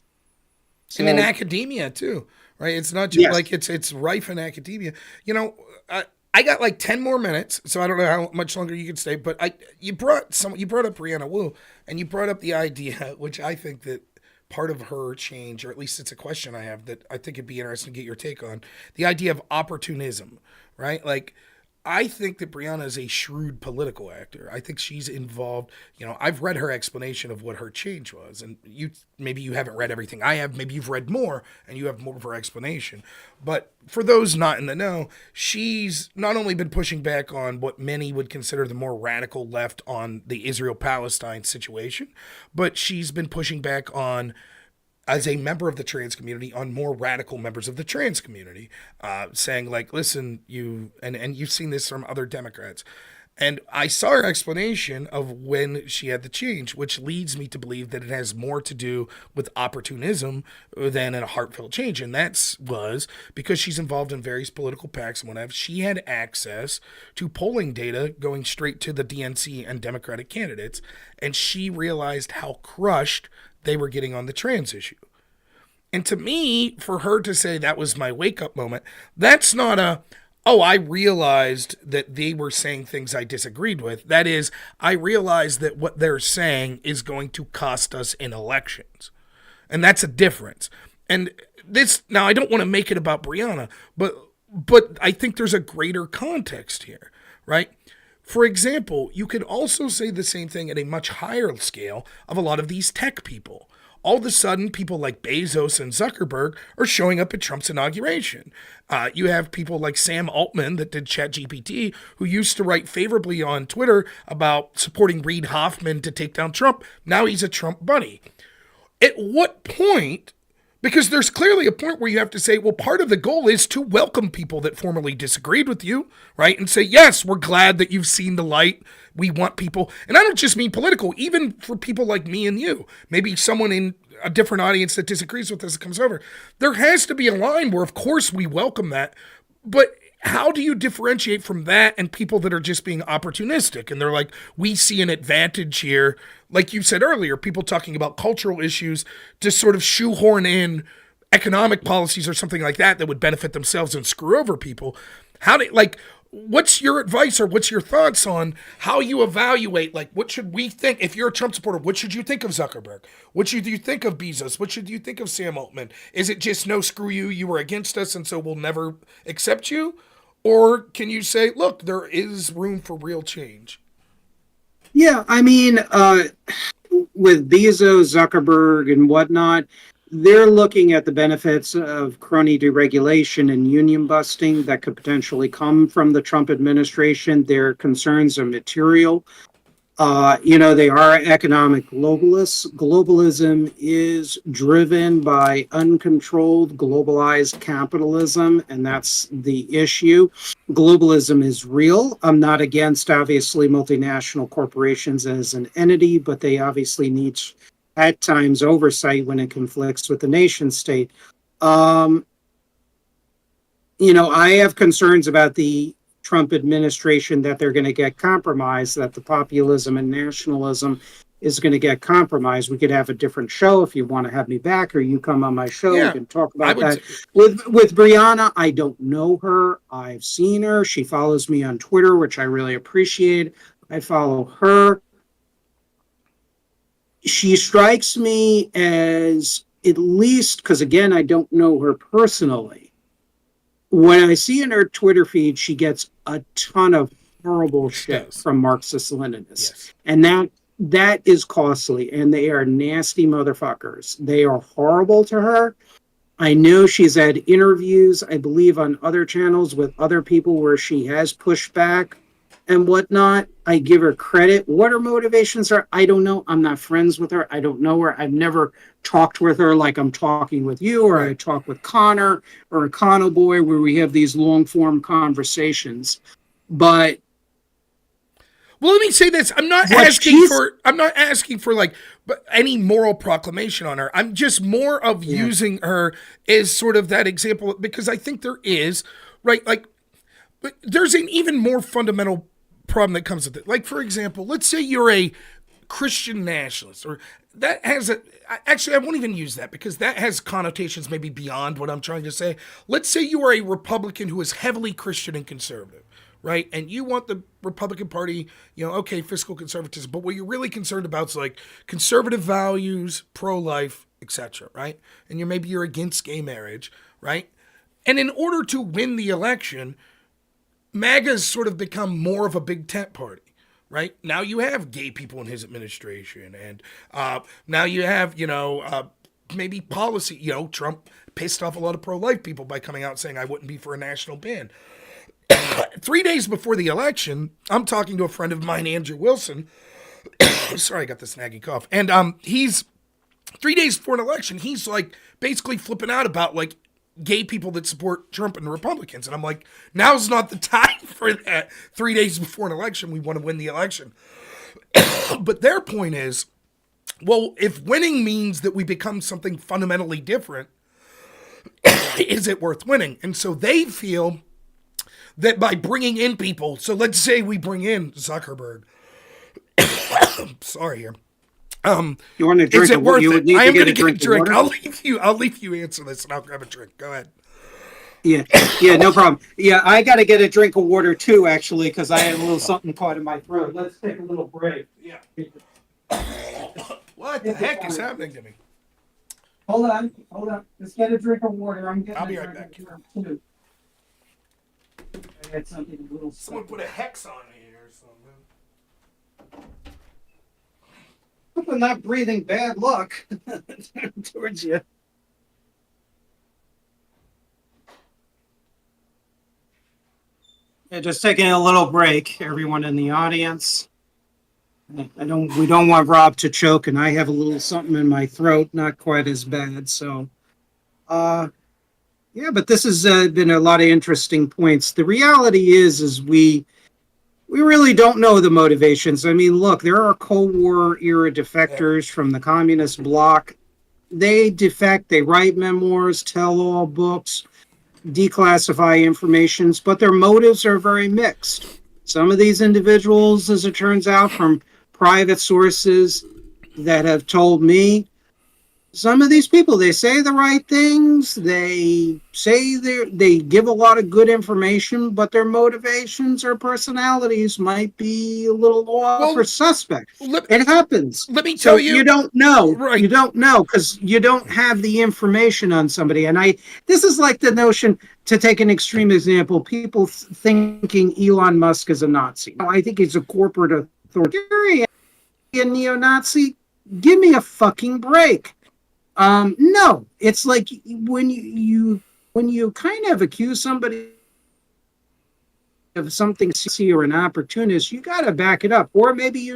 So, and in academia, too, right? It's not just like it's rife in academia. You know, I got like 10 more minutes, so I don't know how much longer you can stay, but you brought up Brianna Wu, and you brought up the idea, which I think that part of her change, or at least it's a question I have that I think it'd be interesting to get your take on, the idea of opportunism, right? Like, I think that Brianna is a shrewd political actor. I think she's involved. You know, I've read her explanation of what her change was, and maybe you haven't read everything I have. Maybe you've read more and you have more of her explanation. But for those not in the know, she's not only been pushing back on what many would consider the more radical left on the Israel-Palestine situation, but she's been pushing back on, as a member of the trans community, on more radical members of the trans community, saying like, listen, and you've seen this from other Democrats. And I saw her explanation of when she had the change, which leads me to believe that it has more to do with opportunism than a heartfelt change. And that was because she's involved in various political PACs and whatever. She had access to polling data going straight to the DNC and Democratic candidates. And she realized how crushed they were getting on the trans issue. And to me, for her to say that was my wake-up moment, that's not I realized that they were saying things I disagreed with. That is, I realized that what they're saying is going to cost us in elections. And that's a difference. And this, now I don't want to make it about Brianna, but I think there's a greater context here, right? For example, you could also say the same thing at a much higher scale of a lot of these tech people. All of a sudden, people like Bezos and Zuckerberg are showing up at Trump's inauguration. You have people like Sam Altman that did ChatGPT, who used to write favorably on Twitter about supporting Reid Hoffman to take down Trump. Now he's a Trump buddy. At what point? Because there's clearly a point where you have to say, well, part of the goal is to welcome people that formerly disagreed with you, right? And say, yes, we're glad that you've seen the light. We want people. And I don't just mean political, even for people like me and you, maybe someone in a different audience that disagrees with us that comes over. There has to be a line where, of course, we welcome that. But how do you differentiate from that and people that are just being opportunistic? And they're like, we see an advantage here. Like you said earlier, people talking about cultural issues to sort of shoehorn in economic policies or something like that would benefit themselves and screw over people. What's your advice or what's your thoughts on how you evaluate, like, what should we think? If you're a Trump supporter, what should you think of Zuckerberg? What should you think of Bezos? What should you think of Sam Altman? Is it just, no, screw you, you were against us and so we'll never accept you? Or can you say, look, there is room for real change? Yeah, I mean, with Bezos, Zuckerberg, and whatnot, they're looking at the benefits of crony deregulation and union busting that could potentially come from the Trump administration. Their concerns are material. They are economic globalists. Globalism is driven by uncontrolled, globalized capitalism, and that's the issue. Globalism is real. I'm not against, obviously, multinational corporations as an entity, but they obviously need, at times, oversight when it conflicts with the nation state. Um, I have concerns about the Trump administration that they're going to get compromised, that the populism and nationalism is going to get compromised. We could have a different show if you want to have me back, or you come on my show. We Yeah, can talk I about would. that. With Brianna, I don't know her. I've seen her. She follows me on Twitter, which I really appreciate. I follow her. She strikes me as, at least, because again, I don't know her personally, when I see in her Twitter feed, she gets a ton of horrible She shit does. from Marxist Leninists, Yes. and that is costly. And they are nasty motherfuckers. They are horrible to her. I know she's had interviews, I believe, on other channels with other people where she has pushed back and whatnot. I give her credit. What her motivations are, I don't know. I'm not friends with her. I don't know her. I've never talked with her like I'm talking with you, or I Right. talk with Connor or Connor Boy, where we have these long form conversations. But Well, let me say this. I'm not what asking she's, for. I'm not asking for like any moral proclamation on her. I'm just more of yeah, using her as sort of that example because I think there is right. Like, but there's an even more fundamental problem that comes with it. Like, for example, let's say you're a Christian nationalist, or that has a. Actually, I won't even use that because that has connotations maybe beyond what I'm trying to say. Let's say you are a Republican who is heavily Christian and conservative, right? And you want the Republican Party, okay, fiscal conservatism, but what you're really concerned about is like conservative values, pro-life, etc., right? And you're against gay marriage, right? And in order to win the election, MAGA's sort of become more of a big tent party, right? Now you have gay people in his administration, and now you have, maybe policy. Trump pissed off a lot of pro-life people by coming out saying I wouldn't be for a national ban. 3 days before the election, I'm talking to a friend of mine, Andrew Wilson. Sorry, I got this snaggy cough. And he's 3 days before an election, he's like basically flipping out about like gay people that support Trump and the Republicans. And I'm like, now's not the time for that. 3 days before an election, we want to win the election. But their point is, well, if winning means that we become something fundamentally different, is it worth winning? And so they feel that by bringing in people, so let's say we bring in Zuckerberg. Sorry here. you want to drink? Is it worth you it? would need I to am get going a to get a drink of drink. water. I'll leave you answer this, and I'll grab a drink. Go ahead. Yeah, yeah, no problem. Yeah, I got to get a drink of water too, actually, because I had a little something caught in my throat. Let's take a little break. Yeah. What the heck is happening to me? Hold on. Let's get a drink of water. I'm getting I'll be a right drink back. of water too. I had something a little. Someone put a hex on me or something. Hope I'm not breathing bad luck towards you. Yeah, just taking a little break, everyone in the audience. We don't want Rob to choke, and I have a little something in my throat, not quite as bad. So, yeah, but this has been a lot of interesting points. The reality is we really don't know the motivations. I mean, look, there are Cold War era defectors from the communist bloc. They defect, they write memoirs, tell all books, declassify informations, but their motives are very mixed. Some of these individuals, as it turns out, from private sources that have told me, some of these people, they say the right things, they say they give a lot of good information, but their motivations or personalities might be a little off or Well, suspect. let, It happens. let me So tell you. you don't know. Right. You don't know because you don't have the information on somebody. And this is like the notion, to take an extreme example, people thinking Elon Musk is a Nazi. I think he's a corporate authoritarian, a neo-Nazi. Give me a fucking break. No, it's like when you kind of accuse somebody if something see you're an opportunist, you got to back it up, or maybe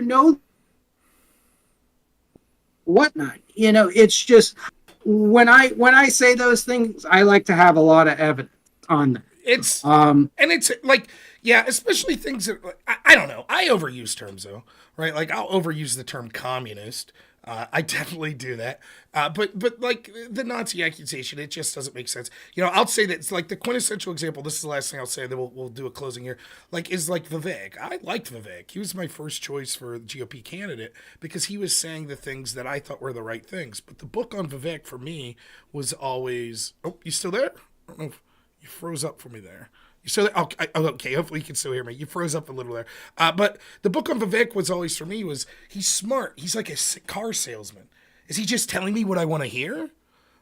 whatnot. It's just when I say those things, I like to have a lot of evidence on that. It's Um, and it's like, yeah, especially things that I don't know. I overuse terms though, right? Like I'll overuse the term communist. I definitely do that. But like the Nazi accusation, it just doesn't make sense. I'll say that it's like the quintessential example. This is the last thing I'll say. Then we'll do a closing here. Like is like Vivek. I liked Vivek. He was my first choice for the GOP candidate because he was saying the things that I thought were the right things. But the book on Vivek for me was always. Oh, you still there? I don't know if you froze up for me there. You still there? Okay. Hopefully you can still hear me. You froze up a little there. But the book on Vivek was always for me was he's smart. He's like a car salesman. Is he just telling me what I want to hear?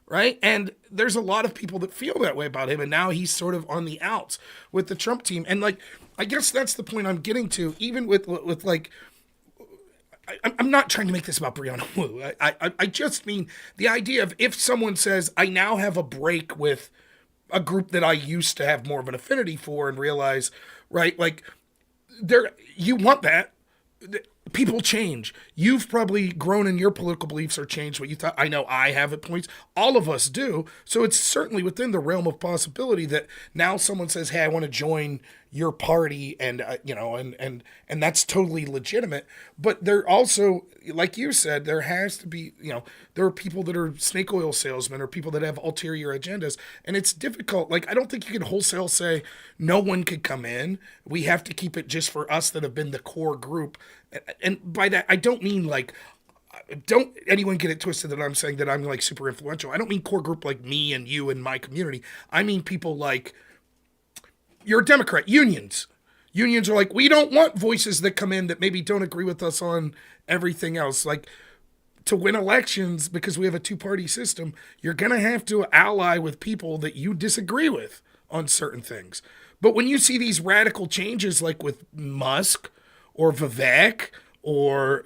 Right? And there's a lot of people that feel that way about him. And now he's sort of on the outs with the Trump team. And like, I guess that's the point I'm getting to. Even with like, I'm not trying to make this about Brianna Wu. I just mean the idea of if someone says I now have a break with a group that I used to have more of an affinity for and realize, right, like you want that. People change. You've probably grown in your political beliefs or changed what you thought. I know I have at points. All of us do. So it's certainly within the realm of possibility that now someone says, "Hey, I want to join your party," and and that's totally legitimate. But there also, like you said, there has to be, there are people that are snake oil salesmen or people that have ulterior agendas, and it's difficult. Like I don't think you can wholesale say no one could come in. We have to keep it just for us that have been the core group. And by that, I don't mean like, don't anyone get it twisted that I'm saying that I'm like super influential. I don't mean core group like me and you and my community. I mean people like, you're a Democrat, unions. Unions are like, we don't want voices that come in that maybe don't agree with us on everything else. Like to win elections, because we have a two-party system, you're going to have to ally with people that you disagree with on certain things. But when you see these radical changes like with Musk or Vivek or,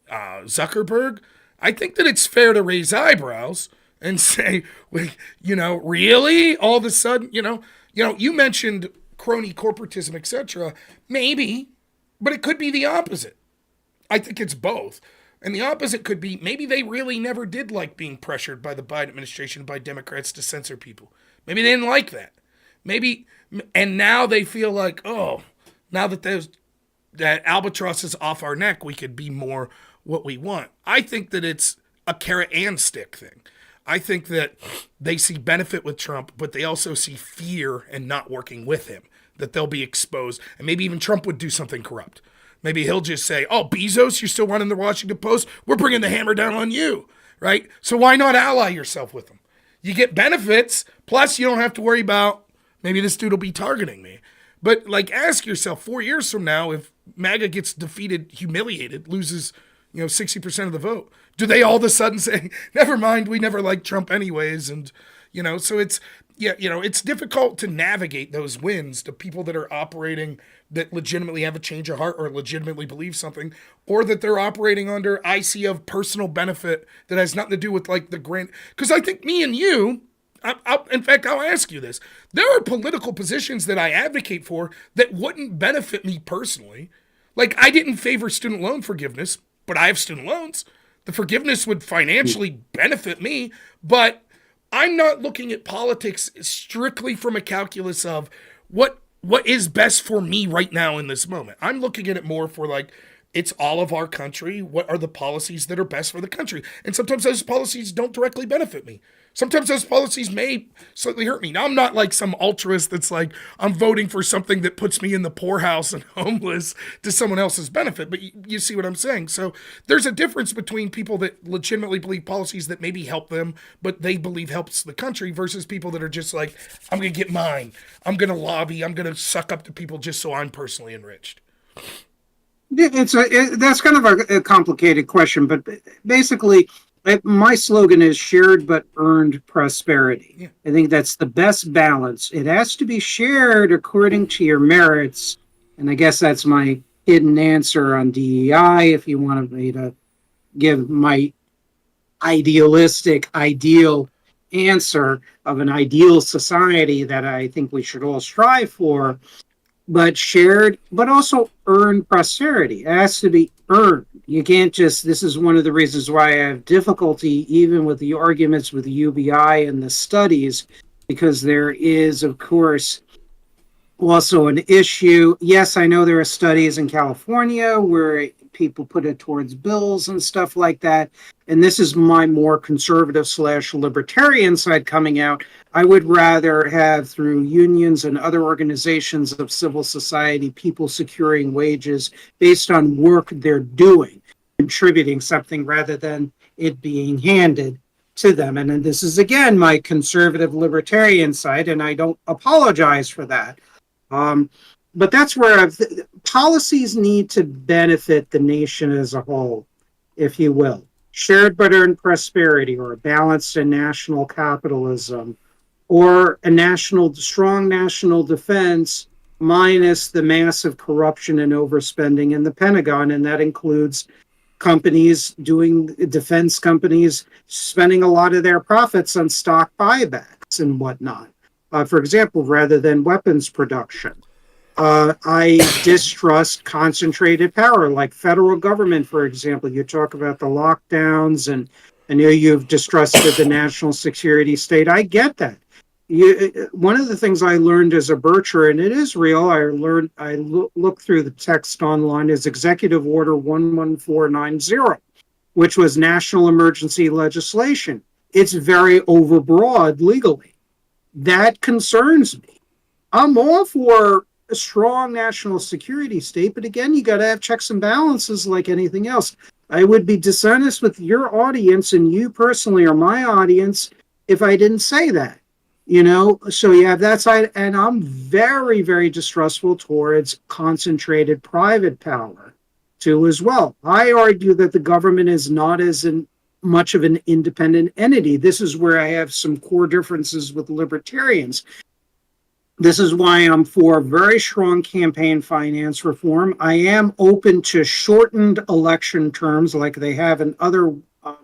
Zuckerberg, I think that it's fair to raise eyebrows and say, really? All of a sudden, you mentioned crony corporatism, etc. Maybe, but it could be the opposite. I think it's both. And the opposite could be maybe they really never did like being pressured by the Biden administration, by Democrats to censor people. Maybe they didn't like that. Maybe, and now they feel like, oh, now that that albatross is off our neck, we could be more what we want. I think that it's a carrot and stick thing. I think that they see benefit with Trump, but they also see fear and not working with him, that they'll be exposed. And maybe even Trump would do something corrupt. Maybe he'll just say, oh, Bezos, you're still running the Washington Post? We're bringing the hammer down on you, right? So why not ally yourself with them? You get benefits, plus you don't have to worry about, maybe this dude will be targeting me. But like, ask yourself 4 years from now, if MAGA gets defeated, humiliated, loses, 60% of the vote, do they all of a sudden say, never mind, we never liked Trump anyways? And, so it's, it's difficult to navigate those wins to people that are operating that legitimately have a change of heart or legitimately believe something, or that they're operating under IC of personal benefit that has nothing to do with like the grand, because I think me and you, in fact, I'll ask you this. There are political positions that I advocate for that wouldn't benefit me personally. Like, I didn't favor student loan forgiveness, but I have student loans. The forgiveness would financially benefit me, but I'm not looking at politics strictly from a calculus of what is best for me right now in this moment. I'm looking at it more for like, it's all of our country. What are the policies that are best for the country? And sometimes those policies don't directly benefit me. Sometimes those policies may slightly hurt me. Now, I'm not like some altruist that's like, I'm voting for something that puts me in the poorhouse and homeless to someone else's benefit. But you see what I'm saying? So there's a difference between people that legitimately believe policies that maybe help them, but they believe helps the country, versus people that are just like, I'm going to get mine. I'm going to lobby. I'm going to suck up to people just so I'm personally enriched. That's kind of a complicated question, but basically, my slogan is shared but earned prosperity. Yeah. I think that's the best balance. It has to be shared according to your merits, and I guess that's my hidden answer on DEI. If you wanted me to give my ideal answer of an ideal society that I think we should all strive for, but shared, but also earned prosperity. It has to be earned. You can't just, this is one of the reasons why I have difficulty even with the arguments with the UBI and the studies, because there is, of course, also an issue. Yes, I know there are studies in California where people put it towards bills and stuff like that. And this is my more conservative slash libertarian side coming out. I would rather have, through unions and other organizations of civil society, people securing wages based on work they're doing, contributing something rather than it being handed to them. And then this is again my conservative libertarian side, and I don't apologize for that. Um, but that's where policies need to benefit the nation as a whole, if you will. Shared but earned prosperity, or a balanced and national capitalism, or a strong national defense minus the massive corruption and overspending in the Pentagon. And that includes defense companies spending a lot of their profits on stock buybacks and whatnot. For example, rather than weapons production. I distrust concentrated power, like federal government, for example. You talk about the lockdowns, and I know you've distrusted the national security state. I get that. One of the things I learned as a Bircher, and it is real, I looked through the text online, is Executive Order 11490, which was national emergency legislation. It's very overbroad legally. That concerns me. I'm all for a strong national security state, but again, you got to have checks and balances like anything else. I would be dishonest with your audience and you personally, or my audience, if I didn't say that. So you have that side, and I'm very, very distrustful towards concentrated private power too as well. I argue that the government is not as much of an independent entity. This is where I have some core differences with libertarians. This is why I'm for very strong campaign finance reform. I am open to shortened election terms like they have in other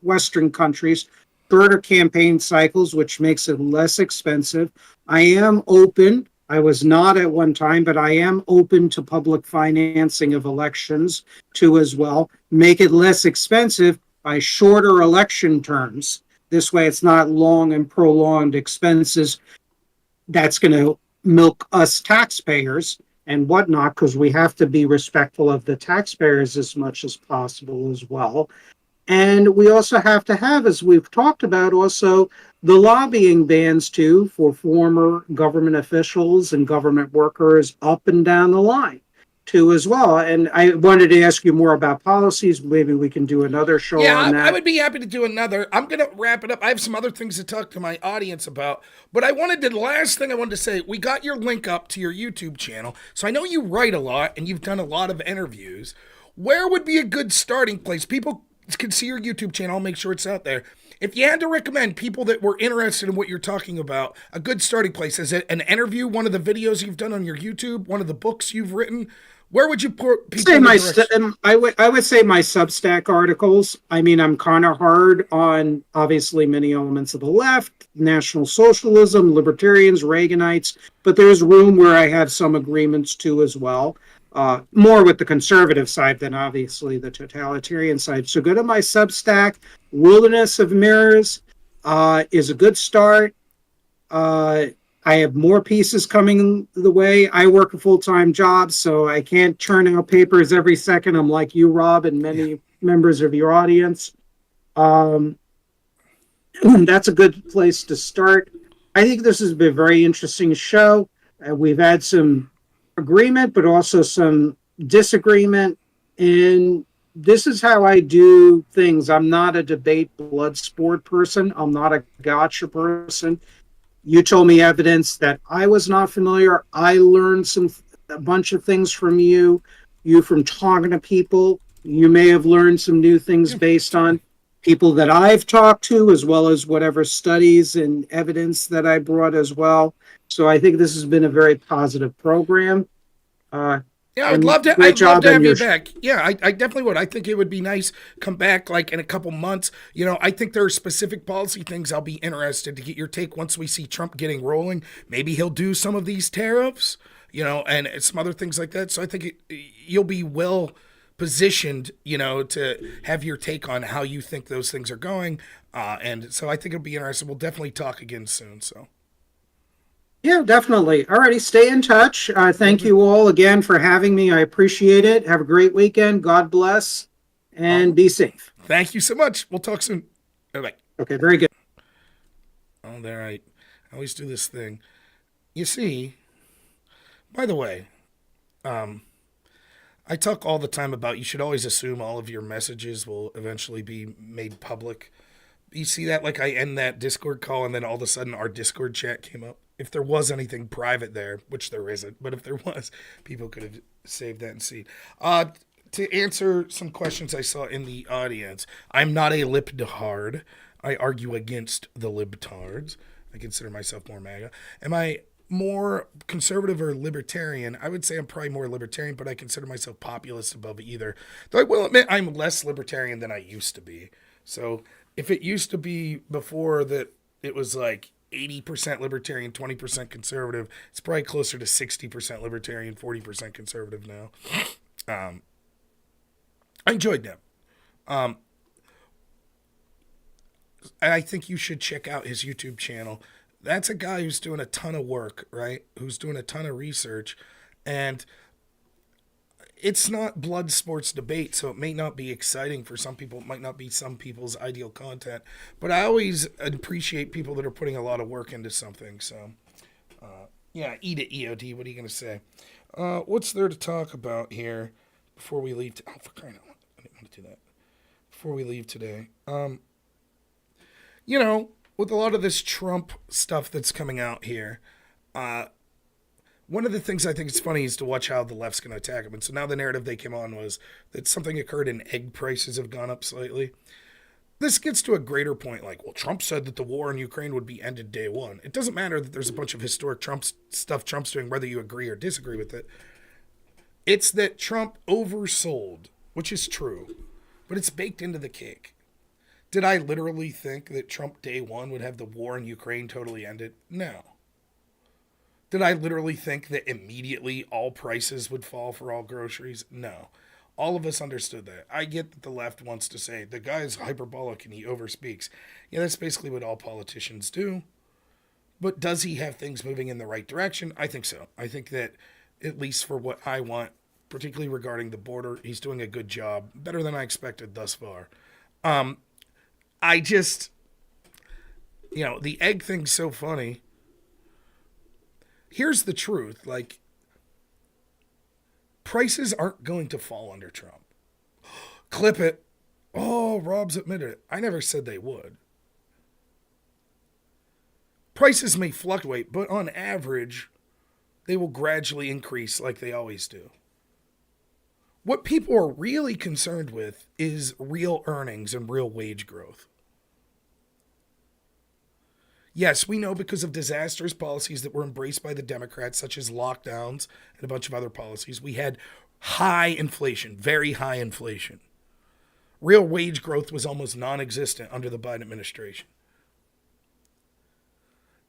Western countries, shorter campaign cycles, which makes it less expensive. I am open. I was not at one time, but I am open to public financing of elections too as well. Make it less expensive by shorter election terms. This way it's not long and prolonged expenses that's going to milk us taxpayers and whatnot, because we have to be respectful of the taxpayers as much as possible as well. And we also have to have, as we've talked about, also the lobbying bans too for former government officials and government workers up and down the line too as well. And I wanted to ask you more about policies. Maybe we can do another show on that. I would be happy to do another. I'm going to wrap it up. I have some other things to talk to my audience about, but the last thing I wanted to say, we got your link up to your YouTube channel. So I know you write a lot and you've done a lot of interviews. Where would be a good starting place? People can see your YouTube channel. I'll make sure it's out there. If you had to recommend people that were interested in what you're talking about, a good starting place, is it an interview, one of the videos you've done on your YouTube, one of the books you've written? Where would you put people? I would say my Substack articles. I mean, I'm kind of hard on obviously many elements of the left, National Socialism, libertarians, Reaganites, but there's room where I have some agreements too as well. More with the conservative side than obviously the totalitarian side. So go to my Substack. Wilderness of Mirrors is a good start. I have more pieces coming the way. I work a full-time job, so I can't churn out papers every second. I'm like you, Rob, and many members of your audience. That's a good place to start. I think this has been a very interesting show. We've had some agreement, but also some disagreement. And this is how I do things. I'm not a debate blood sport person. I'm not a gotcha person. You told me evidence that I was not familiar. I learned a bunch of things from you. You from talking to people. You may have learned some new things based on people that I've talked to, as well as whatever studies and evidence that I brought as well. So I think this has been a very positive program. I'd love to have you back. Yeah, I definitely would. I think it would be nice. Come back like in a couple months. I think there are specific policy things I'll be interested to get your take once we see Trump getting rolling. Maybe he'll do some of these tariffs. and some other things like that. So I think you'll be well positioned, to have your take on how you think those things are going. And so I think it'll be interesting. We'll definitely talk again soon. So. Yeah, definitely. Alrighty, stay in touch. Thank you all again for having me. I appreciate it. Have a great weekend. God bless, and be safe. Thank you so much. We'll talk soon. Bye-bye. Okay, very good. Oh, there I always do this thing. You see, by the way, I talk all the time about you should always assume all of your messages will eventually be made public. You see that? Like I end that Discord call and then all of a sudden our Discord chat came up. If there was anything private there, which there isn't, but if there was, people could have saved that and seen. To answer some questions I saw in the audience, I'm not a libtard. I argue against the libtards. I consider myself more MAGA. Am I more conservative or libertarian? I would say I'm probably more libertarian, but I consider myself populist above either. Though I will admit I'm less libertarian than I used to be. So if it used to be before that it was like 80% libertarian, 20% conservative, it's probably closer to 60% libertarian, 40% conservative now. I enjoyed them. And I think you should check out his YouTube channel. That's a guy who's doing a ton of work, right? Who's doing a ton of research. And it's not blood sports debate, so it may not be exciting for some people. It might not be some people's ideal content. But I always appreciate people that are putting a lot of work into something. So, yeah, eat it, EOD. What are you going to say? What's there to talk about here before we leave? For crying out loud. I didn't want to do that. Before we leave today. With a lot of this Trump stuff that's coming out here, one of the things I think is funny is to watch how the left's going to attack him. And so now the narrative they came on was that something occurred and egg prices have gone up slightly. This gets to a greater point, like, well, Trump said that the war in Ukraine would be ended day one. It doesn't matter that there's a bunch of historic stuff Trump's doing, whether you agree or disagree with it. It's that Trump oversold, which is true, but it's baked into the cake. Did I literally think that Trump day one would have the war in Ukraine totally ended? No. Did I literally think that immediately all prices would fall for all groceries? No. All of us understood that. I get that the left wants to say the guy is hyperbolic and he overspeaks. Yeah, that's basically what all politicians do. But does he have things moving in the right direction? I think so. I think that, at least for what I want, particularly regarding the border, he's doing a good job. Better than I expected thus far. I just, the egg thing's so funny. Here's the truth. Like, prices aren't going to fall under Trump. Clip it. Oh, Rob's admitted it. I never said they would. Prices may fluctuate, but on average, they will gradually increase like they always do. What people are really concerned with is real earnings and real wage growth. Yes, we know because of disastrous policies that were embraced by the Democrats, such as lockdowns and a bunch of other policies, we had high inflation, very high inflation. Real wage growth was almost non-existent under the Biden administration.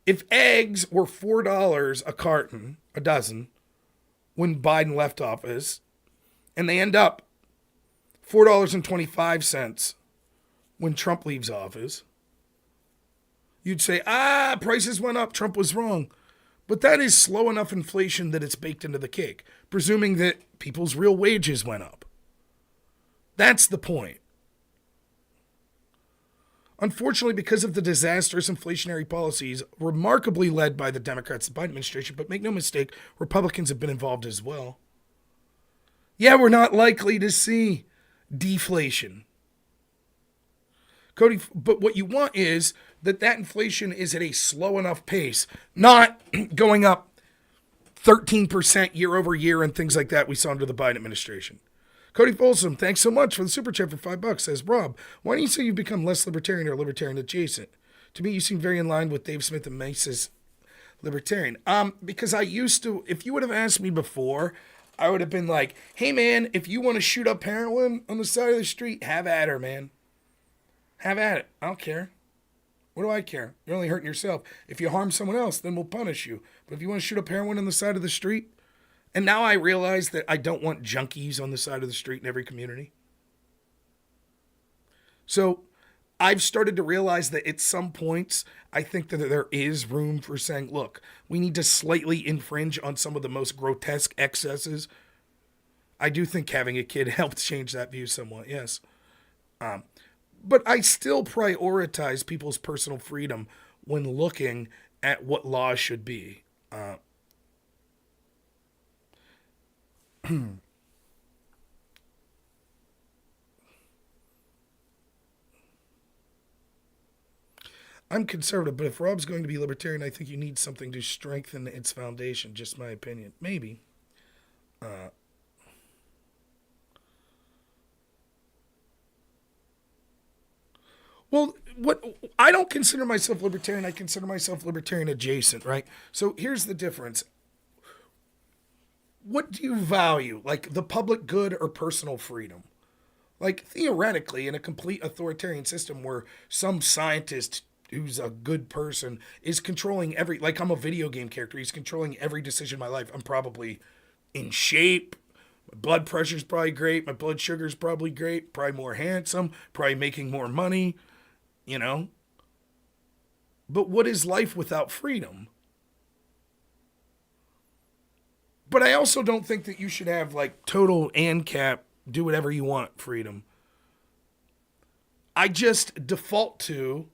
If eggs were $4 a carton, a dozen, when Biden left office, and they end up $4.25 when Trump leaves office, you'd say, prices went up, Trump was wrong. But that is slow enough inflation that it's baked into the cake, presuming that people's real wages went up. That's the point. Unfortunately, because of the disastrous inflationary policies, remarkably led by the Democrats, the Biden administration, but make no mistake, Republicans have been involved as well. Yeah, we're not likely to see deflation. Cody, but what you want is that inflation is at a slow enough pace, not going up 13% year over year and things like that we saw under the Biden administration. Cody Folsom, thanks so much for the super chat for $5. Says, Rob, why do you say you've become less libertarian or libertarian adjacent? To me, you seem very in line with Dave Smith and Mace's libertarian. Because I used to, if you would have asked me before, I would have been like, hey man, if you want to shoot up heroin on the side of the street, have at her, man. Have at it. I don't care. What do I care? You're only hurting yourself. If you harm someone else, then we'll punish you. But if you want to shoot up heroin on the side of the street, And now I realize that I don't want junkies on the side of the street in every community. So I've started to realize that at some points, I think that there is room for saying, look, we need to slightly infringe on some of the most grotesque excesses. I do think having a kid helped change that view somewhat, yes. But I still prioritize people's personal freedom when looking at what laws should be. I'm conservative, but if Rob's going to be libertarian, I think you need something to strengthen its foundation. Just my opinion. Maybe. Well, what I don't consider myself libertarian. I consider myself libertarian adjacent, right? So here's the difference. What do you value? Like the public good or personal freedom? Like theoretically, in a complete authoritarian system where some scientist who's a good person is controlling every, like I'm a video game character, he's controlling every decision in my life. I'm probably in shape. My blood pressure's probably great. My blood sugar's probably great. Probably more handsome. Probably making more money, you know? But what is life without freedom? But I also don't think that you should have like total ANCAP, do whatever you want freedom. I just default to,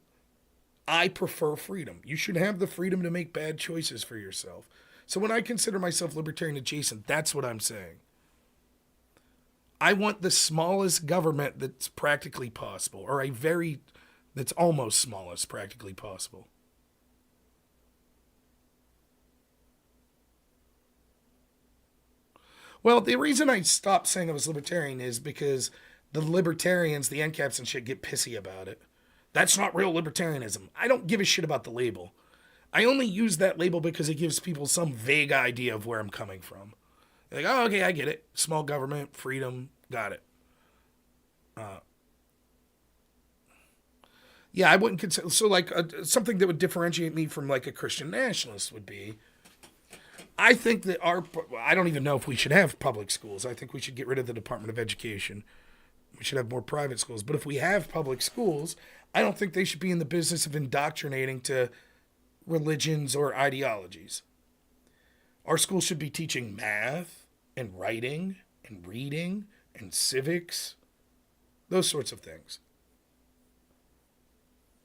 I prefer freedom. You should have the freedom to make bad choices for yourself. So when I consider myself libertarian adjacent, that's what I'm saying. I want the smallest government that's practically possible, or that's almost smallest practically possible. Well, the reason I stopped saying I was libertarian is because the libertarians, the NCAPs and shit, get pissy about it. That's not real libertarianism. I don't give a shit about the label. I only use that label because it gives people some vague idea of where I'm coming from. They're like, oh, okay, I get it. Small government, freedom, got it. Yeah, I wouldn't consider, so like something that would differentiate me from like a Christian nationalist would be, I think that I don't even know if we should have public schools. I think we should get rid of the Department of Education. We should have more private schools. But if we have public schools, I don't think they should be in the business of indoctrinating to religions or ideologies. Our schools should be teaching math and writing and reading and civics, those sorts of things.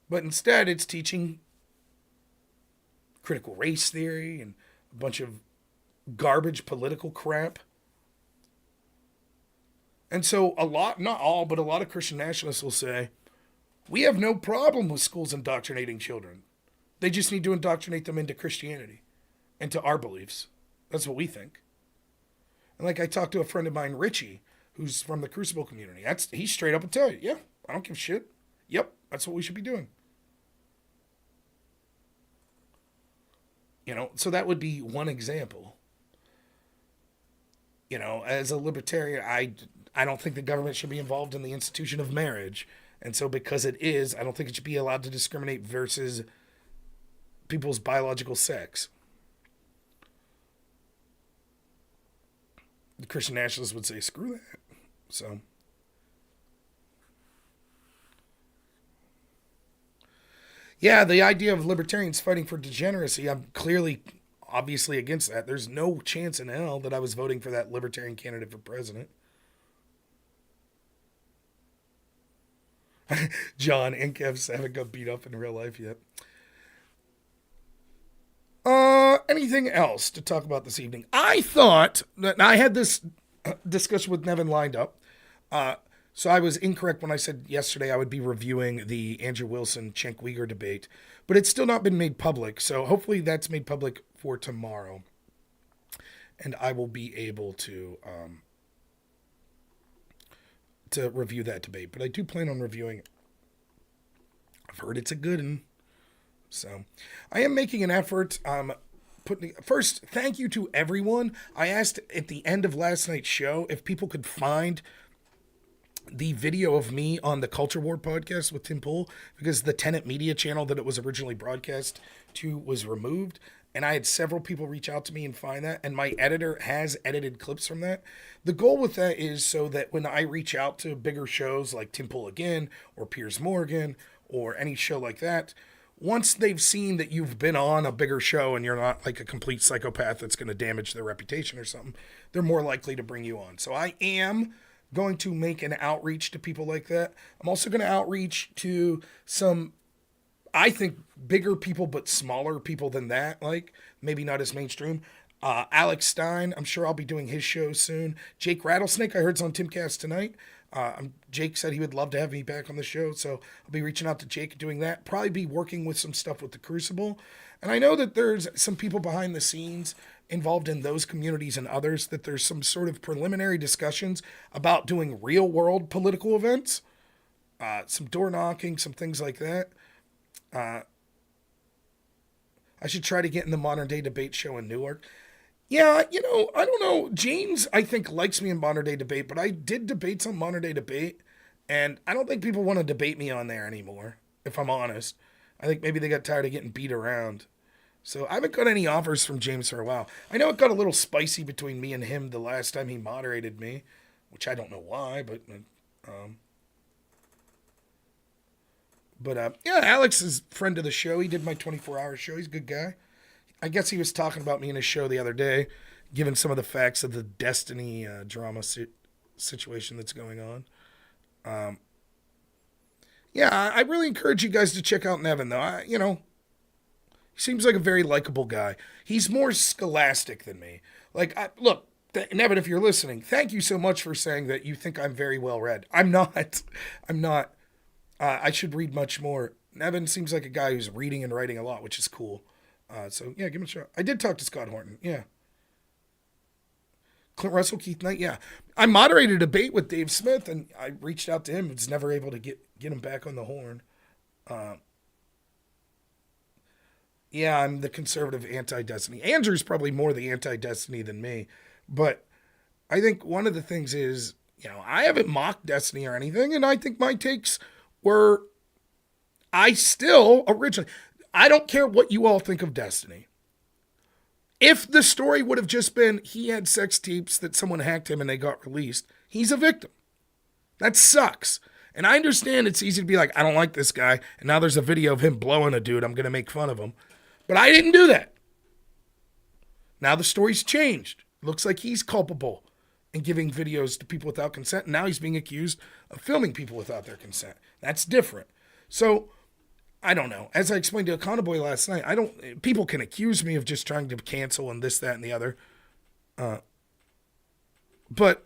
But instead, it's teaching critical race theory and a bunch of garbage political crap. And so a lot, not all, but a lot of Christian nationalists will say, we have no problem with schools indoctrinating children. They just need to indoctrinate them into Christianity, into our beliefs. That's what we think. And like I talked to a friend of mine, Richie, who's from the Crucible community. He's straight up and tell you, yeah, I don't give a shit. Yep, that's what we should be doing. You know, so that would be one example. You know, as a libertarian, I don't think the government should be involved in the institution of marriage. And so because it is, I don't think it should be allowed to discriminate versus people's biological sex. The Christian nationalists would say, screw that. So. Yeah, the idea of libertarians fighting for degeneracy, I'm clearly, obviously against that. There's no chance in hell that I was voting for that libertarian candidate for president. John and Kevs haven't got beat up in real life yet. Anything else to talk about this evening? I thought that I had this discussion with Nevin lined up. So I was incorrect when I said yesterday I would be reviewing the Andrew Wilson Cenk Uyghur debate, but it's still not been made public. So hopefully that's made public for tomorrow, and I will be able to review that debate. But I do plan on reviewing it. I've heard it's a good one, so I am making an effort. First, thank you to everyone. I asked at the end of last night's show if people could find the video of me on the Culture War podcast with Tim Pool, because the Tenet Media channel that it was originally broadcast to was removed. And I had several people reach out to me and find that. And my editor has edited clips from that. The goal with that is so that when I reach out to bigger shows like Tim Pool Again or Piers Morgan or any show like that, once they've seen that you've been on a bigger show and you're not like a complete psychopath that's going to damage their reputation or something, they're more likely to bring you on. So I am going to make an outreach to people like that. I'm also going to outreach to some, I think, bigger people but smaller people than that, like maybe not as mainstream. Alex Stein, I'm sure I'll be doing his show soon. Jake Rattlesnake, I heard is on Timcast tonight. Jake said he would love to have me back on the show, so I'll be reaching out to Jake and doing that. Probably be working with some stuff with the Crucible. And I know that there's some people behind the scenes involved in those communities and others, that there's some sort of preliminary discussions about doing real world political events, some door knocking, some things like that. I should try to get in the modern day debate show in Newark. Yeah, I don't know. James, I think, likes me in modern day debate, but I did debates on modern day debate, and I don't think people want to debate me on there anymore, if I'm honest. I think maybe they got tired of getting beat around. So I haven't got any offers from James for a while. I know it got a little spicy between me and him the last time he moderated me, which I don't know why, but yeah, Alex is friend of the show. He did my 24-hour show. He's a good guy. I guess he was talking about me in his show the other day, given some of the facts of the Destiny drama situation that's going on. Yeah, I really encourage you guys to check out Nevin, though. He seems like a very likable guy. He's more scholastic than me. Look, Nevin, if you're listening, thank you so much for saying that you think I'm very well read. I'm not. I'm not. I should read much more. Nevin seems like a guy who's reading and writing a lot, which is cool. So yeah, give him a shot. I did talk to Scott Horton. Yeah. Clint Russell, Keith Knight. Yeah. I moderated a debate with Dave Smith, and I reached out to him. Was never able to get him back on the horn. Yeah, I'm the conservative anti-Destiny. Andrew's probably more the anti-Destiny than me. But I think one of the things is, I haven't mocked Destiny or anything, and I think my takes were, I don't care what you all think of Destiny. If the story would have just been he had sex tapes that someone hacked him and they got released, he's a victim. That sucks. And I understand it's easy to be like, I don't like this guy, and now there's a video of him blowing a dude, I'm going to make fun of him. But I didn't do that. Now the story's changed. Looks like he's culpable in giving videos to people without consent. And now he's being accused of filming people without their consent. That's different. So, I don't know. As I explained to Econoboy last night, people can accuse me of just trying to cancel and this, that, and the other. But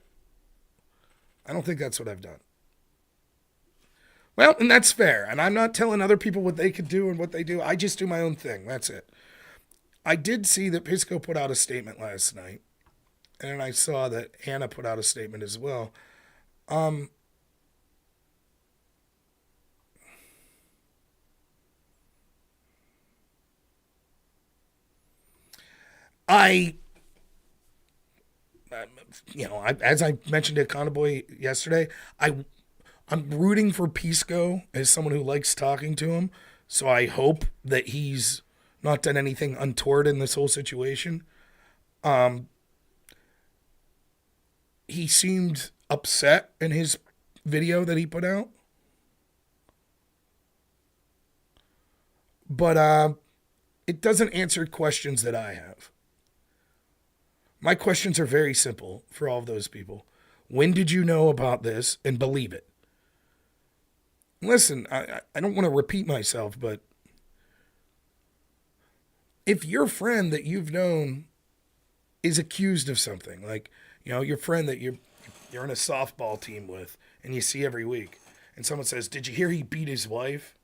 I don't think that's what I've done. Well, and that's fair. And I'm not telling other people what they could do and what they do. I just do my own thing. That's it. I did see that Pisco put out a statement last night. And I saw that Hannah put out a statement as well. As I mentioned to Econoboy yesterday, I'm rooting for Pisco as someone who likes talking to him. So I hope that he's not done anything untoward in this whole situation. He seemed upset in his video that he put out. But it doesn't answer questions that I have. My questions are very simple for all of those people. When did you know about this and believe it? Listen, I don't want to repeat myself, but if your friend that you've known is accused of something, like, your friend that you're in a softball team with and you see every week, and someone says, did you hear he beat his wife?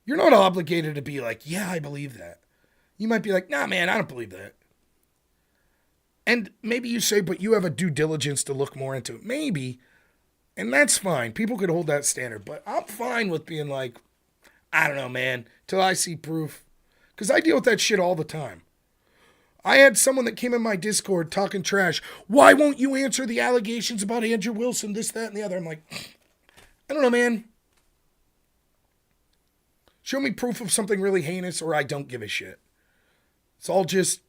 You're not obligated to be like, yeah, I believe that. You might be like, nah, man, I don't believe that. And maybe you say, but you have a due diligence to look more into it. Maybe. And that's fine. People could hold that standard. But I'm fine with being like, I don't know, man, till I see proof. Because I deal with that shit all the time. I had someone that came in my Discord talking trash. Why won't you answer the allegations about Andrew Wilson, this, that, and the other? I'm like, I don't know, man. Show me proof of something really heinous or I don't give a shit. It's all just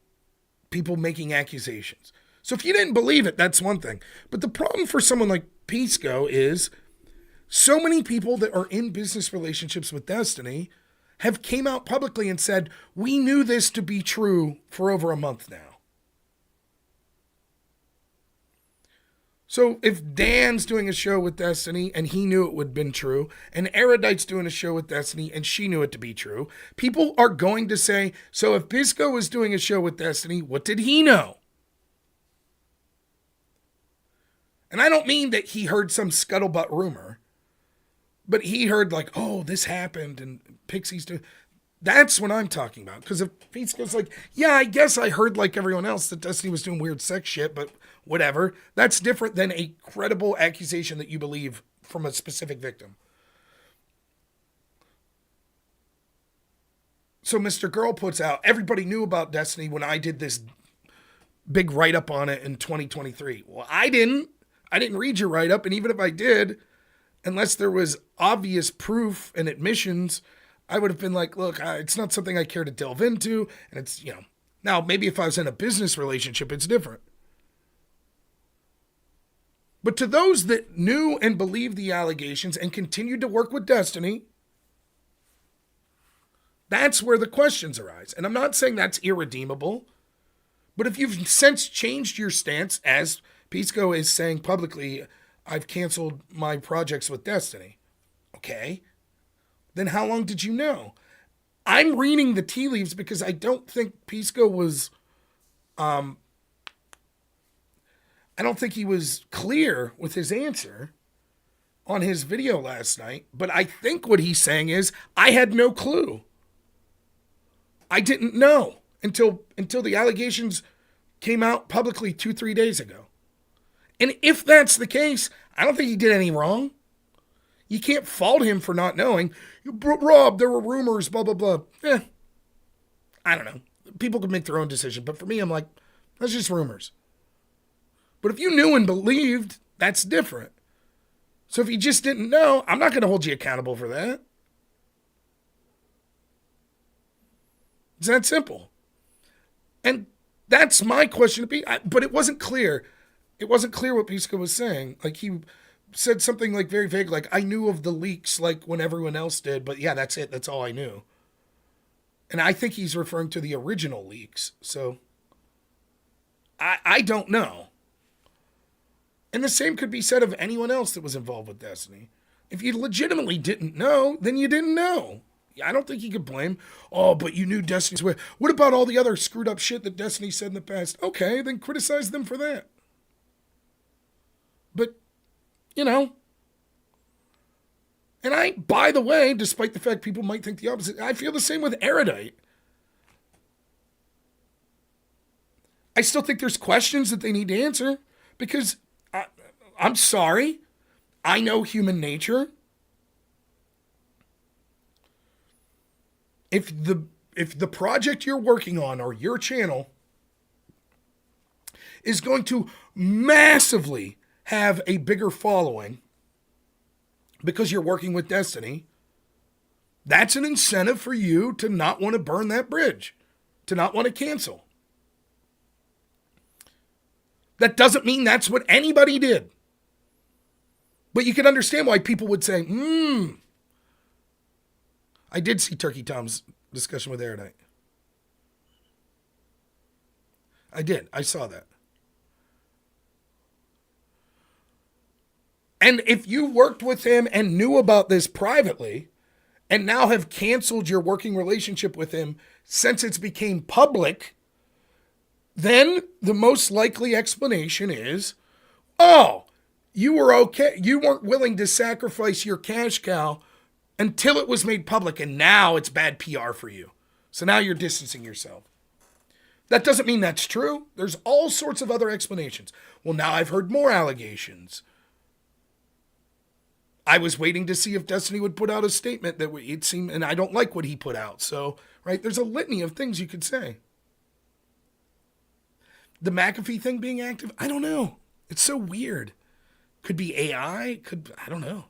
people making accusations. So if you didn't believe it, that's one thing. But the problem for someone like Pisco is so many people that are in business relationships with Destiny have came out publicly and said, we knew this to be true for over a month now. So if Dan's doing a show with Destiny and he knew it would have been true, and Erudite's doing a show with Destiny and she knew it to be true, people are going to say, so if Pisco was doing a show with Destiny, what did he know? And I don't mean that he heard some scuttlebutt rumor, but he heard like, oh, this happened and Pixie's doing. That's what I'm talking about. Because if Pisco's like, yeah, I guess I heard like everyone else that Destiny was doing weird sex shit, but whatever. That's different than a credible accusation that you believe from a specific victim. So Mr. Girl puts out, everybody knew about Destiny when I did this big write-up on it in 2023. Well, I didn't read your write-up, and even if I did, unless there was obvious proof and admissions, I would have been like, look, it's not something I care to delve into, and it's, now maybe if I was in a business relationship, it's different. But to those that knew and believed the allegations and continued to work with Destiny, that's where the questions arise. And I'm not saying that's irredeemable, but if you've since changed your stance, as Pisco is saying publicly, I've canceled my projects with Destiny. Okay. Then how long did you know? I'm reading the tea leaves because I don't think Pisco was, I don't think he was clear with his answer on his video last night. But I think what he's saying is, I had no clue. I didn't know until the allegations came out publicly 2-3 days ago. And if that's the case, I don't think he did any wrong. You can't fault him for not knowing. Rob, there were rumors, blah, blah, blah. I don't know. People can make their own decision. But for me, I'm like, that's just rumors. But if you knew and believed, that's different. So if you just didn't know, I'm not going to hold you accountable for that. It's that simple. And that's my question to be. But it wasn't clear. It wasn't clear what Pisco was saying. Like he said something like very vague, like I knew of the leaks like when everyone else did, but yeah, that's it. That's all I knew. And I think he's referring to the original leaks. So I don't know. And the same could be said of anyone else that was involved with Destiny. If you legitimately didn't know, then you didn't know. I don't think you could blame, oh, but you knew Destiny's way. What about all the other screwed up shit that Destiny said in the past? Okay, then criticize them for that. But, and by the way, despite the fact people might think the opposite, I feel the same with Erudite. I still think there's questions that they need to answer because I'm sorry. I know human nature. If the project you're working on or your channel is going to massively have a bigger following because you're working with Destiny, that's an incentive for you to not want to burn that bridge, to not want to cancel. That doesn't mean that's what anybody did. But you can understand why people would say, I did see Turkey Tom's discussion with Erudite. I did. I saw that. And if you worked with him and knew about this privately and now have canceled your working relationship with him since it's became public, then the most likely explanation is, oh, you were okay. You weren't willing to sacrifice your cash cow until it was made public, and now it's bad PR for you. So now you're distancing yourself. That doesn't mean that's true. There's all sorts of other explanations. Well, now I've heard more allegations. I was waiting to see if Destiny would put out a statement that it seemed, and I don't like what he put out. So, right, there's a litany of things you could say. The McAfee thing being active, I don't know. It's so weird. Could be AI, I don't know.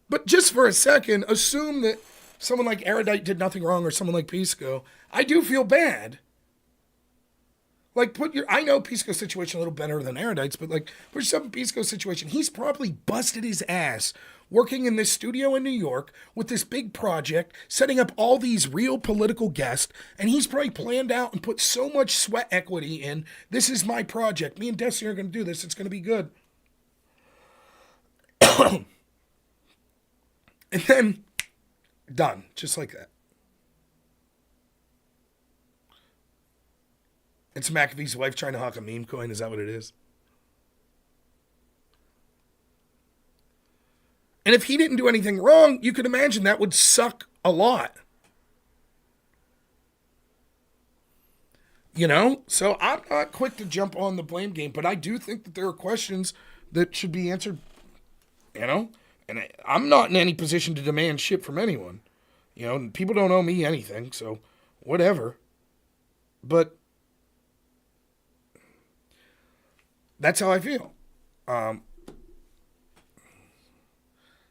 But just for a second, assume that someone like Erudite did nothing wrong or someone like Pisco, I do feel bad. Like, I know Pisco's situation a little better than Erudite's, but like, put yourself in Pisco's situation. He's probably busted his ass working in this studio in New York with this big project, setting up all these real political guests, and he's probably planned out and put so much sweat equity in. This is my project. Me and Destiny are going to do this. It's going to be good. And then, done. Just like that. It's McAfee's wife trying to hawk a meme coin. Is that what it is? And if he didn't do anything wrong, you could imagine that would suck a lot. You know? So I'm not quick to jump on the blame game, but I do think that there are questions that should be answered, you know? And I'm not in any position to demand shit from anyone. You know, people don't owe me anything, so whatever. But that's how I feel.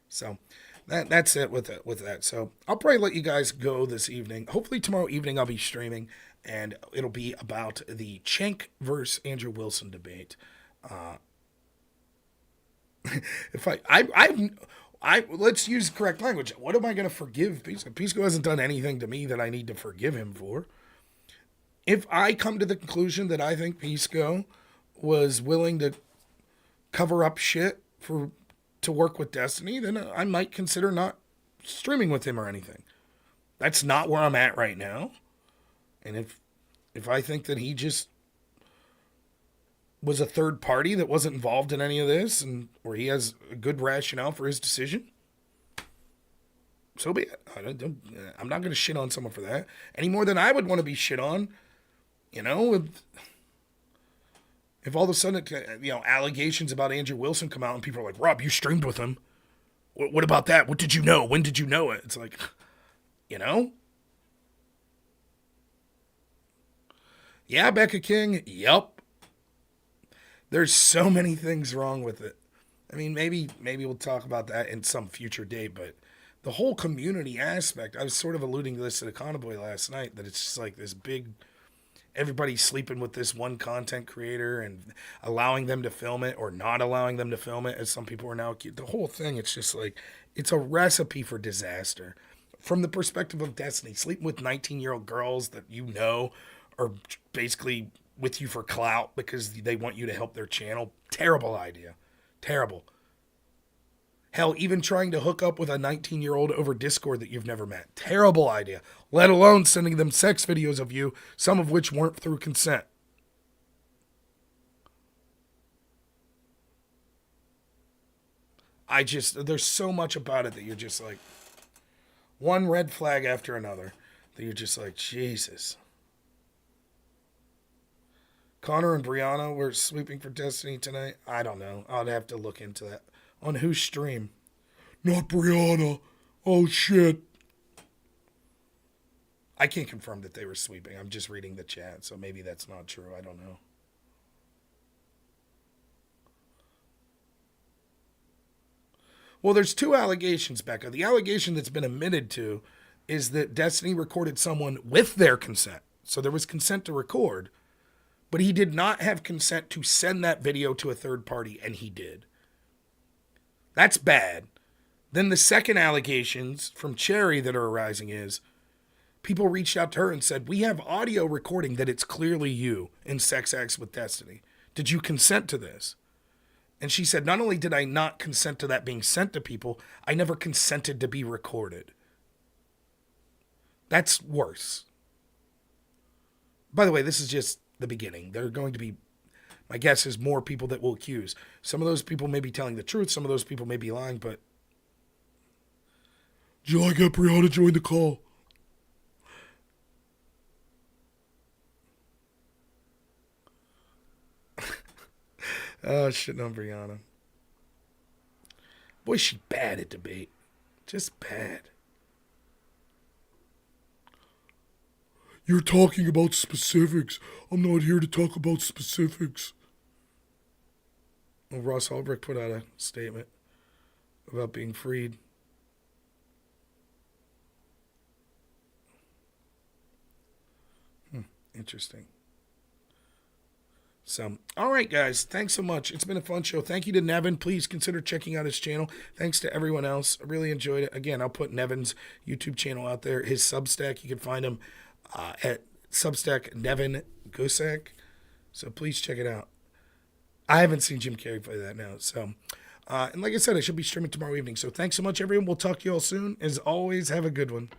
So that's it with that. So I'll probably let you guys go this evening. Hopefully tomorrow evening I'll be streaming, and it'll be about the Cenk versus Andrew Wilson debate. If I let's use correct language. What am I going to forgive Pisco? Pisco hasn't done anything to me that I need to forgive him for. If I come to the conclusion that I think Pisco was willing to cover up shit to work with Destiny, then I might consider not streaming with him or anything. That's not where I'm at right now. And if I think that he just was a third party that wasn't involved in any of this, and or he has a good rationale for his decision, so be it. I'm not going to shit on someone for that any more than I would want to be shit on. You know, if all of a sudden, allegations about Andrew Wilson come out and people are like, Rob, you streamed with him. What about that? What did you know? When did you know it? It's like, you know? Yeah, Becca King. Yup. There's so many things wrong with it. I mean, maybe we'll talk about that in some future date, but the whole community aspect, I was sort of alluding to this at Econoboy last night, that it's just like this big, everybody's sleeping with this one content creator and allowing them to film it or not allowing them to film it, as some people are now accused. The whole thing, it's just like, it's a recipe for disaster. From the perspective of Destiny, sleeping with 19-year-old girls that you know are basically with you for clout because they want you to help their channel. Terrible idea. Terrible. Hell, even trying to hook up with a 19-year-old over Discord that you've never met. Terrible idea. Let alone sending them sex videos of you, some of which weren't through consent. There's so much about it that you're just like, one red flag after another, that you're just like, Jesus. Connor and Brianna were sweeping for Destiny tonight. I don't know. I'd have to look into that. On whose stream? Not Brianna. Oh, shit. I can't confirm that they were sweeping. I'm just reading the chat, so maybe that's not true. I don't know. Well, there's two allegations, Becca. The allegation that's been admitted to is that Destiny recorded someone with their consent. So there was consent to record. But he did not have consent to send that video to a third party, and he did. That's bad. Then the second allegations from Cherry that are arising is people reached out to her and said, we have audio recording that it's clearly you in sex acts with Destiny. Did you consent to this? And she said, not only did I not consent to that being sent to people, I never consented to be recorded. That's worse. By the way, this is just the beginning. There are going to be, my guess is, more people that will accuse. Some of those people may be telling the truth. Some of those people may be lying, but do you like Brianna join the call? Oh, shit on Brianna. Boy, she bad at debate. Just bad. You're talking about specifics. I'm not here to talk about specifics. Well, Ross Ulbricht put out a statement about being freed. Interesting. So, all right, guys. Thanks so much. It's been a fun show. Thank you to Nevin. Please consider checking out his channel. Thanks to everyone else. I really enjoyed it. Again, I'll put Nevin's YouTube channel out there. His Substack, you can find him at Substack Nevin Gussack. So please check it out. I haven't seen Jim Carrey play that now. So, and like I said, I should be streaming tomorrow evening. So thanks so much, everyone. We'll talk to you all soon. As always, have a good one.